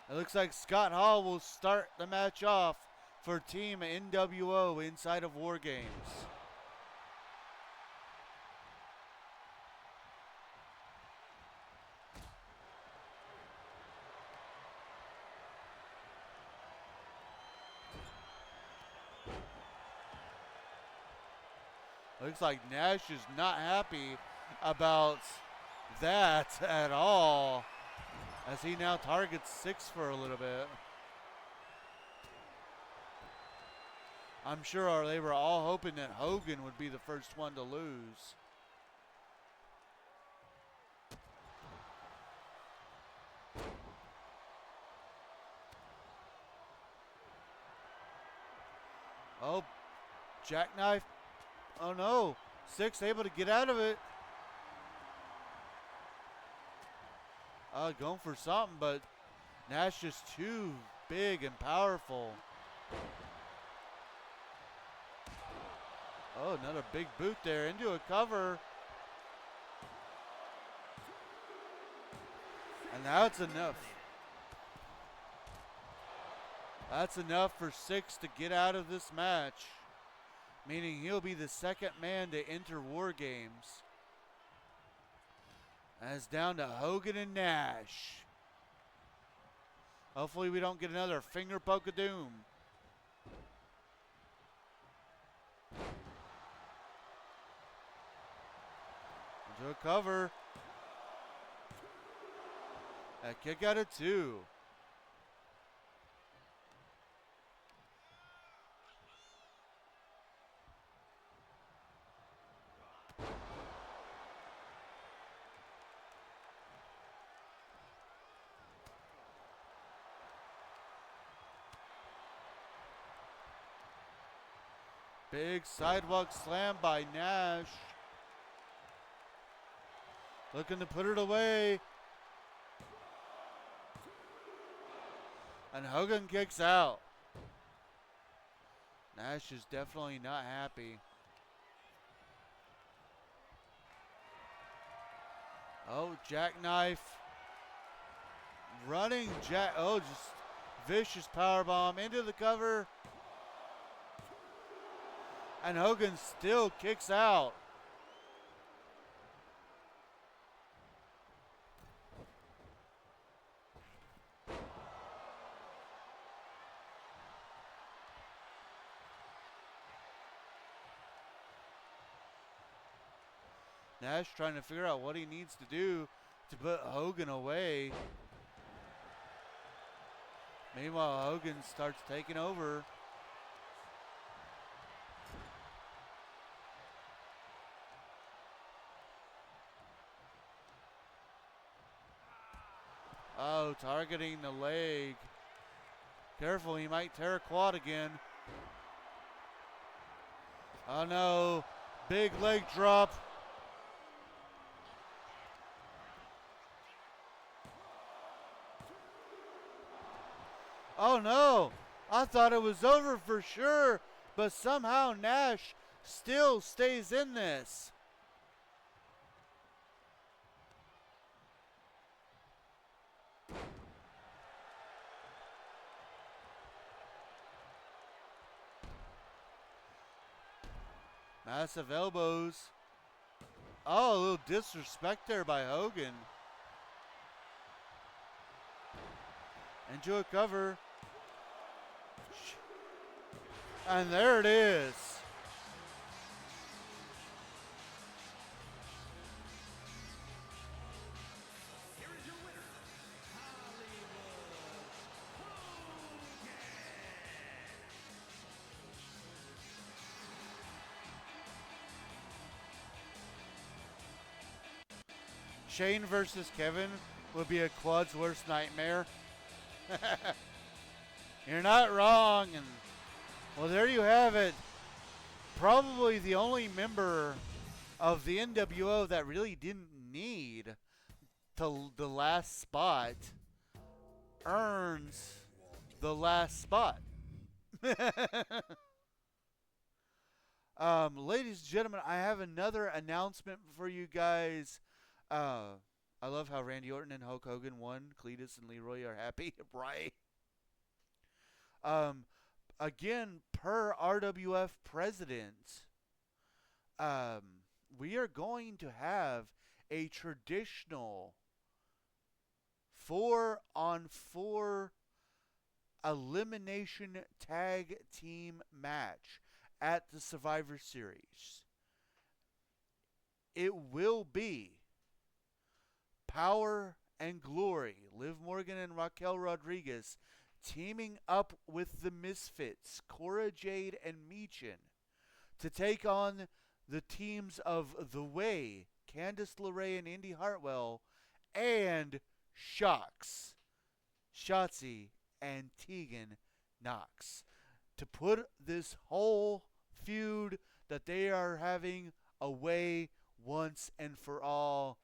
It looks like Scott Hall will start the match off for Team NWO inside of War Games. Looks like Nash is not happy about that at all, as he now targets Six for a little bit. I'm sure they were all hoping that Hogan would be the first one to lose. Oh, jackknife. Oh no, Six able to get out of it. Going for something, but Nash just too big and powerful. Oh, another big boot there into a cover. And that's enough. That's enough for Six to get out of this match, meaning he'll be the second man to enter War Games. And it's down to Hogan and Nash. Hopefully we don't get another finger poke of doom. Into a cover. A kick out of two. Big sidewalk slam by Nash. Looking to put it away. And Hogan kicks out. Nash is definitely not happy. Oh, jackknife. Running jack. Oh, just vicious powerbomb into the cover. And Hogan still kicks out. Nash trying to figure out what he needs to do to put Hogan away. Meanwhile, Hogan starts taking over. Oh, targeting the leg. Careful, he might tear a quad again. Oh no, big leg drop. Oh no, I thought it was over for sure, but somehow Nash still stays in this. Massive elbows. Oh, a little disrespect there by Hogan. Into a cover. And there it is. Here is your winner, Hollywood Hogan. Shane versus Kevin would be a quad's worst nightmare. You're not wrong. And well, there you have it. Probably the only member of the NWO that really didn't need the last spot earns the last spot. Ladies and gentlemen, I have another announcement for you guys. I love how Randy Orton and Hulk Hogan won. Cletus and Leroy are happy, right? Um, Again, per RWF president, um, we are going to have a traditional 4-on-4 elimination tag team match at the Survivor Series. It will be Power and Glory, Liv Morgan and Raquel Rodriguez, teaming up with the Misfits, Cora Jade and Michin, to take on the teams of The Way, Candice LeRae and Indy Hartwell, and Shox, Shotzi, and Tegan Knox, to put this whole feud that they are having away once and for all.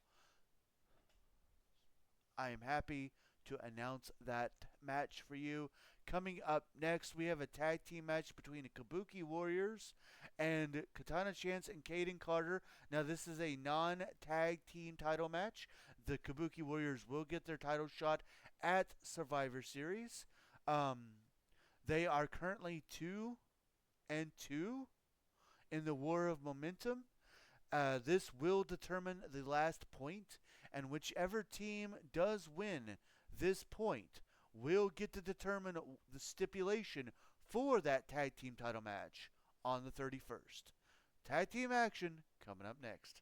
I am happy to announce that match for you. Coming up next, we have a tag team match between the Kabuki Warriors and Katana Chance and Kaden Carter. Now, this is a non-tag team title match. The Kabuki Warriors will get their title shot at Survivor Series. They are currently 2-2 in the War of Momentum. This will determine the last point, and whichever team does win this point will get to determine the stipulation for that tag team title match on the 31st. Tag team action coming up next.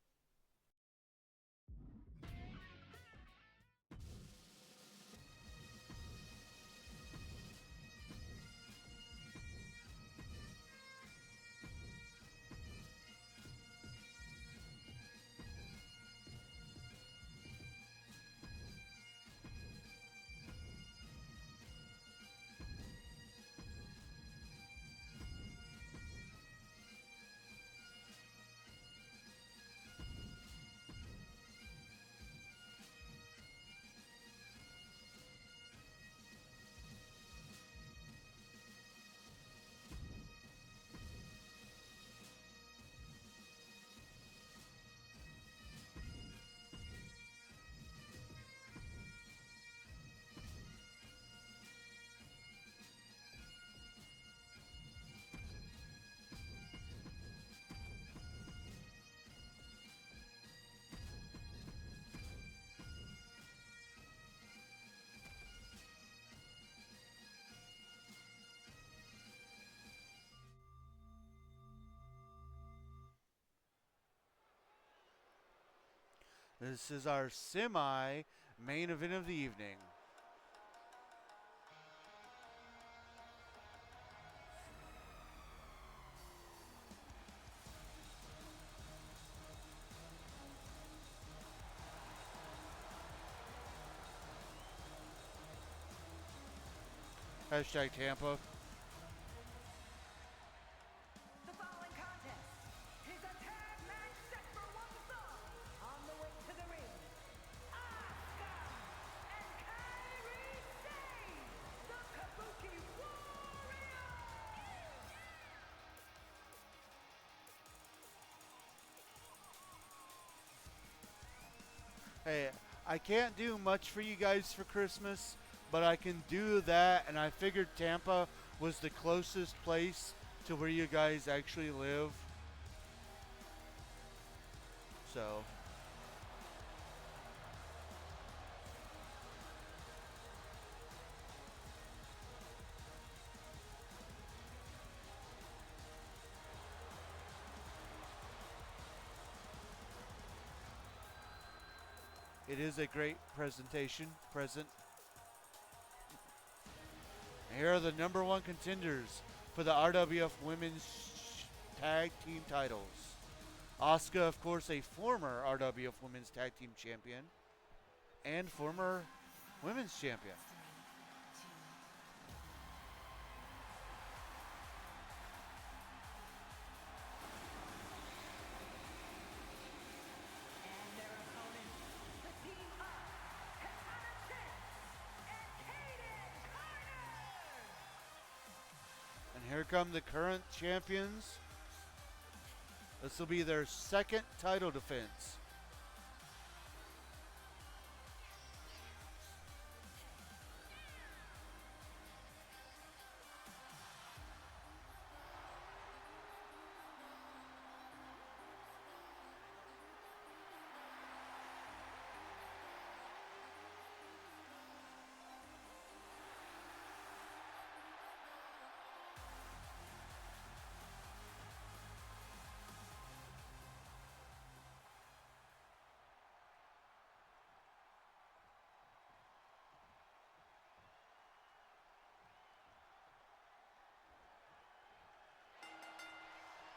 This is our semi-main event of the evening. Hashtag Tampa. The following contest is a tag match set for one fall. On the way to the ring, Asuka and Kairi Sane, the Kabuki Warriors. Hey, I can't do much for you guys for Christmas, but I can do that, and I figured Tampa was the closest place to where you guys actually live. So, it is a great present. Here are the number one contenders for the RWF Women's Tag Team titles. Asuka, of course, a former RWF Women's Tag Team champion and former Women's champion. And their opponents, the team of come the current champions. This will be their second title defense.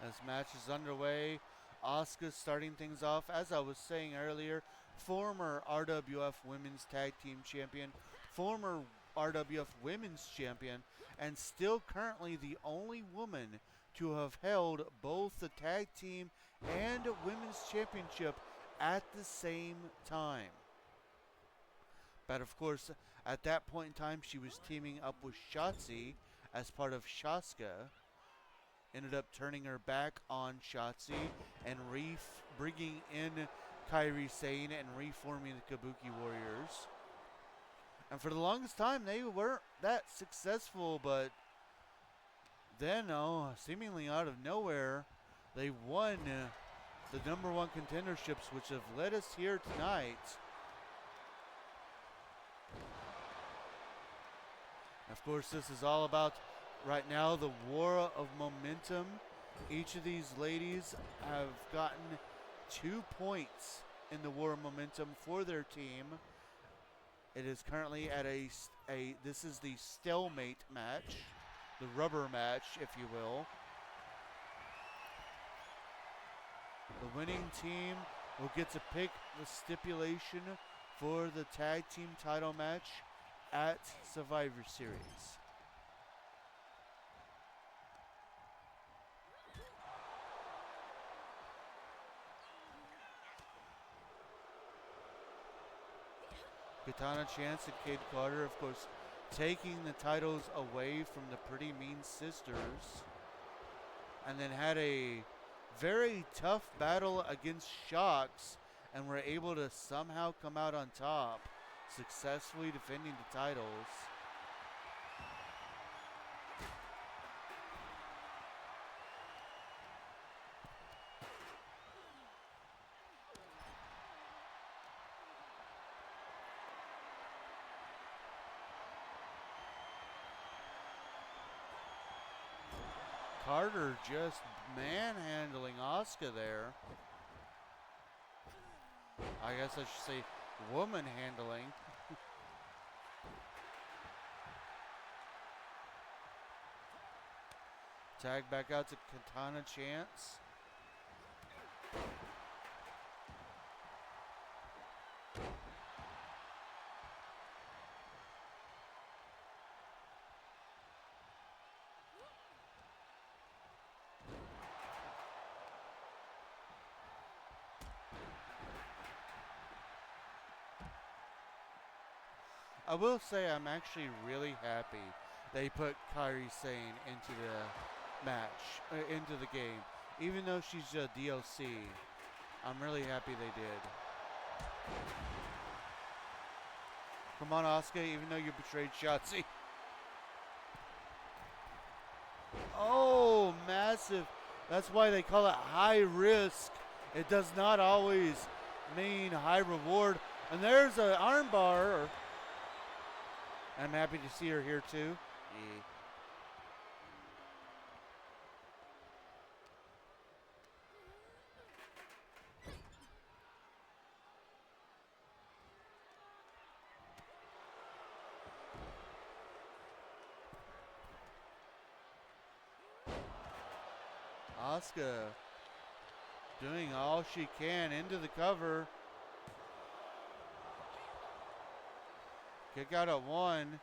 As match is underway, Asuka starting things off. As I was saying earlier, former RWF Women's Tag Team Champion, former RWF Women's Champion, and still currently the only woman to have held both the Tag Team and Women's Championship at the same time. But of course, at that point in time, she was teaming up with Shotzi as part of Shaska. Ended up turning her back on Shotzi and bringing in Kairi Sane and reforming the Kabuki Warriors. And for the longest time, they weren't that successful, but then, seemingly out of nowhere, they won the #1 contenderships, which have led us here tonight. Of course, this is all about right now the war of momentum. Each of these ladies have gotten 2 points in the war of momentum for their team. It is currently at this is the stalemate match, the rubber match, if you will. The winning team will get to pick the stipulation for the tag team title match at Survivor Series. Katana Chance and Kid Carter, of course, taking the titles away from the Pretty Mean Sisters, and then had a very tough battle against Shocks and were able to somehow come out on top, successfully defending the titles. Carter just manhandling Asuka there. I guess I should say woman handling. Tag back out to Katana Chance. I will say I'm actually really happy they put Kairi Sane into the match, into the game. Even though she's a DLC, I'm really happy they did. Come on, Asuka, even though you betrayed Shotzi. Oh, massive. That's why they call it high risk. It does not always mean high reward. And there's an armbar. I'm happy to see her here too. Asuka doing all she can into the cover. Kick out at 1.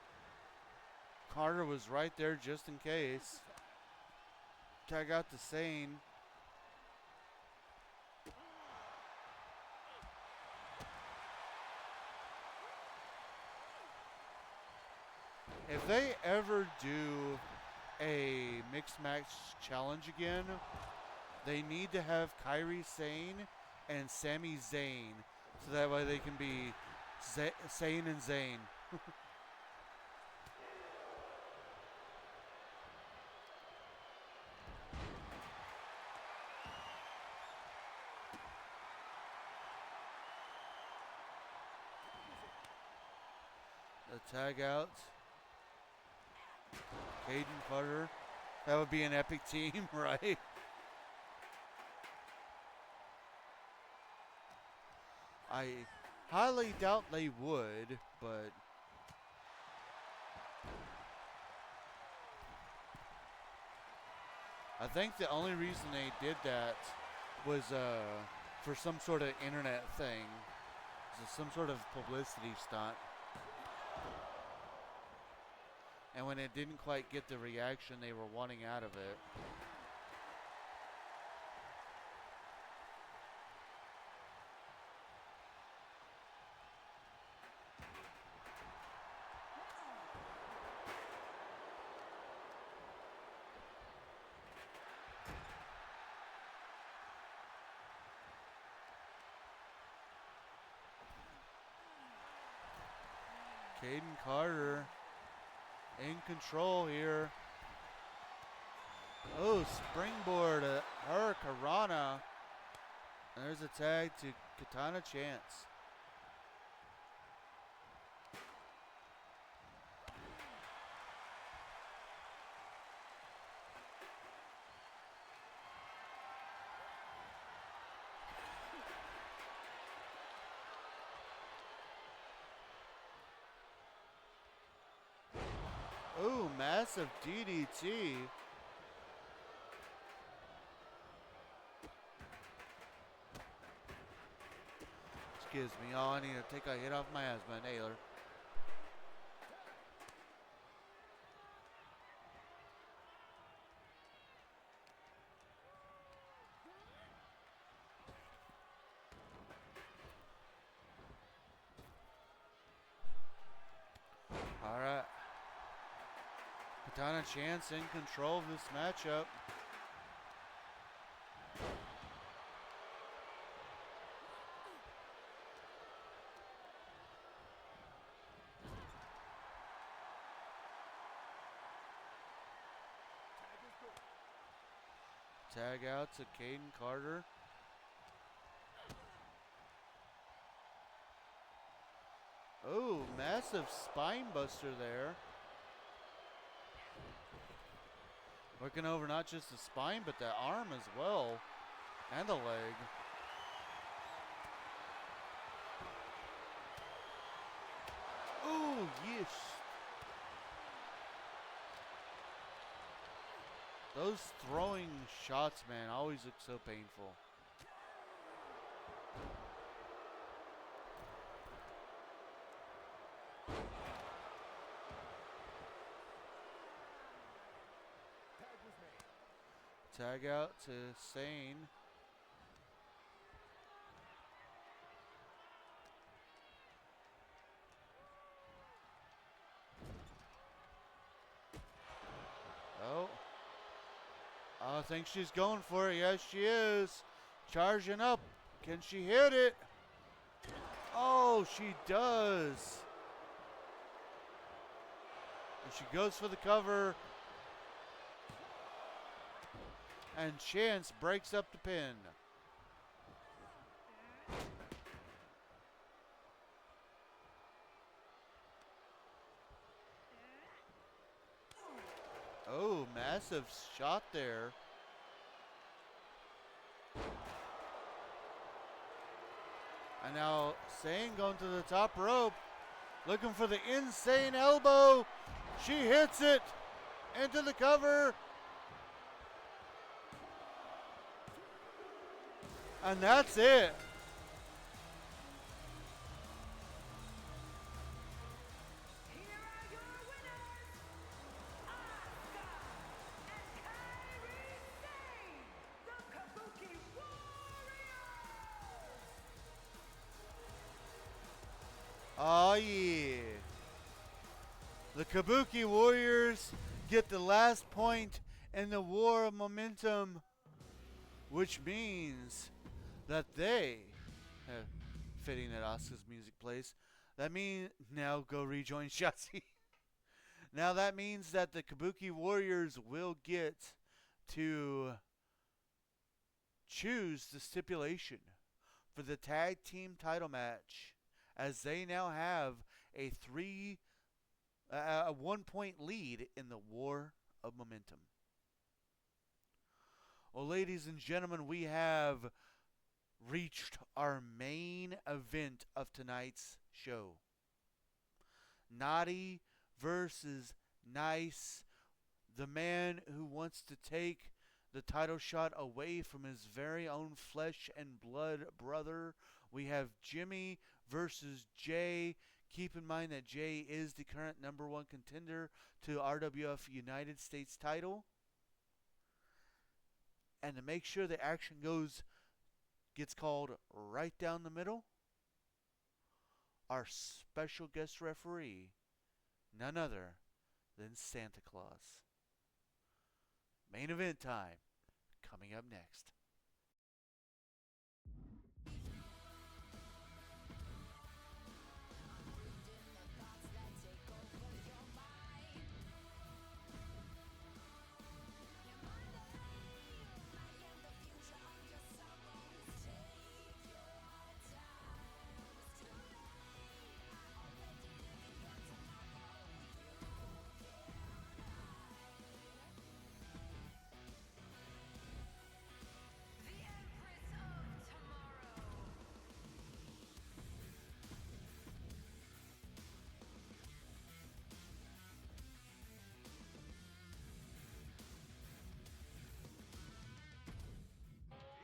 Carter was right there just in case. Tag out to Sane. If they ever do a mixed match challenge again, they need to have Kairi Sane and Sami Zayn, so that way they can be Sane and Zayn. The tag out. Caden Carter. That would be an epic team, right? I highly doubt they would, but I think the only reason they did that was for some sort of internet thing. Some sort of publicity stunt. And when it didn't quite get the reaction they were wanting out of it. Caden Carter in control here. Oh, springboard Hurricanrana. And there's a tag to Katana Chance. Ooh, massive DDT. Excuse me, oh, I need to take a hit off my asthma inhaler. All right. Katana Chance in control of this matchup. Tag out to Caden Carter. Oh, massive spine buster there. Working over not just the spine, but the arm as well. And the leg. Ooh, yes. Those throwing shots, man, always look so painful. Tag out to Sane. Oh. I think she's going for it. Yes, she is. Charging up. Can she hit it? Oh, she does. And she goes for the cover. And Chance breaks up the pin. Oh, massive shot there. And now Sane going to the top rope. Looking for the insane elbow. She hits it into the cover. And that's it. Here are your winners, Asuka and Kairi Sane, the Kabuki Warriors. Oh, yeah. The Kabuki Warriors get the last point in the war of momentum, which means that they, fitting that Asuka's music plays, that means now go rejoin Shotzi. Now that means that the Kabuki Warriors will get to choose the stipulation for the tag team title match, as they now have a 1 point lead in the war of momentum. Well, ladies and gentlemen, we have reached our main event of tonight's show. Naughty versus Nice, the man who wants to take the title shot away from his very own flesh and blood brother. We have Jimmy versus Jay. Keep in mind that Jay is the current #1 contender to RWF United States title. And to make sure the action gets called right down the middle, our special guest referee, none other than Santa Claus. Main event time, coming up next. The Empress of Tomorrow.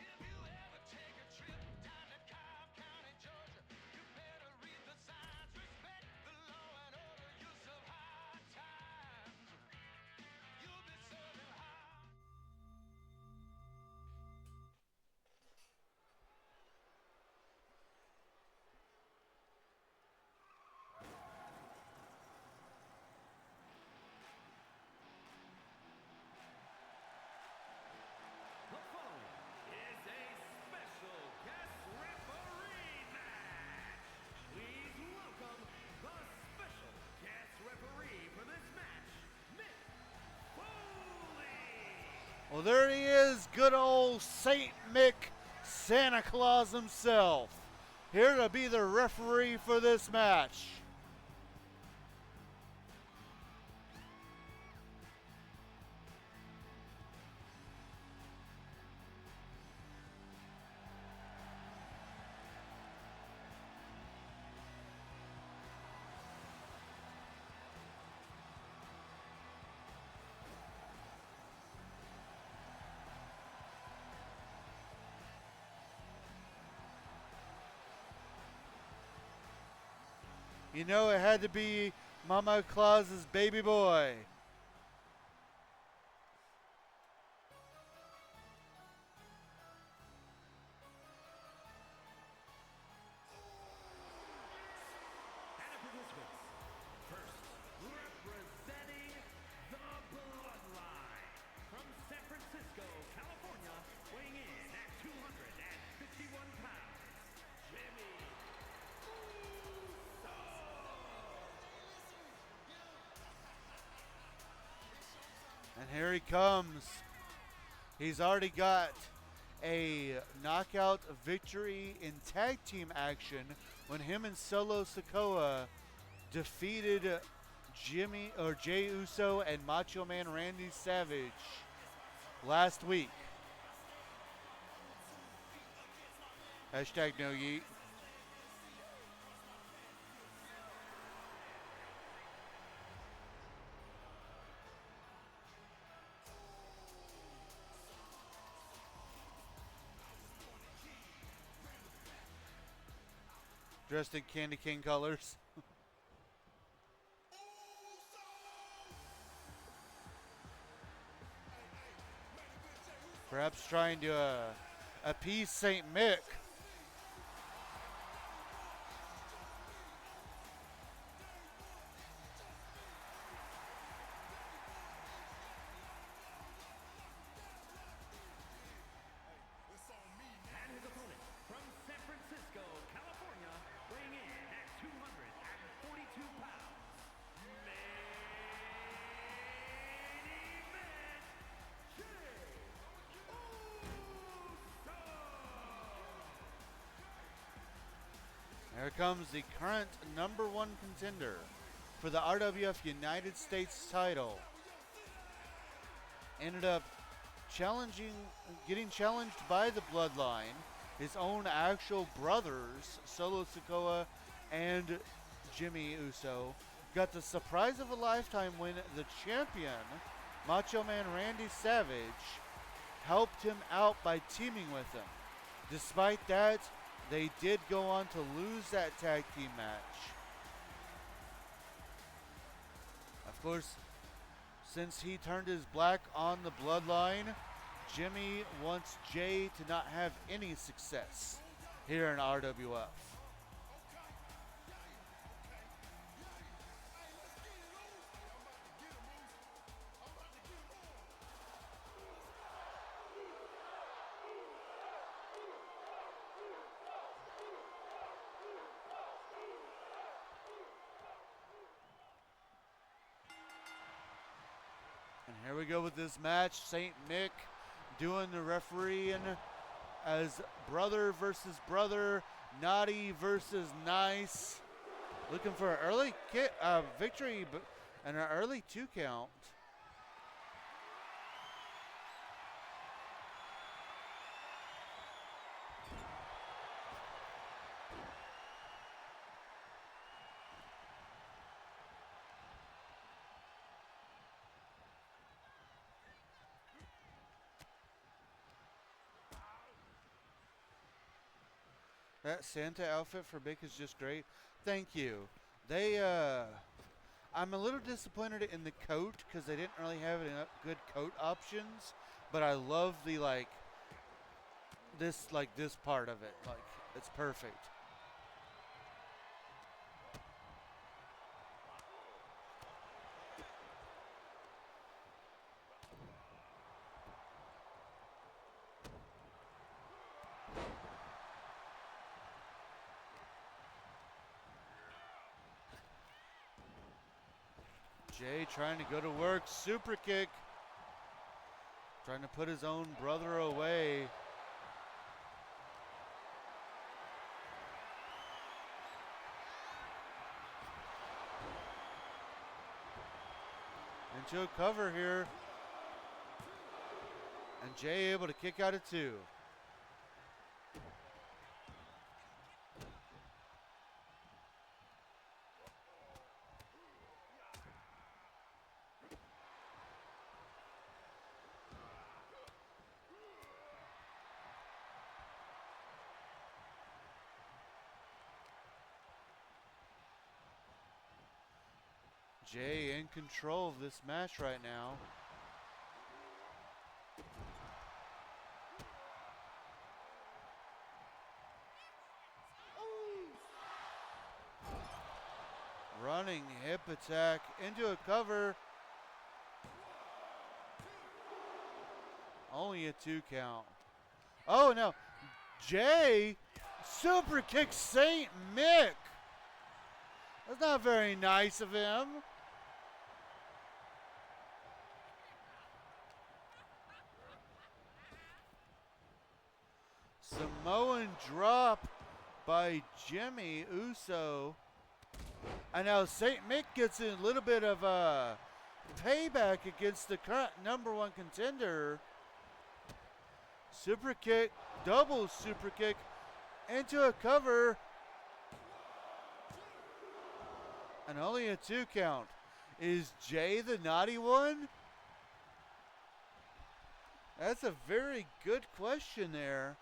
If you ever take a trip down to Cobb County, Georgia, you better read the signs, respect the law and order, use of high times. You'll be serving high. The following is a special guest referee match. Please welcome the special guest referee for this match, Mick Foley. Well, there he is, good old Saint Mick, Santa Claus himself, here to be the referee for this match. You know, it had to be Mama Claus's baby boy. And the participants, first, representing the Bloodline, from San Francisco, California, weighing in at 251 pounds, Jimmy Uso. And here he comes. He's already got a knockout victory in tag team action when him and Solo Sikoa defeated Jay Uso and Macho Man Randy Savage last week. Hashtag no yeet. Dressed in Candy Cane colors. Perhaps trying to appease St. Mick. Here comes the current #1 contender for the RWF United States title. Ended up getting challenged by the Bloodline, his own actual brothers, Solo Sikoa and Jimmy Uso. Got the surprise of a lifetime when the champion, Macho Man Randy Savage, helped him out by teaming with him. Despite that, they did go on to lose that tag team match. Of course, since he turned his back on the Bloodline, Jimmy wants Jay to not have any success here in RWF. And here we go with this match. St. Mick doing the refereeing as brother versus brother, Naughty versus Nice. Looking for an early victory and an early 2 count. That Santa outfit for Mick is just great. Thank you. I'm a little disappointed in the coat because they didn't really have any good coat options, but I love the this part of it. Like, it's perfect. Jay trying to go to work, super kick. Trying to put his own brother away. Into a cover here. And Jay able to kick out at 2. Jay in control of this match right now. Running hip attack into a cover. Only a 2 count. Oh no, Jay super kicks St. Mick. That's not very nice of him. Samoan drop by Jimmy Uso. And now St. Mick gets a little bit of payback against the current #1 contender. Super kick, double super kick into a cover. And only a 2 count. Is Jay the naughty one? That's a very good question there.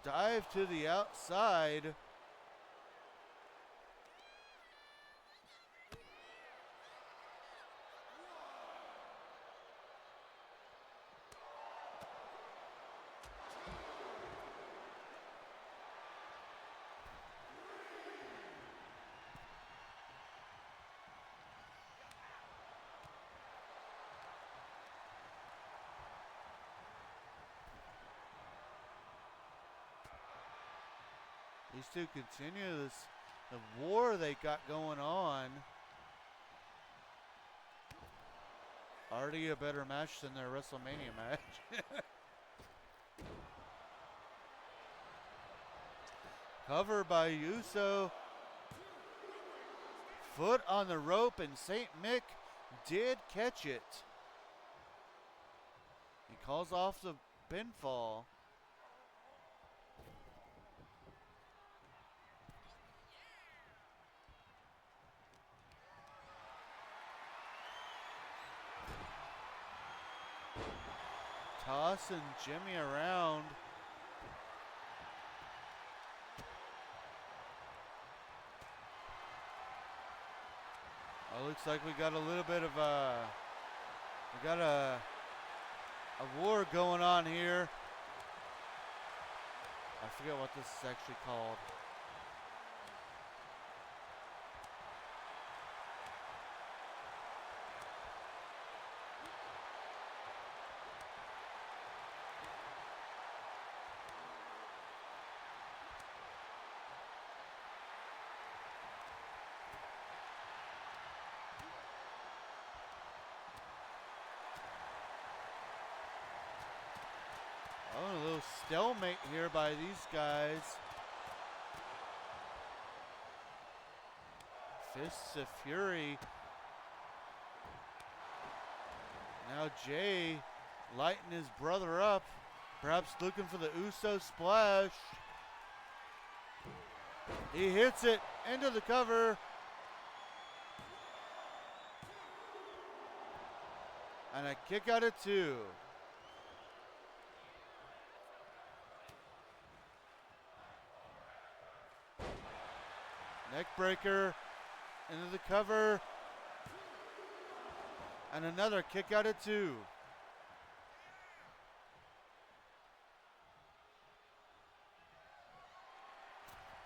Dive to the outside. These two continue this The war they got going on. Already a better match than their WrestleMania match. Cover by Uso. Foot on the rope, and St. Mick did catch it. He calls off the pinfall. Tossing Jimmy around. Oh, looks like we got a little bit of we got a war going on here. I forget what this is actually called. Oh, a little stalemate here by these guys. Fists of Fury. Now Jay lighting his brother up. Perhaps looking for the Uso splash. He hits it into the cover. And a kick out of 2. Neck breaker into the cover. And another kick out of 2.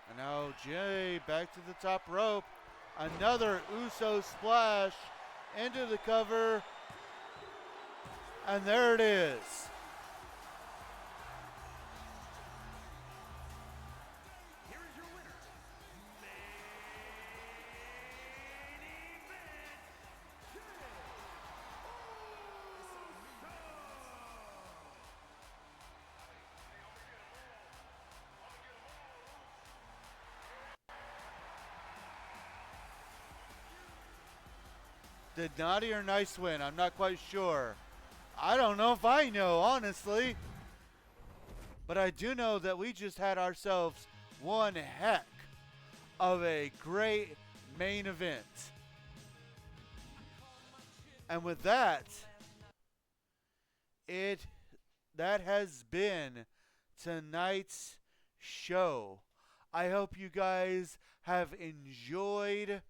And now Jay back to the top rope. Another Uso splash into the cover. And there it is. Here is your winner, main event, Jay Uso. Did naughty or nice win? I'm not quite sure. I don't know if I know, honestly. But I do know that we just had ourselves one heck of a great main event. And with that, that has been tonight's show. I hope you guys have enjoyed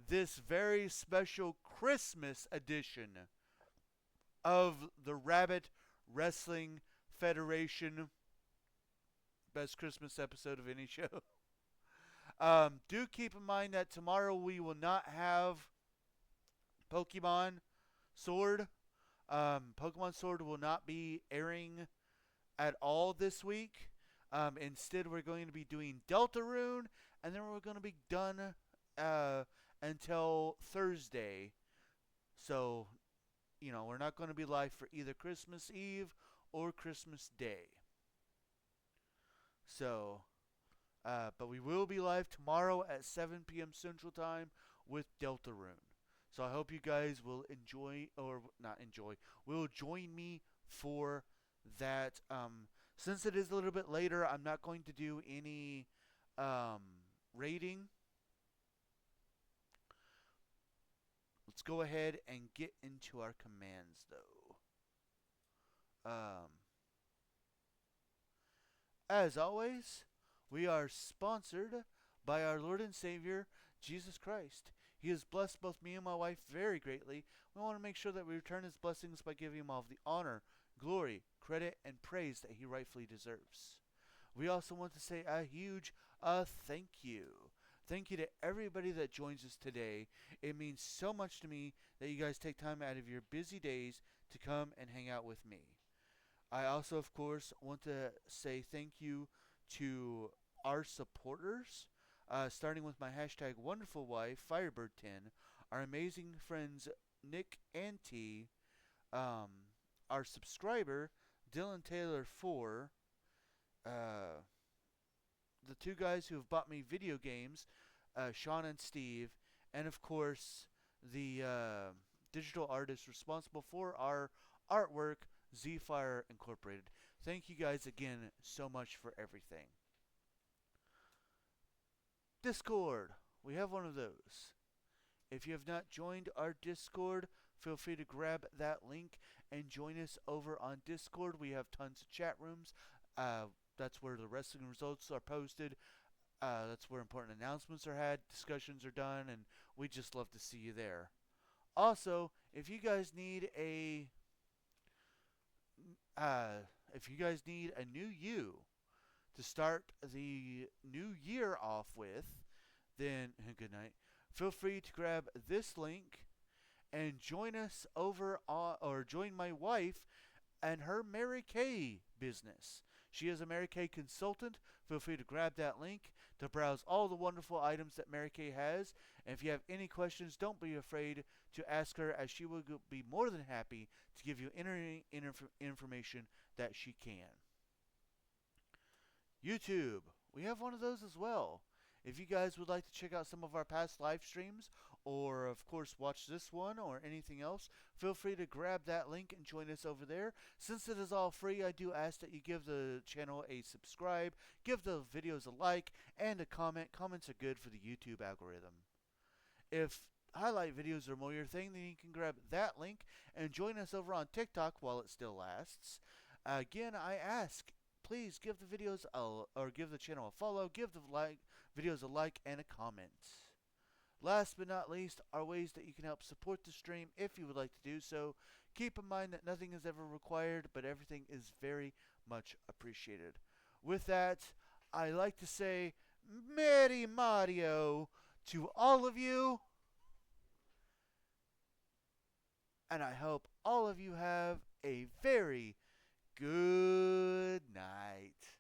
this very special Christmas edition of the Rabit Wrestling Federation. Best Christmas episode of any show. Do keep in mind that tomorrow we will not have Pokemon Sword. Pokemon Sword will not be airing at all this week. Instead, we're going to be doing Deltarune, and then we're going to be done until Thursday. So, we're not going to be live for either Christmas Eve or Christmas Day. So, but we will be live tomorrow at 7 p.m. Central Time with Deltarune. So I hope you guys will enjoy, or not enjoy, will join me for that. Since it is a little bit later, I'm not going to do any rating. Let's go ahead and get into our commands, though. As always, we are sponsored by our Lord and Savior, Jesus Christ. He has blessed both me and my wife very greatly. We want to make sure that we return his blessings by giving him all of the honor, glory, credit, and praise that he rightfully deserves. We also want to say a huge thank you. Thank you to everybody that joins us today. It means so much to me that you guys take time out of your busy days to come and hang out with me. I also, of course, want to say thank you to our supporters. starting with my hashtag wonderful wife, Firebird10, our amazing friends Nick and T, um, our subscriber, Dylan Taylor 4, uh, the two guys who have bought me video games, Sean and Steve, and of course the digital artist responsible for our artwork, Zfire Incorporated. Thank you guys again so much for everything. Discord. We have one of those. If you have not joined our Discord, feel free to grab that link and join us over on Discord. We have tons of chat rooms. That's where the wrestling results are posted. That's where important announcements are had, discussions are done, and we just love to see you there. Also, if you guys need a new you to start the new year off with, then good night. Feel free to grab this link and join us over on, or join my wife and her Mary Kay business. She is a Mary Kay consultant. Feel free to grab that link to browse all the wonderful items that Mary Kay has. And if you have any questions, don't be afraid to ask her, as she will be more than happy to give you any information that she can. YouTube. We have one of those as well. If you guys would like to check out some of our past live streams, or of course watch this one or anything else, feel free to grab that link and join us over there. Since it is all free, I do ask that you give the channel a subscribe, give the videos a like, and a comment. Comments are good for the YouTube algorithm. If highlight videos are more your thing, then you can grab that link and join us over on TikTok while it still lasts. Again, I ask, please give the videos or give the channel a follow, give the videos a like and a comment. Last but not least are ways that you can help support the stream if you would like to do so. Keep in mind that nothing is ever required, but everything is very much appreciated. With that, I like to say Merry Mario to all of you, and I hope all of you have a very good night.